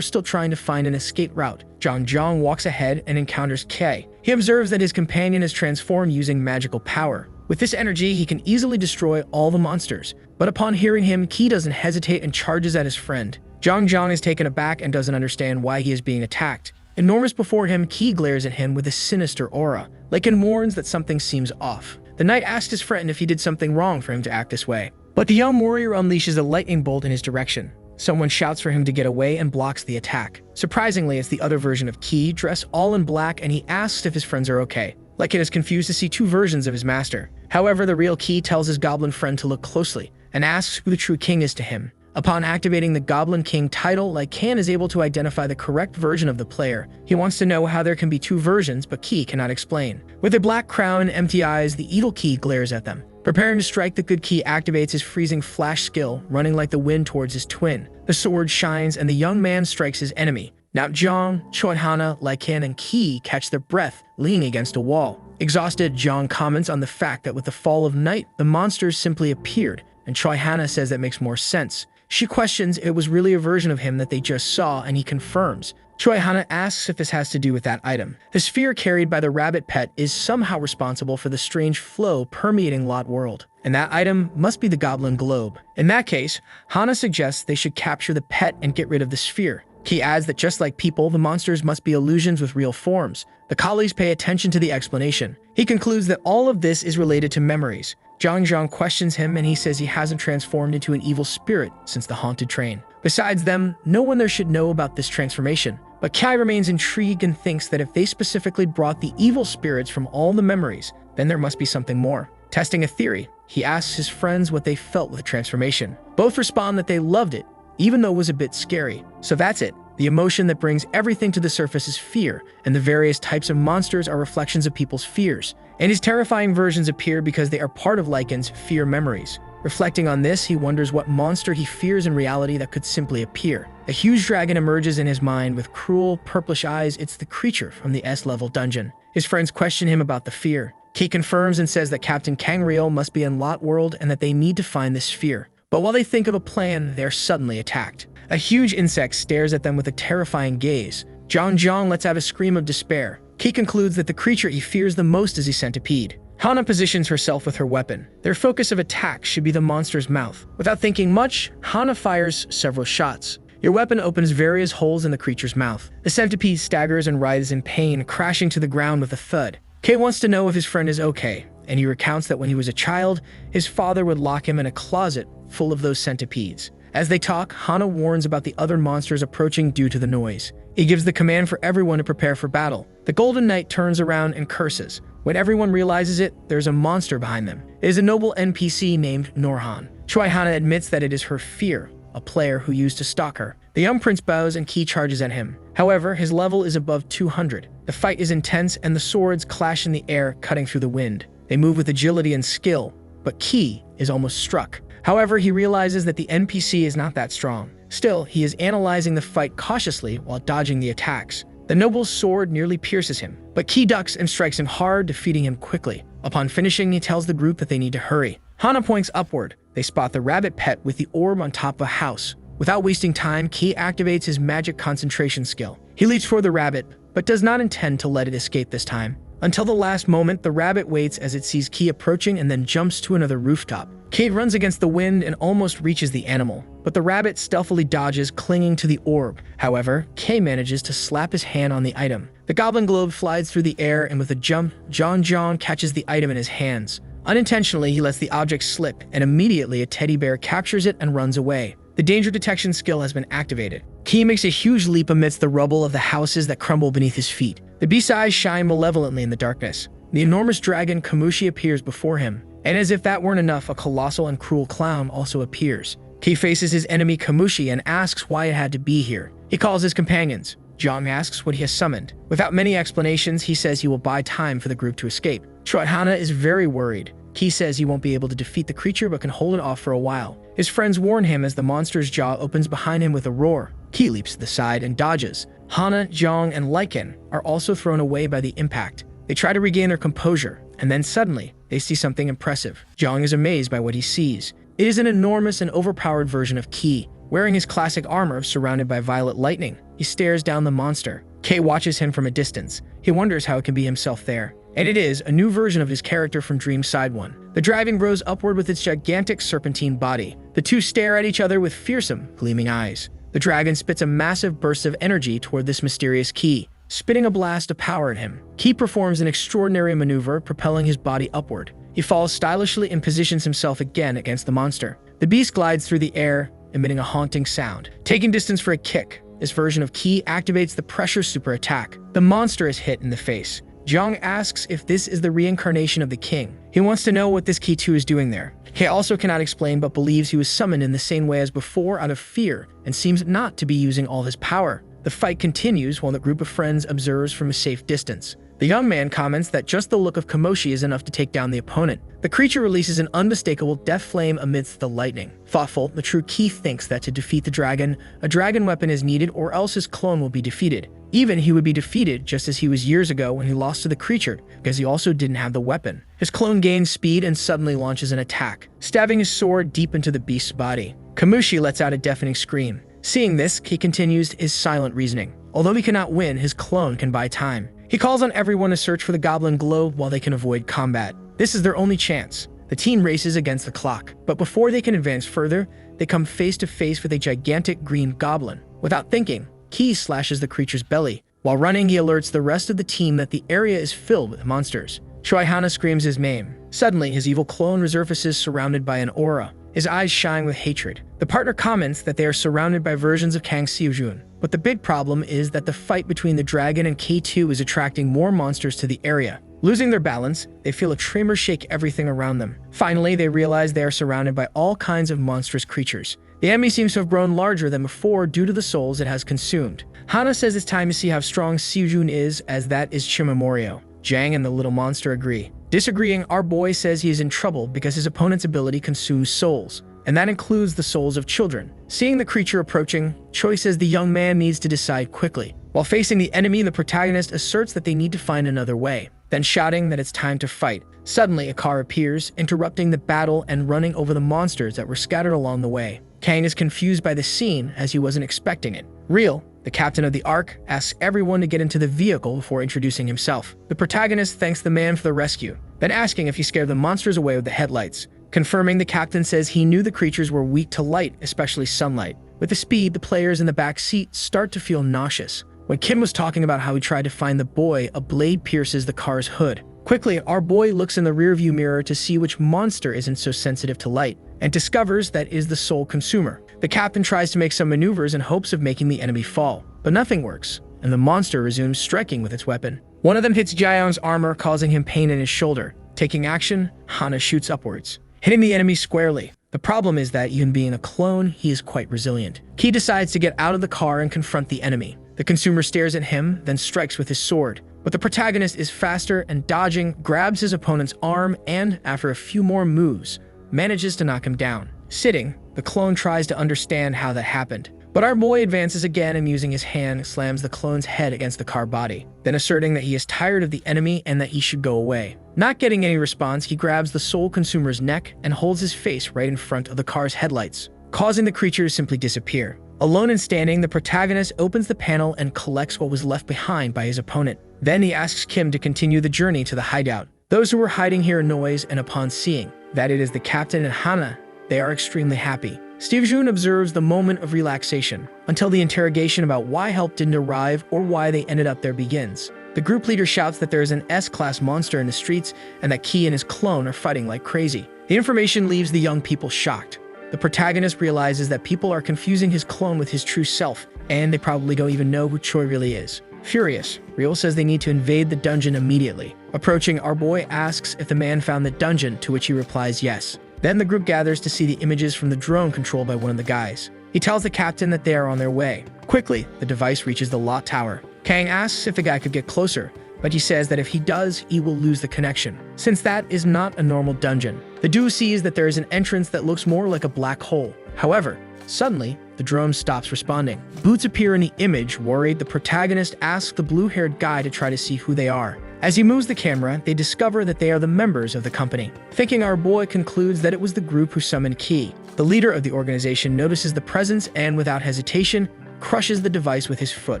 still trying to find an escape route. Jong walks ahead and encounters Kei. He observes that his companion is transformed using magical power. With this energy, he can easily destroy all the monsters. But upon hearing him, Ki doesn't hesitate and charges at his friend. Jong is taken aback and doesn't understand why he is being attacked. Enormous before him, Ki glares at him with a sinister aura. Lycan warns that something seems off. The knight asks his friend if he did something wrong for him to act this way. But the young warrior unleashes a lightning bolt in his direction. Someone shouts for him to get away and blocks the attack. Surprisingly, it's the other version of Ki, dressed all in black, and he asks if his friends are okay. Lycan is confused to see two versions of his master. However, the real Ki tells his goblin friend to look closely and asks who the true king is to him. Upon activating the Goblin King title, Lycan is able to identify the correct version of the player. He wants to know how there can be two versions, but Ki cannot explain. With a black crown and empty eyes, the evil Ki glares at them. Preparing to strike, the good Ki activates his freezing flash skill, running like the wind towards his twin. The sword shines, and the young man strikes his enemy. Now Jong, TRYHARD, Lycan, and Ki catch their breath, leaning against a wall. Exhausted, Jong comments on the fact that with the fall of night, the monsters simply appeared, and TRYHARD says that makes more sense. She questions if it was really a version of him that they just saw, and he confirms. TRYHARD asks if this has to do with that item. The sphere carried by the rabbit pet is somehow responsible for the strange flow permeating Lot World, and that item must be the Goblin Globe. In that case, Hana suggests they should capture the pet and get rid of the sphere. He adds that just like people, the monsters must be illusions with real forms. The colleagues pay attention to the explanation. He concludes that all of this is related to memories. Jong questions him, and he says he hasn't transformed into an evil spirit since the haunted train. Besides them, no one there should know about this transformation. But Kai remains intrigued and thinks that if they specifically brought the evil spirits from all the memories, then there must be something more. Testing a theory, he asks his friends what they felt with the transformation. Both respond that they loved it, even though it was a bit scary. So that's it. The emotion that brings everything to the surface is fear, and the various types of monsters are reflections of people's fears. And his terrifying versions appear because they are part of Lycan's fear memories. Reflecting on this, he wonders what monster he fears in reality that could simply appear. A huge dragon emerges in his mind with cruel, purplish eyes. It's the creature from the S-level dungeon. His friends question him about the fear. Ki confirms and says that Captain Kangreal must be in Lot World and that they need to find this sphere. But while they think of a plan, they are suddenly attacked. A huge insect stares at them with a terrifying gaze. Jong lets out a scream of despair. Ki concludes that the creature he fears the most is a centipede. Hana positions herself with her weapon. Their focus of attack should be the monster's mouth. Without thinking much, Hana fires several shots. Your weapon opens various holes in the creature's mouth. The centipede staggers and writhes in pain, crashing to the ground with a thud. Kate wants to know if his friend is okay, and he recounts that when he was a child, his father would lock him in a closet full of those centipedes. As they talk, Hana warns about the other monsters approaching due to the noise. He gives the command for everyone to prepare for battle. The Golden Knight turns around and curses. When everyone realizes it, there's a monster behind them. It is a noble NPC named Norhan. TRYHARD admits that it is her fear, a player who used to stalk her. The young prince bows and Ki charges at him. However, his level is above 200. The fight is intense and the swords clash in the air, cutting through the wind. They move with agility and skill, but Ki is almost struck. However, he realizes that the NPC is not that strong. Still, he is analyzing the fight cautiously while dodging the attacks. The noble's sword nearly pierces him, but Ki ducks and strikes him hard, defeating him quickly. Upon finishing, he tells the group that they need to hurry. Hana points upward. They spot the rabbit pet with the orb on top of a house. Without wasting time, Ki activates his magic concentration skill. He leaps for the rabbit, but does not intend to let it escape this time. Until the last moment, the rabbit waits as it sees Ki approaching and then jumps to another rooftop. Kate runs against the wind and almost reaches the animal, but the rabbit stealthily dodges, clinging to the orb. However, Kay manages to slap his hand on the item. The goblin globe flies through the air, and with a jump, John catches the item in his hands. Unintentionally, he lets the object slip, and immediately a teddy bear captures it and runs away. The danger detection skill has been activated. Ki makes a huge leap amidst the rubble of the houses that crumble beneath his feet. The beast's eyes shine malevolently in the darkness. The enormous dragon Kamushi appears before him, and as if that weren't enough, a colossal and cruel clown also appears. Ki faces his enemy Kamushi and asks why it had to be here. He calls his companions. Jong asks what he has summoned. Without many explanations, he says he will buy time for the group to escape. TRYHARD is very worried. Ki says he won't be able to defeat the creature but can hold it off for a while. His friends warn him as the monster's jaw opens behind him with a roar. Ki leaps to the side and dodges. Hana, Jong, and Lycan are also thrown away by the impact. They try to regain their composure, and then suddenly, they see something impressive. Jong is amazed by what he sees. It is an enormous and overpowered version of Ki. Wearing his classic armor, surrounded by violet lightning, he stares down the monster. Kei watches him from a distance. He wonders how it can be himself there. And it is a new version of his character from Dream Side 1. The dragon grows upward with its gigantic serpentine body. The two stare at each other with fearsome, gleaming eyes. The dragon spits a massive burst of energy toward this mysterious Ki, spitting a blast of power at him. Ki performs an extraordinary maneuver, propelling his body upward. He falls stylishly and positions himself again against the monster. The beast glides through the air, emitting a haunting sound. Taking distance for a kick, this version of Ki activates the pressure super attack. The monster is hit in the face. Jong asks if this is the reincarnation of the king. He wants to know what this Ki 2 is doing there. Kei also cannot explain but believes he was summoned in the same way as before out of fear and seems not to be using all his power. The fight continues while the group of friends observes from a safe distance. The young man comments that just the look of Kamoshi is enough to take down the opponent. The creature releases an unmistakable death flame amidst the lightning. Thoughtful, the true Ki thinks that to defeat the dragon, a dragon weapon is needed or else his clone will be defeated. Even he would be defeated just as he was years ago when he lost to the creature, because he also didn't have the weapon. His clone gains speed and suddenly launches an attack, stabbing his sword deep into the beast's body. Kamushi lets out a deafening scream. Seeing this, he continues his silent reasoning. Although he cannot win, his clone can buy time. He calls on everyone to search for the goblin globe while they can avoid combat. This is their only chance. The team races against the clock, but before they can advance further, they come face to face with a gigantic green goblin. Without thinking, Ki slashes the creature's belly. While running, he alerts the rest of the team that the area is filled with monsters. TRYHARD screams his name. Suddenly, his evil clone resurfaces surrounded by an aura. His eyes shine with hatred. The partner comments that they are surrounded by versions of Kang Seojun. But the big problem is that the fight between the dragon and K2 is attracting more monsters to the area. Losing their balance, they feel a tremor shake everything around them. Finally, they realize they are surrounded by all kinds of monstrous creatures. The enemy seems to have grown larger than before due to the souls it has consumed. Hana says it's time to see how strong Seojun is, as that is Chimamorio. Jang and the little monster agree. Disagreeing, our boy says he is in trouble because his opponent's ability consumes souls, and that includes the souls of children. Seeing the creature approaching, Choi says the young man needs to decide quickly. While facing the enemy, the protagonist asserts that they need to find another way, then shouting that it's time to fight. Suddenly, a car appears, interrupting the battle and running over the monsters that were scattered along the way. Kang is confused by the scene as he wasn't expecting it. Real, the captain of the Ark, asks everyone to get into the vehicle before introducing himself. The protagonist thanks the man for the rescue, then asking if he scared the monsters away with the headlights. Confirming, the captain says he knew the creatures were weak to light, especially sunlight. With the speed, the players in the back seat start to feel nauseous. When Kim was talking about how he tried to find the boy, a blade pierces the car's hood. Quickly, our boy looks in the rearview mirror to see which monster isn't so sensitive to light, and discovers that is the sole consumer. The captain tries to make some maneuvers in hopes of making the enemy fall, but nothing works, and the monster resumes striking with its weapon. One of them hits Jaeyoung's armor, causing him pain in his shoulder. Taking action, Hana shoots upwards, hitting the enemy squarely. The problem is that even being a clone, he is quite resilient. Ki decides to get out of the car and confront the enemy. The consumer stares at him, then strikes with his sword. But the protagonist is faster and dodging, grabs his opponent's arm, and, after a few more moves, manages to knock him down. Sitting, the clone tries to understand how that happened. But our boy advances again and using his hand, slams the clone's head against the car body, then asserting that he is tired of the enemy and that he should go away. Not getting any response, he grabs the soul consumer's neck and holds his face right in front of the car's headlights, causing the creature to simply disappear. Alone and standing, the protagonist opens the panel and collects what was left behind by his opponent. Then he asks Kim to continue the journey to the hideout. Those who were hiding hear a noise, and upon seeing that it is the captain and Hana, they are extremely happy. Steve Jun observes the moment of relaxation until the interrogation about why help didn't arrive or why they ended up there begins. The group leader shouts that there is an S-class monster in the streets and that Ki and his clone are fighting like crazy. The information leaves the young people shocked. The protagonist realizes that people are confusing his clone with his true self, and they probably don't even know who Choi really is. Furious, Ryul says they need to invade the dungeon immediately. Approaching, our boy asks if the man found the dungeon, to which he replies yes. Then the group gathers to see the images from the drone controlled by one of the guys. He tells the captain that they are on their way. Quickly, the device reaches the lot tower. Kang asks if the guy could get closer, but he says that if he does, he will lose the connection, since that is not a normal dungeon. The duo sees that there is an entrance that looks more like a black hole. However, suddenly, the drone stops responding. Boots appear in the image. Worried, the protagonist asks the blue-haired guy to try to see who they are. As he moves the camera, they discover that they are the members of the company. Thinking, our boy concludes that it was the group who summoned Ki. The leader of the organization notices the presence and, without hesitation, crushes the device with his foot,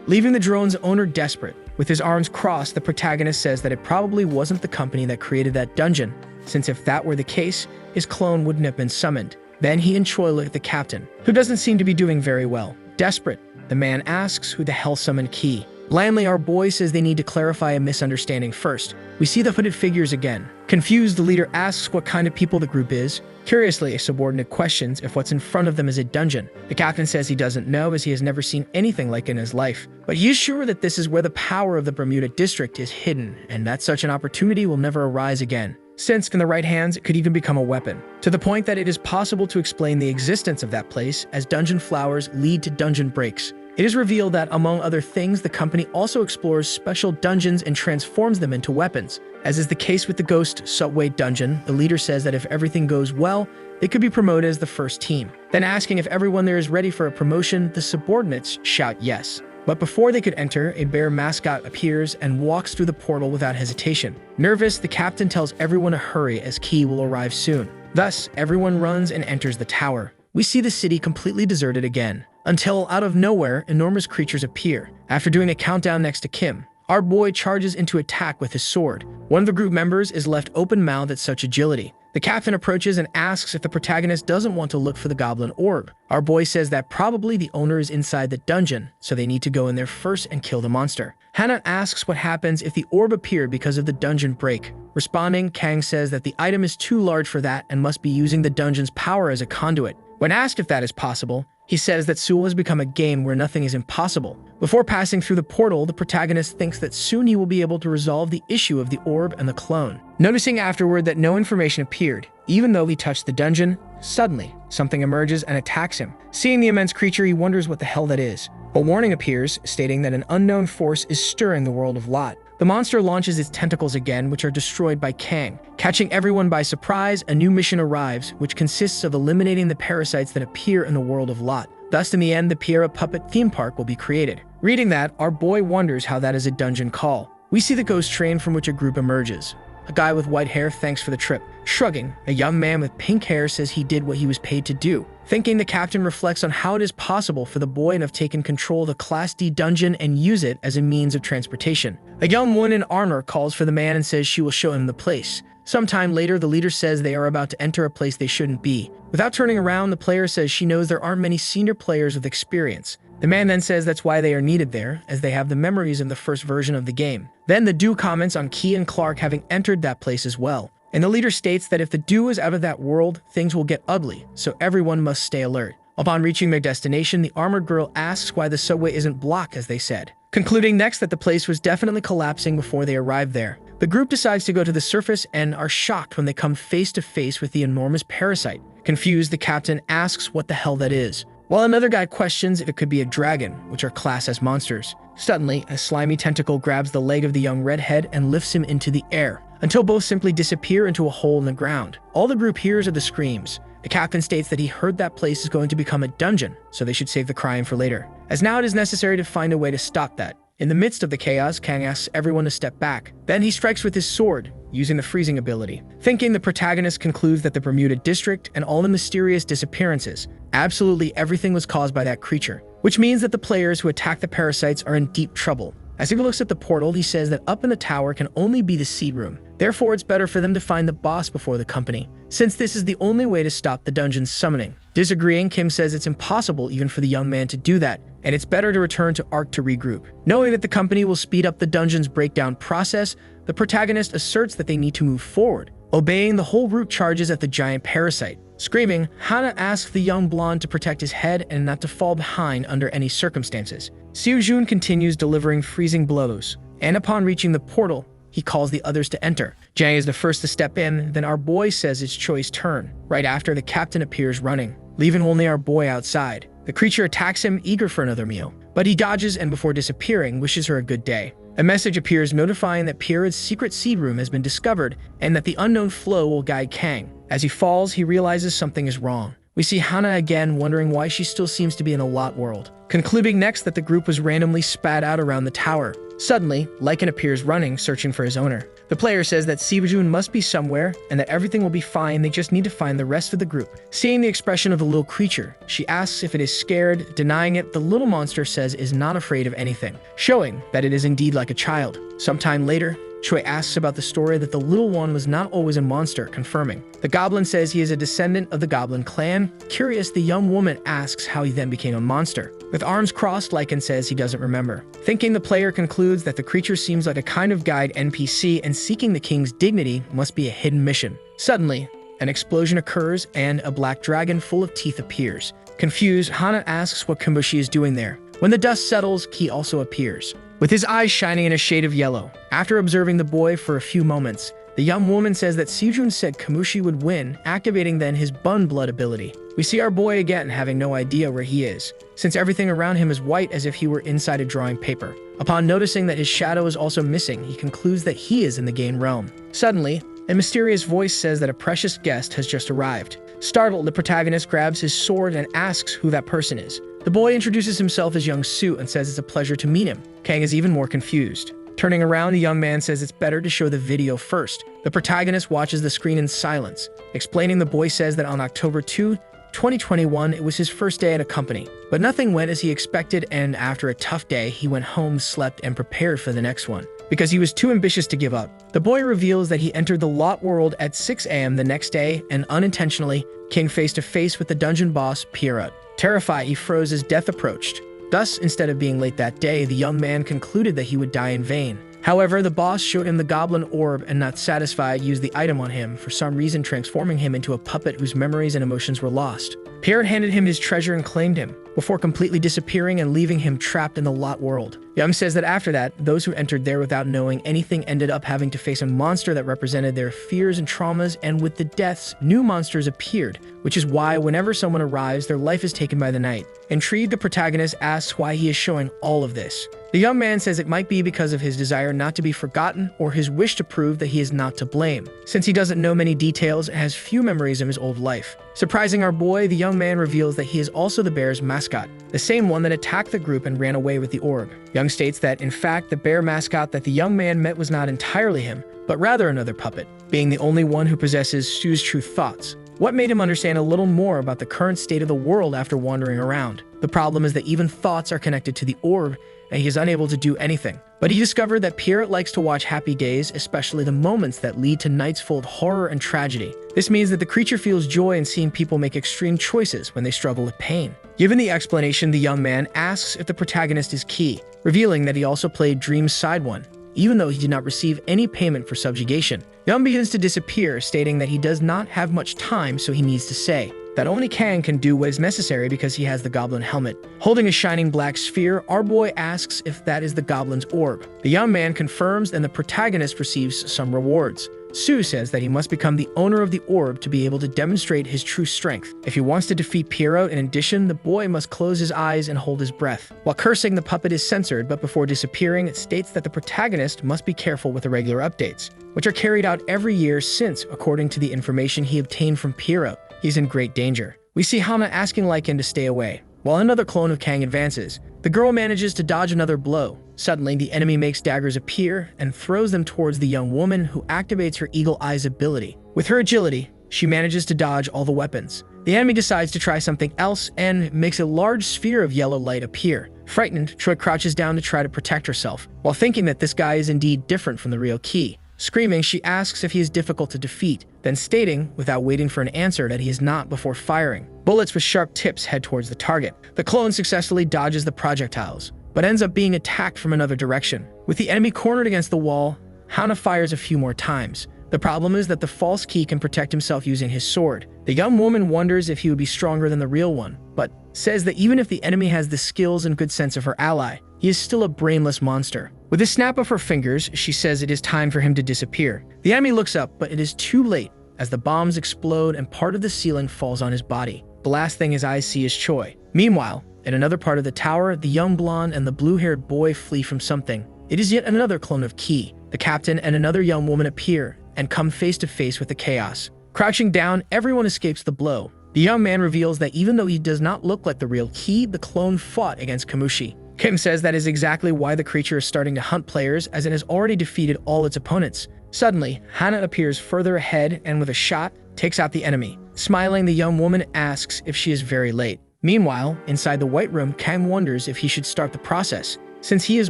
leaving the drone's owner desperate. With his arms crossed, the protagonist says that it probably wasn't the company that created that dungeon, since if that were the case, his clone wouldn't have been summoned. Then he and Choi look at the captain, who doesn't seem to be doing very well. Desperate, the man asks who the hell summoned Ki. Blandly, our boy says they need to clarify a misunderstanding first. We see the hooded figures again. Confused, the leader asks what kind of people the group is. Curiously, a subordinate questions if what's in front of them is a dungeon. The captain says he doesn't know as he has never seen anything like it in his life, but he is sure that this is where the power of the Bermuda district is hidden, and that such an opportunity will never arise again, since in the right hands it could even become a weapon, to the point that it is possible to explain the existence of that place as dungeon flowers lead to dungeon breaks. It is revealed that, among other things, the company also explores special dungeons and transforms them into weapons. As is the case with the Ghost Subway dungeon, the leader says that if everything goes well, they could be promoted as the first team. Then asking if everyone there is ready for a promotion, the subordinates shout yes. But before they could enter, a bear mascot appears and walks through the portal without hesitation. Nervous, the captain tells everyone to hurry as Ki will arrive soon. Thus, everyone runs and enters the tower. We see the city completely deserted again, until out of nowhere, enormous creatures appear. After doing a countdown next to Kim, our boy charges into attack with his sword. One of the group members is left open-mouthed at such agility. The captain approaches and asks if the protagonist doesn't want to look for the goblin orb. Our boy says that probably the owner is inside the dungeon, so they need to go in there first and kill the monster. Hana asks what happens if the orb appeared because of the dungeon break. Responding, Kang says that the item is too large for that and must be using the dungeon's power as a conduit. When asked if that is possible, he says that Seoul has become a game where nothing is impossible. Before passing through the portal, the protagonist thinks that soon he will be able to resolve the issue of the orb and the clone. Noticing afterward that no information appeared, even though he touched the dungeon, suddenly, something emerges and attacks him. Seeing the immense creature, he wonders what the hell that is. A warning appears, stating that an unknown force is stirring the world of Lot. The monster launches its tentacles again, which are destroyed by Kang. Catching everyone by surprise, a new mission arrives, which consists of eliminating the parasites that appear in the world of Lot. Thus, in the end, the Piera Puppet theme park will be created. Reading that, our boy wonders how that is a dungeon call. We see the ghost train from which a group emerges. A guy with white hair thanks for the trip. Shrugging, a young man with pink hair says he did what he was paid to do. Thinking, the captain reflects on how it is possible for the boy to have taken control of the Class D dungeon and use it as a means of transportation. A young woman in armor calls for the man and says she will show him the place. Sometime later, the leader says they are about to enter a place they shouldn't be. Without turning around, the player says she knows there aren't many senior players with experience. The man then says that's why they are needed there, as they have the memories of the first version of the game. Then the duo comments on Key and Clark having entered that place as well. And the leader states that if the duo is out of that world, things will get ugly, so everyone must stay alert. Upon reaching their destination, the armored girl asks why the subway isn't blocked as they said, concluding next that the place was definitely collapsing before they arrived there. The group decides to go to the surface and are shocked when they come face to face with the enormous parasite. Confused, the captain asks what the hell that is, while another guy questions if it could be a dragon, which are classed as monsters. Suddenly, a slimy tentacle grabs the leg of the young redhead and lifts him into the air, until both simply disappear into a hole in the ground. All the group hears are the screams. The captain states that he heard that place is going to become a dungeon, so they should save the crying for later, as now it is necessary to find a way to stop that. In the midst of the chaos, Kang asks everyone to step back. Then he strikes with his sword, using the freezing ability. Thinking, the protagonist concludes that the Bermuda District and all the mysterious disappearances, absolutely everything was caused by that creature, which means that the players who attack the parasites are in deep trouble. As he looks at the portal, he says that up in the tower can only be the seed room. Therefore, it's better for them to find the boss before the company, since this is the only way to stop the dungeon's summoning. Disagreeing, Kim says it's impossible even for the young man to do that, and it's better to return to Ark to regroup. Knowing that the company will speed up the dungeon's breakdown process, the protagonist asserts that they need to move forward. Obeying, the whole route charges at the giant parasite. Screaming, Hana asks the young blonde to protect his head and not to fall behind under any circumstances. Seojun continues delivering freezing blows, and upon reaching the portal, he calls the others to enter. Jang is the first to step in, then our boy says it's Choi's turn. Right after, the captain appears running, leaving only our boy outside. The creature attacks him, eager for another meal, but he dodges and before disappearing, wishes her a good day. A message appears notifying that Pierre's secret seed room has been discovered and that the unknown flow will guide Kang. As he falls, he realizes something is wrong. We see Hana again wondering why she still seems to be in a lot world, concluding next that the group was randomly spat out around the tower. Suddenly, Lycan appears running, searching for his owner. The player says that Seojun must be somewhere and that everything will be fine, they just need to find the rest of the group. Seeing the expression of the little creature, she asks if it is scared. Denying it, the little monster says is not afraid of anything, showing that it is indeed like a child. Sometime later, Choi asks about the story that the little one was not always a monster, confirming. The goblin says he is a descendant of the goblin clan. Curious, the young woman asks how he then became a monster. With arms crossed, Lycan says he doesn't remember. Thinking, the player concludes that the creature seems like a kind of guide NPC and seeking the king's dignity must be a hidden mission. Suddenly, an explosion occurs and a black dragon full of teeth appears. Confused, Hana asks what Kimbushi is doing there. When the dust settles, Ki also appears, with his eyes shining in a shade of yellow. After observing the boy for a few moments, the young woman says that Seojun said Kamushi would win, activating then his Bun Blood ability. We see our boy again having no idea where he is, since everything around him is white as if he were inside a drawing paper. Upon noticing that his shadow is also missing, he concludes that he is in the game realm. Suddenly, a mysterious voice says that a precious guest has just arrived. Startled, the protagonist grabs his sword and asks who that person is. The boy introduces himself as young Su and says it's a pleasure to meet him. Kang is even more confused. Turning around, the young man says it's better to show the video first. The protagonist watches the screen in silence. Explaining, the boy says that on October 2, 2021, it was his first day at a company. But nothing went as he expected, and after a tough day, he went home, slept, and prepared for the next one, because he was too ambitious to give up. The boy reveals that he entered the Lot world at 6 a.m. the next day, and unintentionally came face to face with the dungeon boss, Pierrot. Terrified, he froze as death approached. Thus, instead of being late that day, the young man concluded that he would die in vain. However, the boss showed him the goblin orb and, not satisfied, used the item on him, for some reason transforming him into a puppet whose memories and emotions were lost. Pierrot handed him his treasure and claimed him, before completely disappearing and leaving him trapped in the Lot world. Young says that after that, those who entered there without knowing anything ended up having to face a monster that represented their fears and traumas, and with the deaths, new monsters appeared, which is why whenever someone arrives, their life is taken by the night. Intrigued, the protagonist asks why he is showing all of this. The young man says it might be because of his desire not to be forgotten or his wish to prove that he is not to blame, since he doesn't know many details and has few memories of his old life. Surprising our boy, the young man reveals that he is also the bear's mascot, the same one that attacked the group and ran away with the orb. Young states that, in fact, the bear mascot that the young man met was not entirely him, but rather another puppet, being the only one who possesses Su's true thoughts. What made him understand a little more about the current state of the world after wandering around? The problem is that even thoughts are connected to the orb, and he is unable to do anything. But he discovered that Pierrot likes to watch happy days, especially the moments that lead to nights full of horror and tragedy. This means that the creature feels joy in seeing people make extreme choices when they struggle with pain. Given the explanation, the young man asks if the protagonist is Key, revealing that he also played Dream's side one, even though he did not receive any payment for subjugation. Young begins to disappear, stating that he does not have much time, so he needs to say that only Kang can do what is necessary because he has the goblin helmet. Holding a shining black sphere, our boy asks if that is the goblin's orb. The young man confirms, and the protagonist receives some rewards. Sue says that he must become the owner of the orb to be able to demonstrate his true strength. If he wants to defeat Pierrot, in addition, the boy must close his eyes and hold his breath. While cursing, the puppet is censored, but before disappearing, it states that the protagonist must be careful with the regular updates, which are carried out every year since, according to the information he obtained from Pierrot, he's in great danger. We see Hana asking Lycan to stay away. While another clone of Kang advances, the girl manages to dodge another blow. Suddenly, the enemy makes daggers appear and throws them towards the young woman, who activates her Eagle Eyes ability. With her agility, she manages to dodge all the weapons. The enemy decides to try something else and makes a large sphere of yellow light appear. Frightened, Troy crouches down to try to protect herself, while thinking that this guy is indeed different from the real Key. Screaming, she asks if he is difficult to defeat, then stating, without waiting for an answer, that he is not before firing. Bullets with sharp tips head towards the target. The clone successfully dodges the projectiles, but ends up being attacked from another direction. With the enemy cornered against the wall, Hana fires a few more times. The problem is that the false Key can protect himself using his sword. The young woman wonders if he would be stronger than the real one, but says that even if the enemy has the skills and good sense of her ally, he is still a brainless monster. With a snap of her fingers, she says it is time for him to disappear. The enemy looks up, but it is too late, as the bombs explode and part of the ceiling falls on his body. The last thing his eyes see is Choi. Meanwhile, in another part of the tower, the young blonde and the blue-haired boy flee from something. It is yet another clone of Key. The captain and another young woman appear and come face to face with the chaos. Crouching down, everyone escapes the blow. The young man reveals that even though he does not look like the real Key, the clone fought against Kamushi. Kim says that is exactly why the creature is starting to hunt players, as it has already defeated all its opponents. Suddenly, Hana appears further ahead and with a shot, takes out the enemy. Smiling, the young woman asks if she is very late. Meanwhile, inside the White Room, Kang wonders if he should start the process, since he is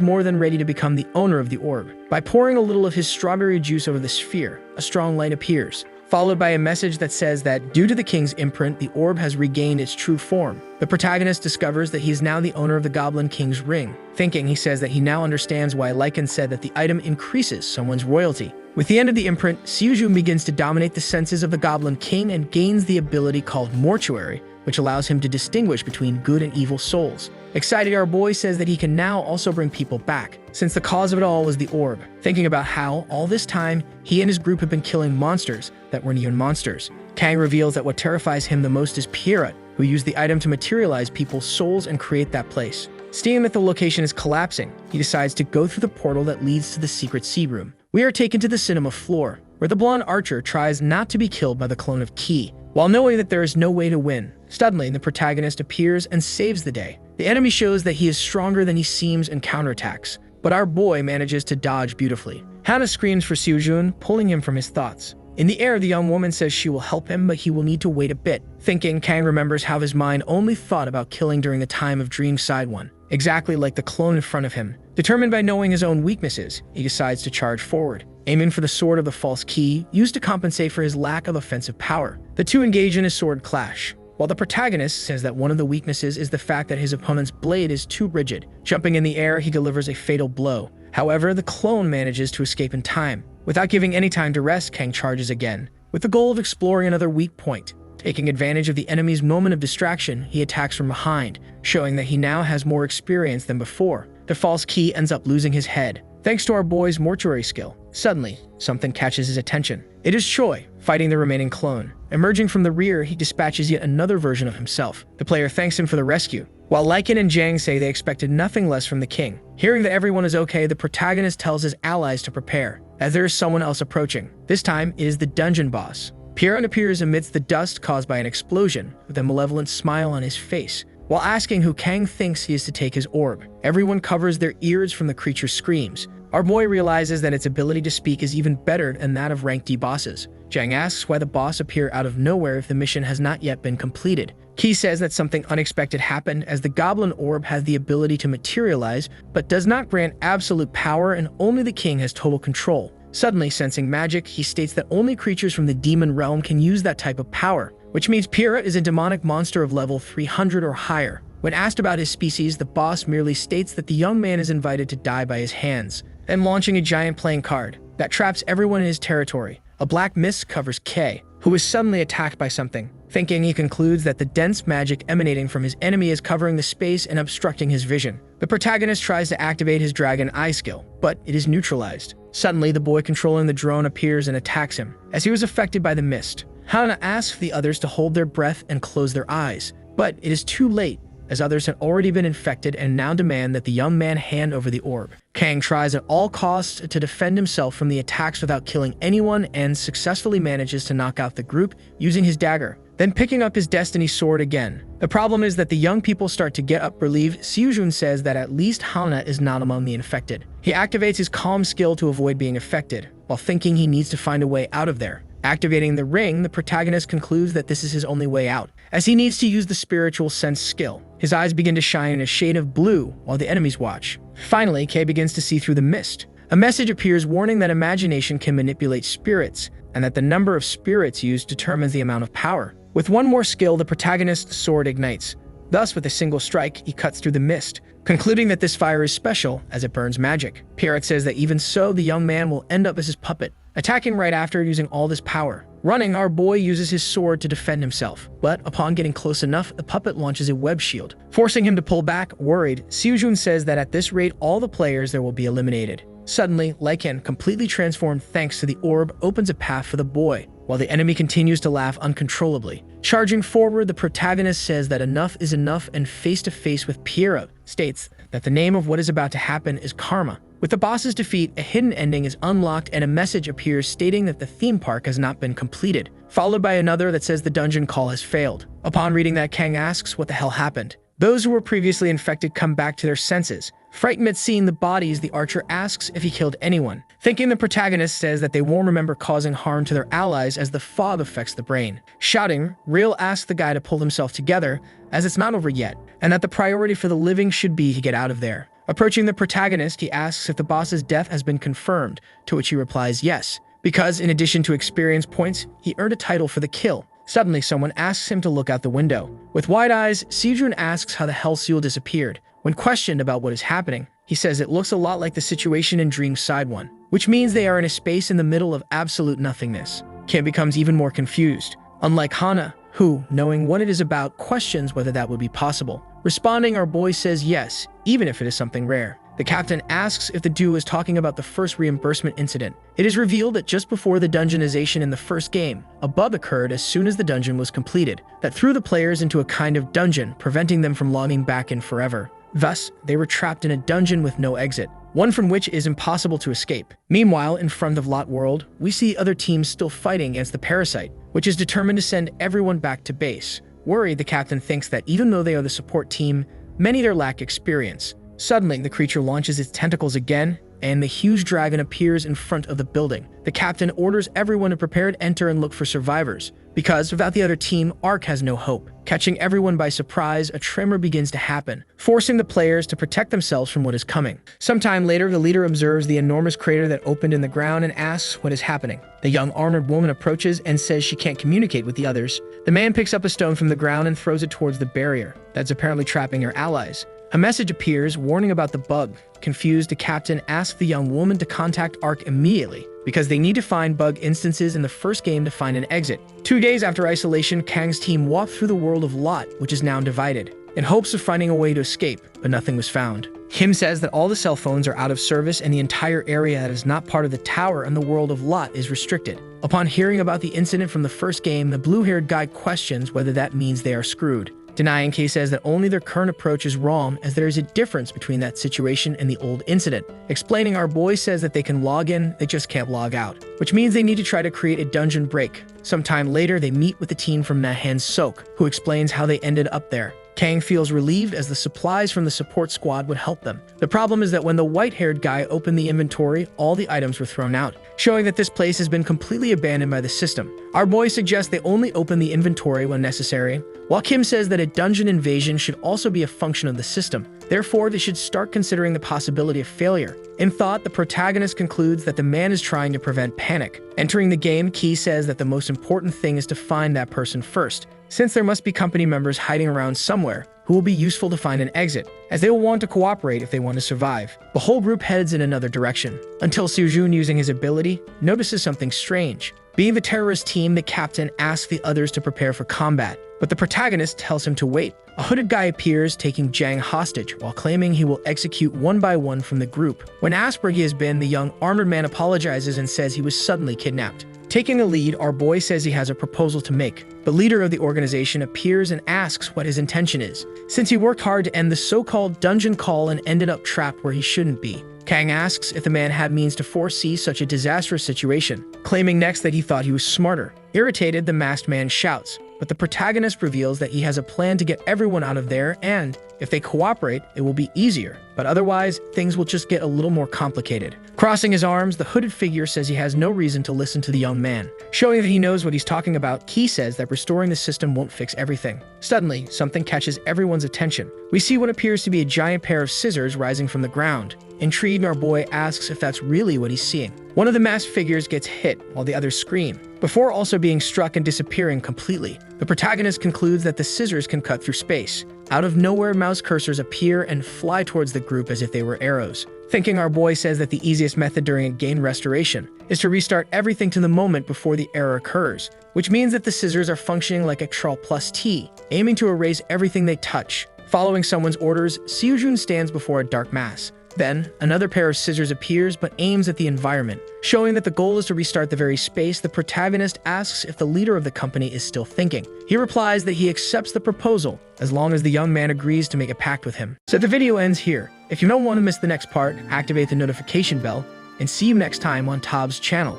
more than ready to become the owner of the orb. By pouring a little of his strawberry juice over the sphere, a strong light appears, followed by a message that says that due to the king's imprint, the orb has regained its true form. The protagonist discovers that he is now the owner of the Goblin King's ring. Thinking, he says that he now understands why Lycan said that the item increases someone's royalty. With the end of the imprint, Seojun begins to dominate the senses of the Goblin King and gains the ability called Mortuary, which allows him to distinguish between good and evil souls. Excited, our boy says that he can now also bring people back, since the cause of it all was the orb. Thinking about how, all this time, he and his group have been killing monsters that weren't even monsters. Kang reveals that what terrifies him the most is Pierrot, who used the item to materialize people's souls and create that place. Seeing that the location is collapsing, he decides to go through the portal that leads to the secret sea room. We are taken to the cinema floor, where the blonde archer tries not to be killed by the clone of Key, while knowing that there is no way to win. Suddenly, the protagonist appears and saves the day. The enemy shows that he is stronger than he seems and counterattacks, but our boy manages to dodge beautifully. Hana screams for Seojun, pulling him from his thoughts. In the air, the young woman says she will help him, but he will need to wait a bit. Thinking, Kang remembers how his mind only thought about killing during the time of Dream Side 1, exactly like the clone in front of him. Determined by knowing his own weaknesses, he decides to charge forward, aiming for the sword of the false Key, used to compensate for his lack of offensive power. The two engage in a sword clash, while the protagonist says that one of the weaknesses is the fact that his opponent's blade is too rigid. Jumping in the air, he delivers a fatal blow. However, the clone manages to escape in time. Without giving any time to rest, Kang charges again, with the goal of exploring another weak point. Taking advantage of the enemy's moment of distraction, he attacks from behind, showing that he now has more experience than before. The false Key ends up losing his head, thanks to our boy's mortuary skill. Suddenly, something catches his attention. It is Choi, fighting the remaining clone. Emerging from the rear, he dispatches yet another version of himself. The player thanks him for the rescue, while Lycan and Jang say they expected nothing less from the king. Hearing that everyone is okay, the protagonist tells his allies to prepare, as there is someone else approaching. This time, it is the dungeon boss. Pierrot appears amidst the dust caused by an explosion, with a malevolent smile on his face. While asking who Kang thinks he is to take his orb, everyone covers their ears from the creature's screams. Our boy realizes that its ability to speak is even better than that of rank D bosses. Jang asks why the boss appear out of nowhere if the mission has not yet been completed. Key says that something unexpected happened as the goblin orb has the ability to materialize, but does not grant absolute power and only the king has total control. Suddenly sensing magic, he states that only creatures from the demon realm can use that type of power, which means Pyrrha is a demonic monster of level 300 or higher. When asked about his species, the boss merely states that the young man is invited to die by his hands, then launching a giant playing card that traps everyone in his territory. A black mist covers K, who is suddenly attacked by something. Thinking, he concludes that the dense magic emanating from his enemy is covering the space and obstructing his vision. The protagonist tries to activate his dragon eye skill, but it is neutralized. Suddenly, the boy controlling the drone appears and attacks him, as he was affected by the mist. Hana asks the others to hold their breath and close their eyes, but it is too late, as others had already been infected and now demand that the young man hand over the orb. Kang tries at all costs to defend himself from the attacks without killing anyone and successfully manages to knock out the group using his dagger, then picking up his destiny sword again. The problem is that the young people start to get up relieved. Seojun says that at least Hana is not among the infected. He activates his calm skill to avoid being affected, while thinking he needs to find a way out of there. Activating the ring, the protagonist concludes that this is his only way out, as he needs to use the spiritual sense skill. His eyes begin to shine in a shade of blue while the enemies watch. Finally, Kay begins to see through the mist. A message appears warning that imagination can manipulate spirits, and that the number of spirits used determines the amount of power. With one more skill, the protagonist's sword ignites. Thus, with a single strike, he cuts through the mist, concluding that this fire is special as it burns magic. Pierrot says that even so, the young man will end up as his puppet, attacking right after using all this power. Running, our boy uses his sword to defend himself, but upon getting close enough, the puppet launches a web shield, forcing him to pull back. Worried, Seojun says that at this rate, all the players there will be eliminated. Suddenly, Lycan, completely transformed thanks to the orb, opens a path for the boy, while the enemy continues to laugh uncontrollably. Charging forward, the protagonist says that enough is enough and face-to-face with Pierrot, states that the name of what is about to happen is karma. With the boss's defeat, a hidden ending is unlocked and a message appears stating that the theme park has not been completed, followed by another that says the dungeon call has failed. Upon reading that, Kang asks what the hell happened. Those who were previously infected come back to their senses. Frightened at seeing the bodies, the archer asks if he killed anyone. Thinking, the protagonist says that they won't remember causing harm to their allies as the fog affects the brain. Shouting, Real asks the guy to pull himself together, as it's not over yet, and that the priority for the living should be to get out of there. Approaching the protagonist, he asks if the boss's death has been confirmed, to which he replies yes, because in addition to experience points, he earned a title for the kill. Suddenly, someone asks him to look out the window. With wide eyes, Seojun asks how the Hell Seal disappeared. When questioned about what is happening, he says it looks a lot like the situation in Dream Side 1, which means they are in a space in the middle of absolute nothingness. Kim becomes even more confused, unlike Hana, who, knowing what it is about, questions whether that would be possible. Responding, our boy says yes, even if it is something rare. The captain asks if the duo is talking about the first reimbursement incident. It is revealed that just before the dungeonization in the first game, a bug occurred as soon as the dungeon was completed, that threw the players into a kind of dungeon, preventing them from logging back in forever. Thus, they were trapped in a dungeon with no exit, one from which is impossible to escape. Meanwhile, in front of Lot World, we see other teams still fighting against the parasite, which is determined to send everyone back to base. Worried, the captain thinks that even though they are the support team, many there lack experience. Suddenly, the creature launches its tentacles again, and the huge dragon appears in front of the building. The captain orders everyone to prepare to enter and look for survivors, because without the other team, Ark has no hope. Catching everyone by surprise, a tremor begins to happen, forcing the players to protect themselves from what is coming. Sometime later, the leader observes the enormous crater that opened in the ground and asks what is happening. The young armored woman approaches and says she can't communicate with the others. The man picks up a stone from the ground and throws it towards the barrier that's apparently trapping her allies. A message appears warning about the bug. Confused, the captain asks the young woman to contact Ark immediately, because they need to find bug instances in the first game to find an exit. 2 days after isolation, Kang's team walked through the world of Lot, which is now divided, in hopes of finding a way to escape, but nothing was found. Kim says that all the cell phones are out of service and the entire area that is not part of the tower and the world of Lot is restricted. Upon hearing about the incident from the first game, the blue-haired guy questions whether that means they are screwed. Denying, Kay says that only their current approach is wrong as there is a difference between that situation and the old incident. Explaining, our boy says that they can log in, they just can't log out, which means they need to try to create a dungeon break. Sometime later, they meet with the team from Nahan Sok, who explains how they ended up there. Kang feels relieved as the supplies from the support squad would help them. The problem is that when the white-haired guy opened the inventory, all the items were thrown out, showing that this place has been completely abandoned by the system. Our boy suggests they only open the inventory when necessary, while Kim says that a dungeon invasion should also be a function of the system. Therefore, they should start considering the possibility of failure. In thought, the protagonist concludes that the man is trying to prevent panic. Entering the game, Key says that the most important thing is to find that person first, since there must be company members hiding around somewhere who will be useful to find an exit, as they will want to cooperate if they want to survive. The whole group heads in another direction, until Seojun, using his ability, notices something strange. Being the terrorist team, the captain asks the others to prepare for combat, but the protagonist tells him to wait. A hooded guy appears, taking Jang hostage, while claiming he will execute one by one from the group. When asked where he has been, the young armored man apologizes and says he was suddenly kidnapped. Taking the lead, our boy says he has a proposal to make. The leader of the organization appears and asks what his intention is, since he worked hard to end the so-called dungeon call and ended up trapped where he shouldn't be. Kang asks if the man had means to foresee such a disastrous situation, claiming next that he thought he was smarter. Irritated, the masked man shouts, but the protagonist reveals that he has a plan to get everyone out of there, and if they cooperate, it will be easier, but otherwise, things will just get a little more complicated. Crossing his arms, the hooded figure says he has no reason to listen to the young man. Showing that he knows what he's talking about, Key says that restoring the system won't fix everything. Suddenly, something catches everyone's attention. We see what appears to be a giant pair of scissors rising from the ground. Intrigued, our boy asks if that's really what he's seeing. One of the masked figures gets hit, while the others scream, before also being struck and disappearing completely. The protagonist concludes that the scissors can cut through space. Out of nowhere, mouse cursors appear and fly towards the group as if they were arrows. Thinking, our boy says that the easiest method during a game restoration is to restart everything to the moment before the error occurs, which means that the scissors are functioning like a Ctrl+T, aiming to erase everything they touch. Following someone's orders, Seojun stands before a dark mass. Then, another pair of scissors appears but aims at the environment. Showing that the goal is to restart the very space, the protagonist asks if the leader of the company is still thinking. He replies that he accepts the proposal, as long as the young man agrees to make a pact with him. So the video ends here. If you don't want to miss the next part, activate the notification bell, and see you next time on Tob's channel.